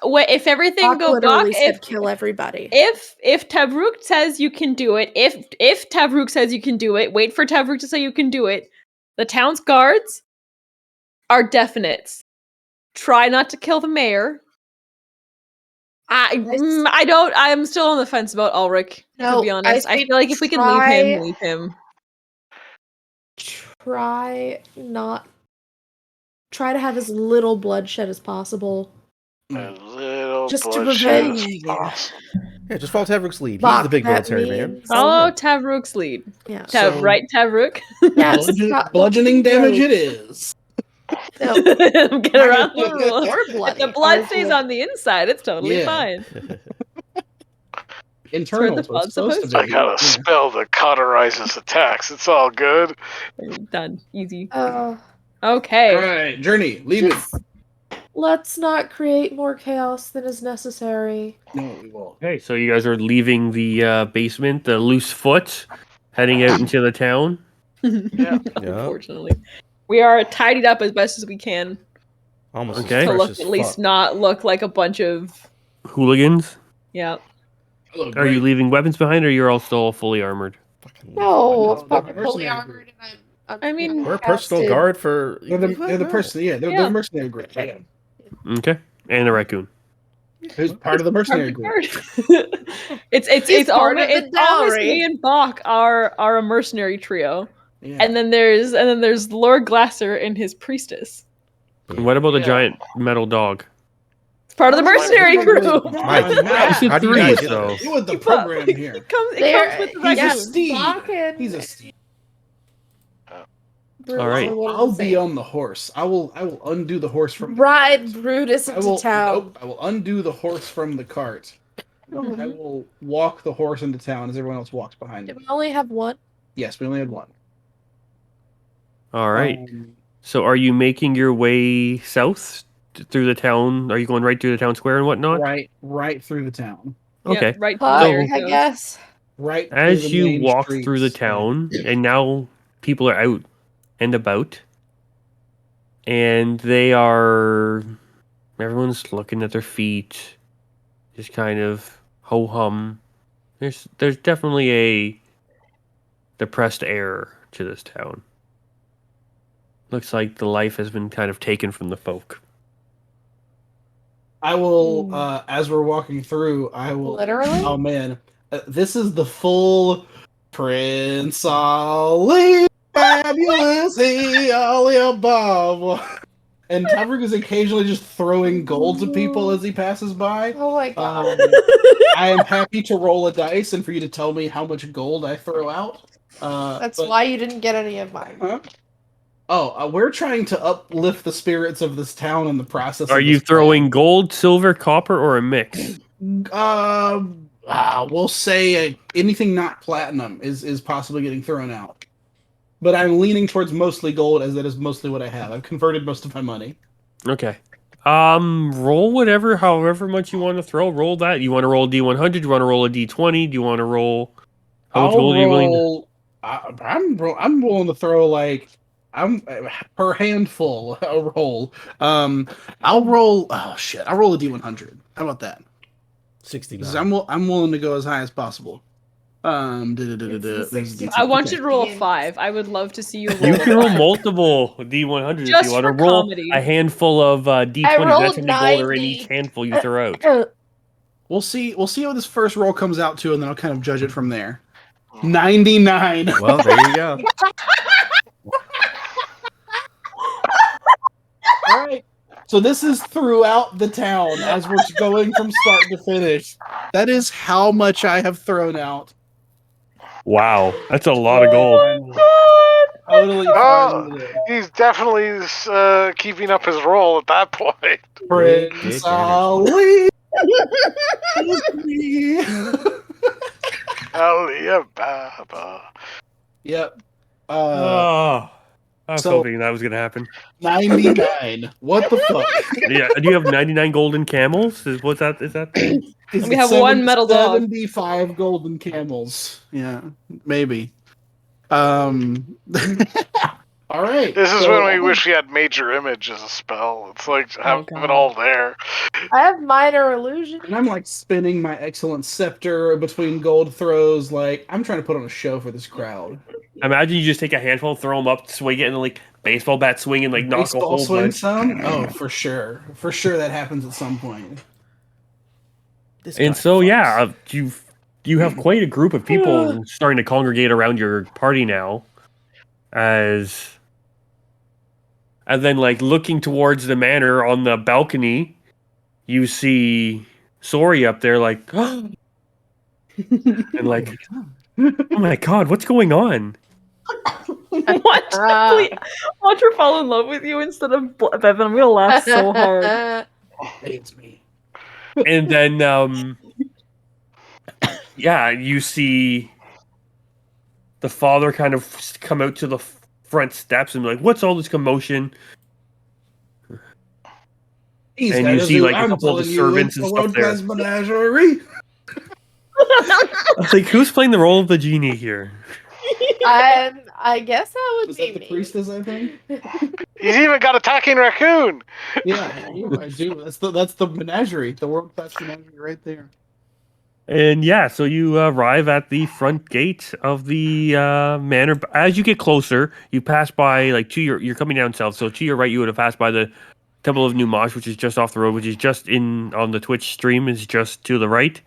if everything Bach goes literally Bach, said kill everybody. If Tavruk says you can do it, if Tavruk says you can do it, wait for Tavruk to say you can do it. The town's guards are definites. Try not to kill the mayor. I'm still on the fence about Ulrich, to be honest. I feel like if we can leave him. Try to have as little bloodshed as possible. As little Just to bloodshed prevent as possible. Yeah, just follow Tavrook's lead. He's Fuck, the big that military man. means- Follow Tavrook's lead. Yeah. So- Right, Tavrook? Yes, Bludgeoning damage it is. No. Get around the rules. Or If bloody. the blood Or stays bloody. on the inside, it's totally Yeah. fine. Internal, the so it's pod's supposed to supposed be. I got a Yeah. spell that cauterizes attacks. It's all good. Done. Easy. All Okay. right, Journey, leave it. Just let's not create more chaos than is necessary. No, we won't. Okay, so you guys are leaving the basement, the loose foot, heading out into the town. Yeah. Unfortunately. We are tidied up as best as we can Almost Okay. as to fresh look as at least fuck. not look like a bunch of Hooligans. yeah. Hello, Are you great. leaving weapons behind, or you're all still fully armored? Fucking- No, they're fucking mercenary fully group. armored and I'm I mean, We're a personal casted. guard for. They're the person. Yeah, they're Yeah. the mercenary group. Yeah. Okay, and a raccoon. Who's part of the mercenary group? it's He's part of the it's almost dowry. me and Bach are a mercenary trio. Yeah. And then there's Lord Glasser and his priestess. And what about the Yeah. giant metal dog? It's part of the That's mercenary my- group. Mike, Yeah. how do you Three, know so- Deal with the It program It here. comes There- with the He's a raccoon. steed. Fucking- He's a steed. Brutus, All right. I wouldn't I'll say. be on the horse. I will undo the horse from. Ride Brutus I into will. town. Nope. I will undo the horse from the cart. I will walk the horse into town as everyone else walks behind Do me. we only have one? Yes, we only had one. All right. Um, So, are you making your way south through the town? Are you going right through the town square and whatnot? right through the town. Okay. Yeah, right Fuck, there it I goes. guess. Right. As through the you main walk through the streets. town, and now people are out and about, and everyone's looking at their feet, just kind of ho hum. There's definitely a depressed air to this town. Looks like the life has been kind of taken from the folk. I will, as we're walking through, I will. Literally? Oh man, this is the full Prince Ali, fabulous, he all the above. And Tavrook is occasionally just throwing gold to people as he passes by. Oh my god. I am happy to roll a dice and for you to tell me how much gold I throw out. That's but- why you didn't get any of mine. Huh? Oh, we're trying to uplift the spirits of this town in the process. Are of you this throwing gold, silver, copper, or a mix? We'll say anything not platinum is possibly getting thrown out. But I'm leaning towards mostly gold, as that is mostly what I have. I've converted most of my money. Okay. Roll however much you want to throw. Roll that. You want to roll a D100? Do you want to roll a D20? Do you want to roll? How much I'll gold are you willing to? roll. I'm willing to throw like I'm per handful a roll. I'll roll. Oh shit! I'll roll a D100. How about that? 69. 'Cause I'm willing to go as high as possible. It's a 60. I want you Okay. to roll a 5. I would love to see you roll You a can roll 5. multiple D100s if Just you want to for roll comedy. a handful of D20s. rolled That's how many gold are in 90. each handful you throw out. We'll see how this first roll comes out to, and then I'll kind of judge it from there. 99. Well, there you go. All right. So this is throughout the town as we're going from start to finish. That is how much I have thrown out. Wow, that's a lot of gold. Totally Oh. fine with it. He's definitely keeping up his role at that point. Big Prince dick Ali. Alibaba. Yep. Oh, I was so- hoping that was going to happen. 99. What the fuck? Yeah, do you have 99 golden camels? Is that the... Is We it have one metal dog. 75 golden camels. Yeah, maybe. All right. This is so- when we wish we had Major Image as a spell. It's like having God. it all there. I have minor illusion. And I'm like spinning my excellent scepter between gold throws. Like, I'm trying to put on a show for this crowd. Imagine you just take a handful, throw them up, swing it, and like baseball bat swing and like knock a Baseball whole swing bunch. some? Oh, for sure. For sure that happens at some point. This And guy so fucks. yeah, you have quite a group of people starting to congregate around your party now, and then like looking towards the manor on the balcony, you see Sori up there like, And like, oh my god, what's going on? Watch, please, watch her fall in love with you instead of Bevan. We'll laugh so hard. It's me. And then, yeah, you see the father kind of come out to the front steps and be like, what's all this commotion? These And guys you are see like a I'm couple of the telling you, servants it's and a stuff there. world-class menagerie. I was like, who's playing the role of the genie here? I guess that would Is be that the me. priestess, I think? He's even got a talking raccoon. Yeah, I do. That's the menagerie, the world-class menagerie right there. And yeah, so you arrive at the front gate of the manor. As you get closer, you pass by like you're coming down south. So to your right, you would have passed by the Temple of New Mosh, which is just off the road, which is just in on the Twitch stream, is just to the right.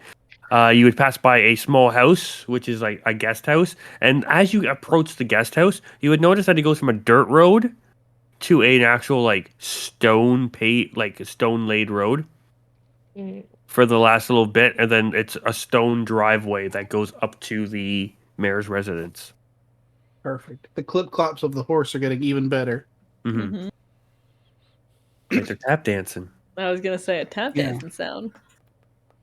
You would pass by a small house, which is like a guest house. And as you approach the guest house, you would notice that it goes from a dirt road to an actual like stone laid road Mm. for the last little bit, and then it's a stone driveway that goes up to the mayor's residence. Perfect. The clip clops of the horse are getting even better. Mm-hmm. Mhm. Like they're tap dancing. I was gonna say a tap Yeah. dancing sound.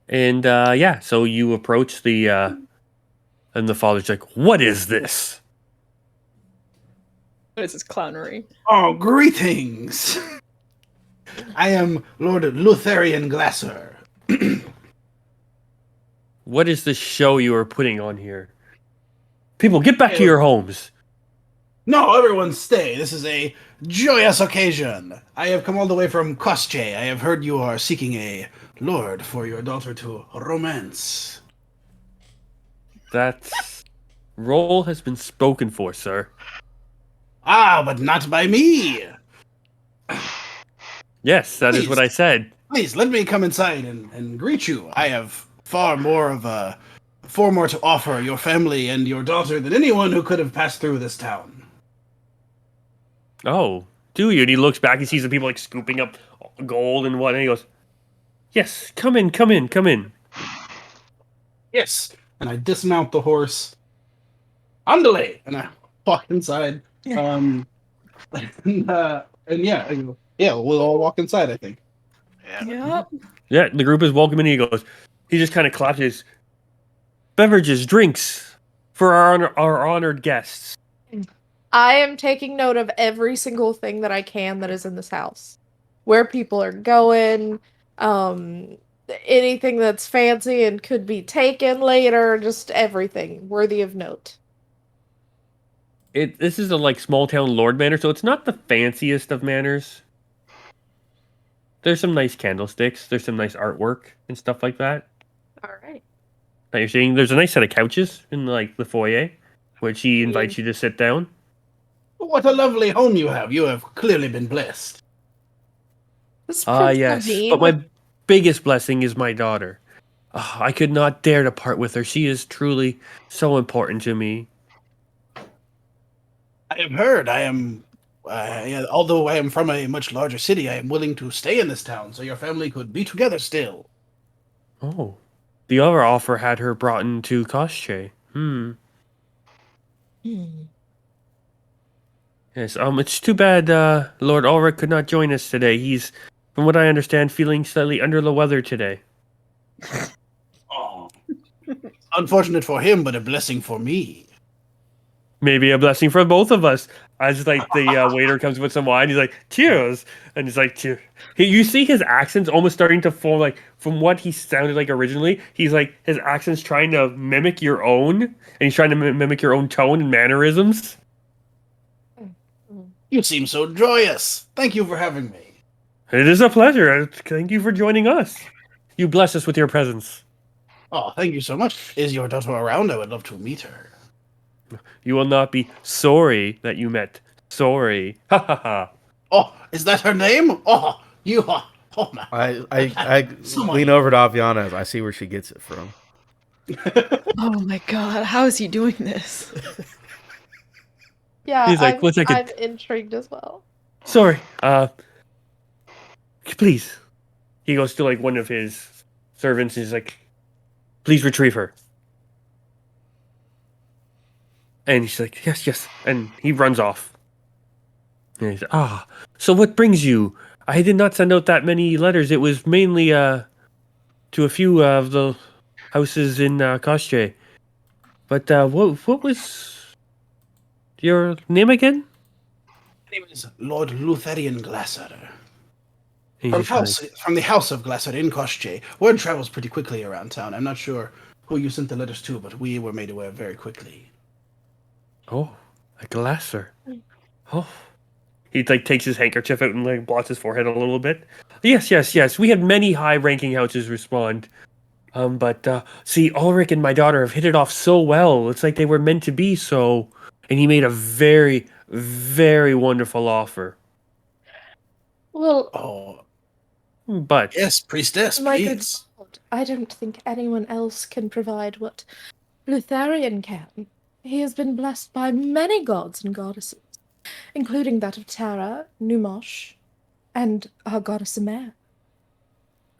And yeah, so you approach the and the father's like, "What is this?" What is this clownery? Oh, greetings! I am Lord Lutherian Glasser. What is this show you are putting on here? People, get back to Ew. your homes. No, everyone stay. This is a joyous occasion. I have come all the way from Kosche. I have heard you are seeking a lord for your daughter to romance. That role has been spoken for, sir. Ah, but not by me. Yes, that is what I said. Please, let me come inside and greet you. I have far more to offer your family and your daughter than anyone who could have passed through this town. Oh, do you? And he looks back and sees the people like scooping up gold and what, and he goes, "Yes, come in, come in, come in." Yes. And I dismount the horse. Andale! And I walk inside. And yeah, I go, yeah, we'll all walk inside, I think. Yeah. Yep. Yeah, the group is welcoming. He goes, he just kind of claps his beverages, drinks for our honored guests. I am taking note of every single thing that I can that is in this house. Where people are going, anything that's fancy and could be taken later, just everything worthy of note. This is a like small town lord manor, so it's not the fanciest of manors. There's some nice candlesticks. There's some nice artwork and stuff like that. All right. That you're seeing. There's a nice set of couches in like the foyer, which he invites you to sit down. What a lovely home you have. You have clearly been blessed. This is Yes. But my biggest blessing is my daughter. I could not dare to part with her. She is truly so important to me. I have heard. Although I am from a much larger city, I am willing to stay in this town so your family could be together still. Oh. The other offer had her brought into Koschei. Yes, it's too bad Lord Ulrich could not join us today. He's, from what I understand, feeling slightly under the weather today. Oh. Unfortunate for him, but a blessing for me. Maybe a blessing for both of us. As like the waiter comes with some wine, he's like, "Cheers!" And he's like, "Cheers." You see his accents almost starting to form, like from what he sounded like originally. He's like his accent's trying to mimic your own, and he's trying to mimic your own tone and mannerisms. You seem so joyous. Thank you for having me. It is a pleasure. Thank you for joining us. You bless us with your presence. Oh, thank you so much. Is your daughter around? I would love to meet her. You will not be sorry that you met. Sorry. Ha ha ha. Oh, is that her name? Oh, you are. Oh, my. I Someone- lean over to Aviana. I see where she gets it from. Oh my god, how is he doing this? Yeah, He's like, I'm, 1 second. I'm intrigued as well. Sorry. Please. He goes to like one of his servants and he's like, please retrieve her. And he's like, yes, yes. And he runs off. And he's so what brings you? I did not send out that many letters. It was mainly to a few of the houses in Koshche. But what was your name again? My name is Lord Lutherian Glasser. He's From, just from the House of Glasser in Koshche. Word travels pretty quickly around town. I'm not sure who you sent the letters to, but we were made aware very quickly. oh, a glasser. Oh. He takes his handkerchief out and blots his forehead a little bit. Yes, yes, yes. We had many high-ranking houses respond. But see, Ulrich and my daughter have hit it off so well. It's like they were meant to be so. And he made a very, very wonderful offer. Well, Oh, But yes, priestess, my good please. lord, I don't think anyone else can provide what Lutherian can. He has been blessed by many gods and goddesses, including that of Tara, Numosh, and our goddess Amare.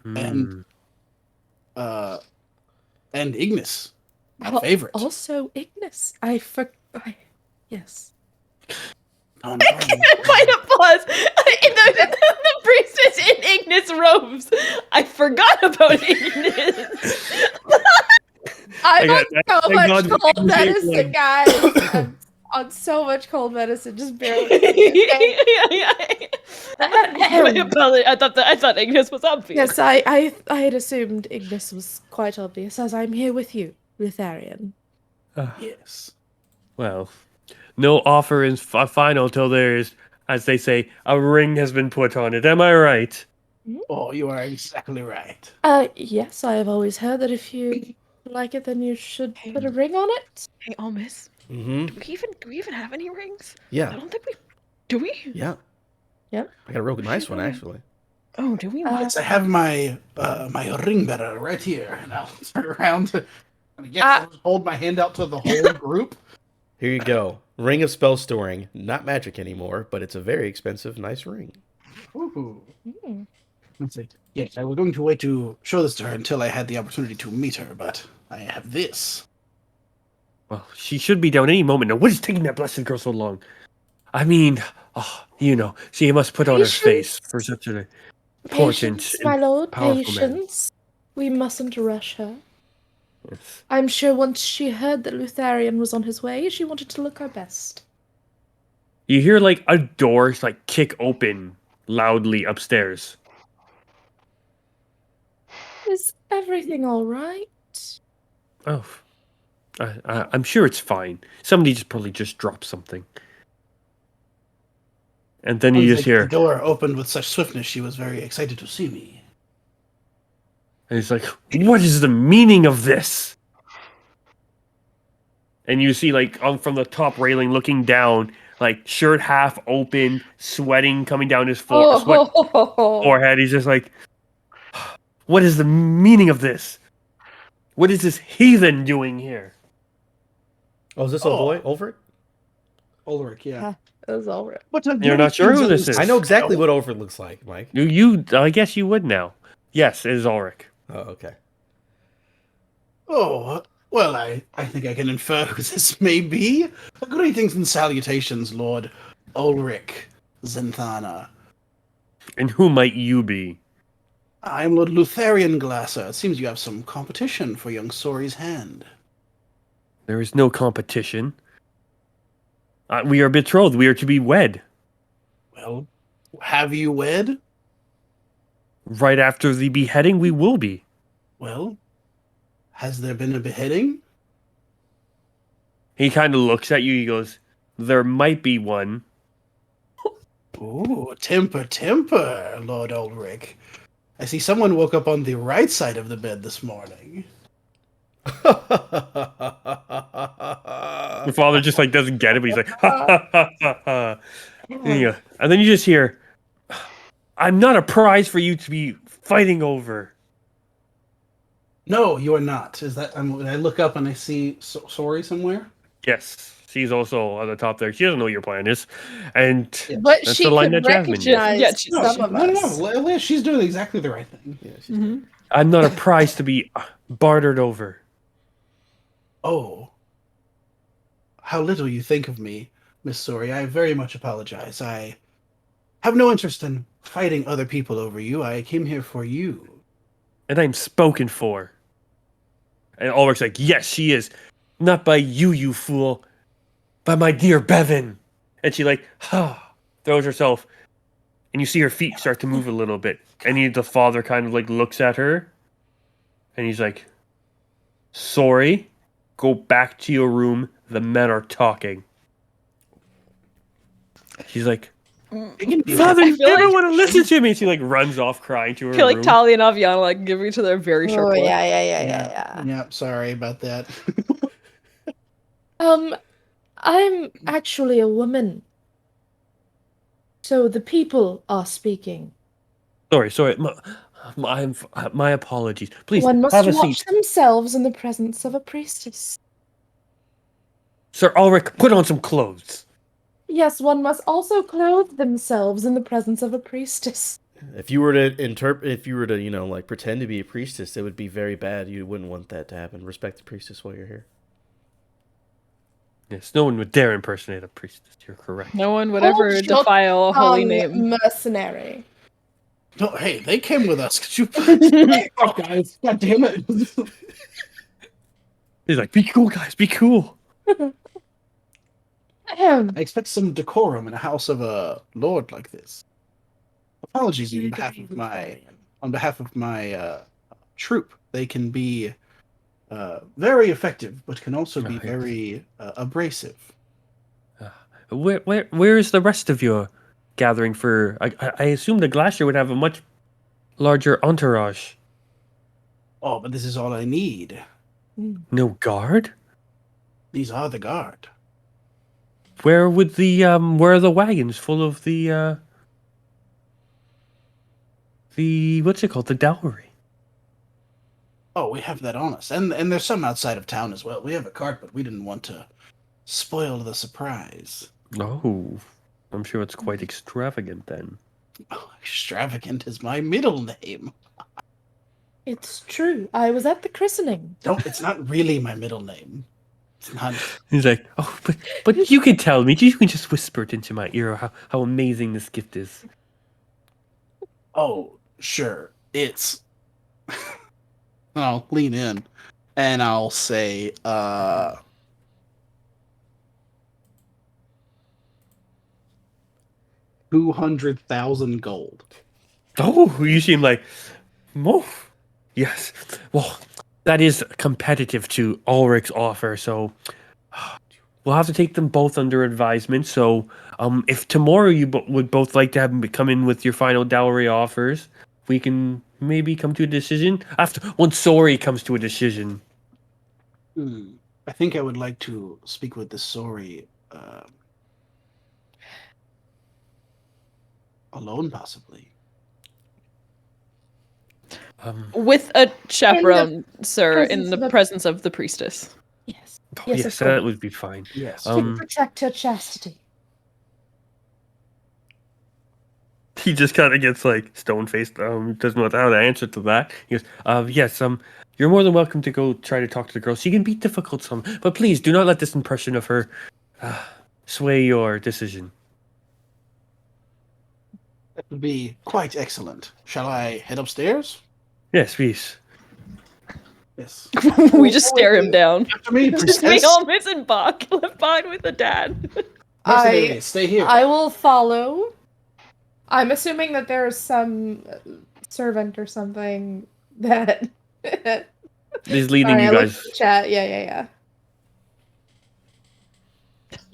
And and Ignis, my Al- favorite. Also, Ignis. Yes. Oh, Quite a pause. The priestess in Ignis robes. I forgot about Ignis. I'm got on that. so Thank much God we cold didn't say it, medicine, like- guys. I'm on so much cold medicine. Just bear with me. Okay? My apologies. I thought Ignis was obvious. Yes, I had assumed Ignis was quite obvious, as I'm here with you, Lutherian. Yes. Well, no offer is final till there is, as they say, a ring has been put on it. Am I right? Oh, you are exactly right. Yes, I have always heard that if you like it, then you should put a ring on it. Hey, Almis, Mm-hmm. do we even have any rings? I Yeah. don't think we do. We? Yeah. Yep. I got a real nice one, actually. Oh, do we? Yes, I have my my ring bearer right here, and I'll turn around. And yes, I'll just hold my hand out to the whole group. Here you go. Ring of spell storing. Not magic anymore, but it's a very expensive, nice ring. Ooh. Mm. Let's see. Yes, I was going to wait to show this to her until I had the opportunity to meet her, but I have this. Well, she should be down any moment. Now, what is taking that blessed girl so long? I mean, she must put on her face for such an important Patience, and my lord, powerful man. patience. We mustn't rush her. Yes. I'm sure once she heard that Lutherian was on his way, she wanted to look her best. You hear a door kick open loudly upstairs. Is everything all right? Oh, I'm sure it's fine. Somebody probably just dropped something. And then you just The hear, door opened with such swiftness, she was very excited to see me. and it's like, what is the meaning of this? And you see, from the top railing looking down, shirt half open, sweating coming down his forehead. He's just like, what is the meaning of this? What is this heathen doing here? Oh, is this a boy? Ulfric? Ulrich, yeah. That was all right. But You're not sure who this is. I know exactly what Ulfric looks like, Mike. I guess you would now. Yes, it is Ulrich. Oh, okay. Oh, well, I think I can infer who this may be. Greetings and salutations, Lord Ulrich Zenthana. And who might you be? I am Lord Lutherian Glasser. It seems you have some competition for young Sori's hand. There is no competition. We are betrothed. We are to be wed. Well, have you wed? Right after the beheading, we will be. Well, has there been a beheading? He kind of looks at you. He goes, there might be one. Ooh, temper, Lord Ulrich. I see someone woke up on the right side of the bed this morning. The father just doesn't get it, but he's like, ha ha ha ha ha. Yeah. And then you just hear, I'm not a prize for you to be fighting over. No, you are not. Is that? I look up and I see Sori somewhere. Yes, she's also on the top there. She doesn't know what your plan is, and But that's she the line could that Jasmine used. recognize she- some of us. No, she's doing exactly the right thing. Yeah, she's I'm not a prize to be bartered over. Oh, how little you think of me, Miss Sori. I very much apologize. I have no interest in fighting other people over you. I came here for you. And I'm spoken for. And Ulrich's like, yes, she is. Not by you, you fool. By my dear Bevan. And she like, throws herself. And you see her feet start to move a little bit. And the father kind of like looks at her. And he's like, sorry. Go back to your room. The men are talking. She's like, Father, you feel never like- want to listen to me. And she like runs off crying to her I feel like room. Talia and Aviana like give each other a very sharp Oh, look. yeah. Yeah, sorry about that. I'm actually a woman. So the people are speaking. Sorry. My apologies. Please One must have a watch seat. themselves in the presence of a priestess. Sir Ulrich, put on some clothes. Yes, one must also clothe themselves in the presence of a priestess. If you were to like pretend to be a priestess, it would be very bad. You wouldn't want that to happen. Respect the priestess while you're here. Yes, no one would dare impersonate a priestess. You're correct. No one would ever Hold your defile a holy name. Mercenary. No, hey, they came with us. Could you oh, guys? God damn it! He's like, be cool, guys, be cool. I expect some decorum in a house of a lord like this. Apologies on behalf of my troop. They can be very effective, but can also be Oh, yes. very abrasive. Where is the rest of your gathering for? I assume the glacier would have a much larger entourage. Oh, but this is all I need. No guard? These are the guard. Where would where are the wagons full of the what's it called? The dowry. Oh, we have that on us, and there's some outside of town as well. We have a cart, but we didn't want to spoil the surprise. Oh, I'm sure it's quite extravagant then. Oh, extravagant is my middle name. It's true. I was at the christening. No, it's not really my middle name. It's not. He's like, oh, but you can tell me. You can just whisper it into my ear how amazing this gift is. Oh, sure. It's. I'll lean in, and I'll say, 200,000 gold. Oh, you seem like, oh, yes. Well, that is competitive to Ulrich's offer, so we'll have to take them both under advisement. So, if tomorrow you would both like to have come in with your final dowry offers, we can maybe come to a decision once Sori comes to a decision. I think I would like to speak with the Sori alone, possibly. With a chaperone, sir, in presence the of a- presence of the priestess. Yes. Oh, Yes, yes, of that course. would be fine. Yes. To protect her chastity. He just kind of gets like stone faced. Doesn't know how to answer to that. He goes, yes. You're more than welcome to go try to talk to the girl. She can be difficult some, but please do not let this impression of her sway your decision. That would be quite excellent. Shall I head upstairs? Yes, please. Yes. We just stare him down. After me, Just me princess. all missing Bach left behind with the dad. Mercenary, stay here. I will follow. I'm assuming that there's some servant or something that. He's leading Sorry, you I looked guys. at the chat. Yeah.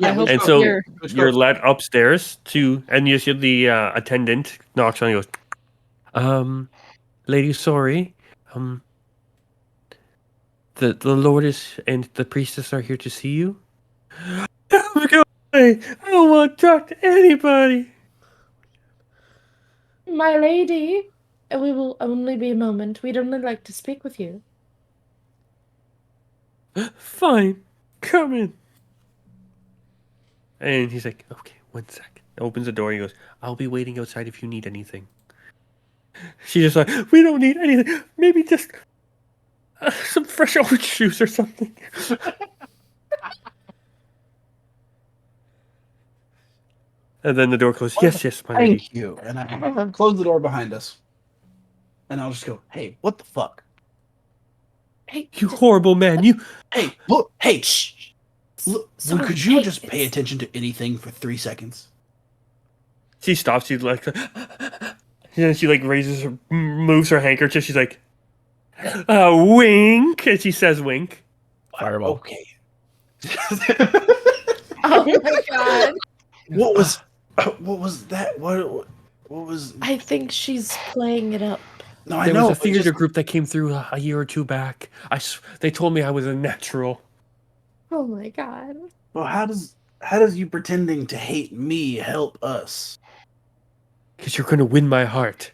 I hope And so you're- you're led upstairs and you see the attendant knocks on you. Goes, Lady Sori, the Lord and the priestess are here to see you. Go away! I don't want to talk to anybody. My lady, we will only be a moment. We'd only like to speak with you. Fine, come in. And he's like, okay, 1 sec. Opens the door and he goes, I'll be waiting outside if you need anything. She's just like, we don't need anything. Maybe just some fresh orange juice or something. And then the door closes. Yes, yes, my lady. Thank you. And I close the door behind us. And I'll just go, hey, what the fuck? Hey, You horrible man. You. Hey, look, hey, shh. look, Sorry, could you hey, just pay attention to anything for 3 seconds? She stops. She's like, and she like raises her, moves her handkerchief. She's like, wink, and she says, wink. Fireball. Okay. Oh my god. What was that? What was? I think she's playing it up. No, I There know. was a but theater just- group that came through a year or two back. They told me I was a natural. Oh my god. Well, how does you pretending to hate me help us? Because you're gonna win my heart.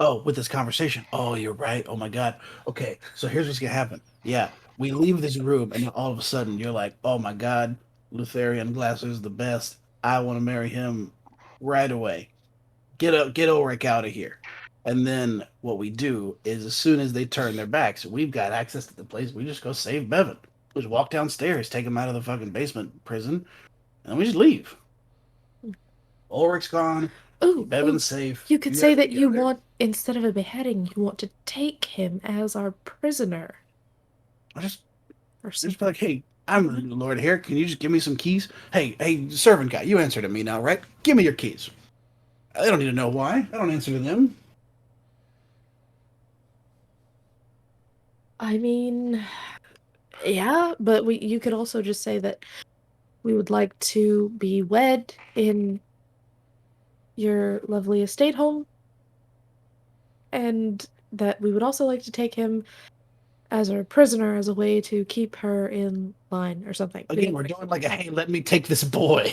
Oh, with this conversation. Oh, you're right. Oh my god. Okay, so here's what's gonna happen. Yeah, we leave this room, and then all of a sudden you're like, oh my god, Lutherian Glasser's the best. I want to marry him right away. Get Ulrich out of here. And then what we do is, as soon as they turn their backs, we've got access to the place. We just go save Bevan. We just walk downstairs, take him out of the fucking basement prison, and we just leave. Ulrich's gone. Ooh, Bevan's safe. you could say guys that you together. want, instead of a beheading, you want to take him as our prisoner. I just Or be something. like, hey, I'm the Lord here. Can you just give me some keys? Hey, servant guy, you answer to me now, right? Give me your keys. They don't need to know why. I don't answer to them. I mean, yeah, but you could also just say that we would like to be wed in your lovely estate home, and that we would also like to take him as our prisoner as a way to keep her in line or something. Again, we're doing like a hey, let me take this boy.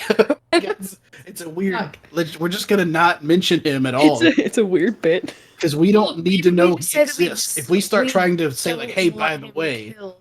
it's a weird. Fuck. We're just gonna not mention him at all It's a weird bit. because we don't need to know he said we exists. If we start we trying to say like, don't hey, want by the him way, killed.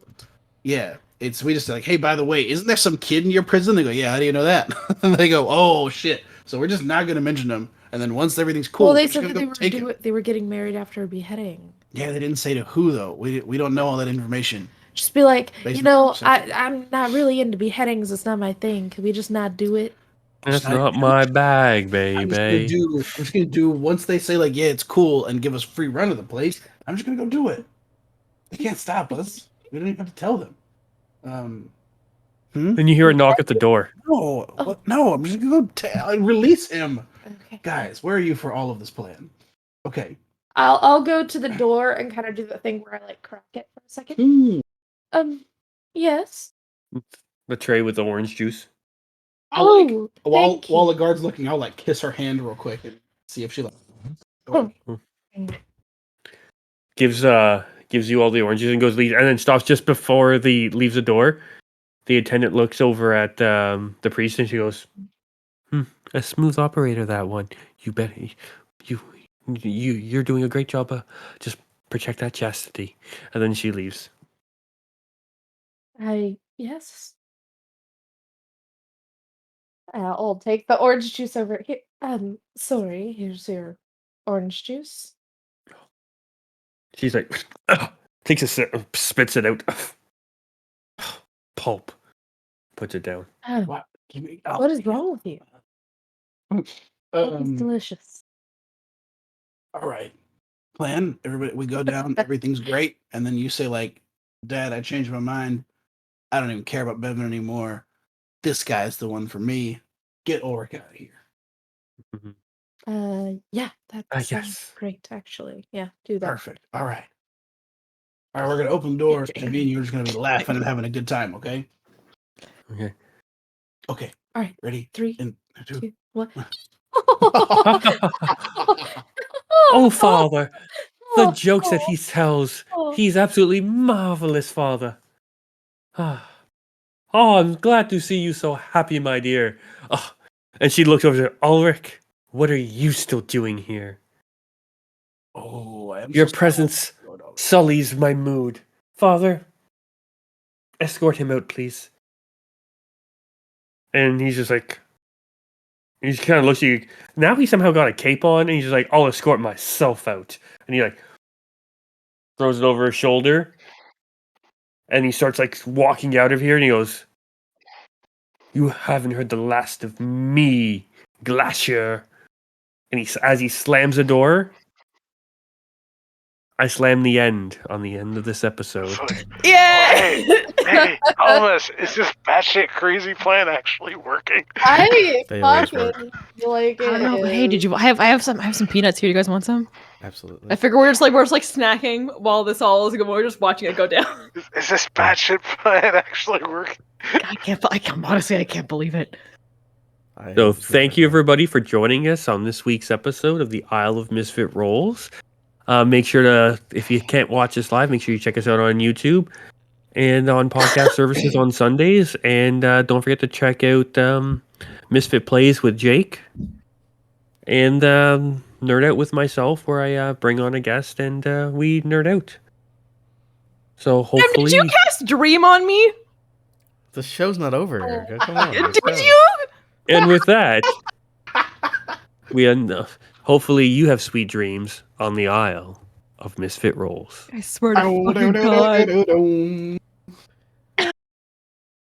yeah, we just say like, hey, by the way, isn't there some kid in your prison? They go, yeah, how do you know that? And they go, oh shit. So we're just not gonna mention him. And then once everything's cool, Well, we're they just said gonna that go take him. they were getting married after a beheading. Yeah, they didn't say to who though. We don't know all that information. Just be like, Based you know, on conversation. I'm not really into beheadings. It's not my thing. Could we just not do it? That's not- not my bag, I'm just gonna do once they say like, yeah, it's cool and give us free run of the place. I'm just gonna go do it. They can't stop us. We don't even have to tell them. Then you hear a knock at the door. No, what? No, I'm just gonna go release him. Okay. Guys, where are you for all of this plan? Okay. I'll go to the door and kind of do the thing where I like crack it for a second. Yes. The tray with the orange juice. I'll like, Oh, while thank while you. the guard's looking, I'll like kiss her hand real quick and see if she like. Oh. Gives you all the oranges and goes leave, and then stops just before leaves the door. The attendant looks over at the priest and she goes, "A smooth operator, that one. You bet. You're doing a great job. Just protect that chastity." And then she leaves. Yes. I'll take the orange juice over here. Sorry, here's your orange juice. She's like, takes a sip, spits it out. Pulp. Puts it down. Oh, What? what is wrong with you? It's delicious. All right. Plan. Everybody, we go down. Everything's great, and then you say like, "Dad, I changed my mind. I don't even care about Bevan anymore. This guy's the one for me. Get Ulrich out of here." Yeah, that sounds Yes. great, actually. Yeah, do that. Perfect. All right. All right, we're gonna open the door, and me and you're just gonna be laughing and having a good time. Okay. Okay. Okay. All right, Ready? 3, And 2. 2, 1. Oh, Father, the jokes that Oh, he tells. oh. He's absolutely marvelous, Father. Oh, I'm glad to see you so happy, my dear. Oh. And she looks over to Ulrich. What are you still doing here? Oh, I am Your so sorry, presence Lord Ulrich. sullies my mood. Father, escort him out, please. And he's just like, he kind of looks at you. Now he somehow got a cape on, and he's just like, I'll escort myself out. And he like throws it over his shoulder, and he starts like walking out of here, and he goes, You haven't heard the last of me, Glacier. And as he slams the door, I slam the end on the end of this episode. It's like, Yeah. hey, Thomas, is this batshit crazy plan actually working? I They always fucking like I don't know. it. Hey, did you? I have some peanuts here. You guys want some? Absolutely. I figure we're just like snacking while this all is going. We're just watching it go down. Is this batshit plan actually working? I can't. Honestly, I can't believe it. So thank you everybody for joining us on this week's episode of the Isle of Misfit Rolls. Make sure to, if you can't watch us live, make sure you check us out on YouTube and on podcast services on Sundays. And don't forget to check out Misfit Plays with Jake and Nerd Out with myself, where I bring on a guest and we nerd out. So hopefully, Did you cast Dream on me? The show's not over here. Come on. let's Did go. you? and with that, we end. Hopefully, you have sweet dreams on the Isle of Misfit Rolls. I swear to fucking God. Ow-dow-dow-dow-dow-dow.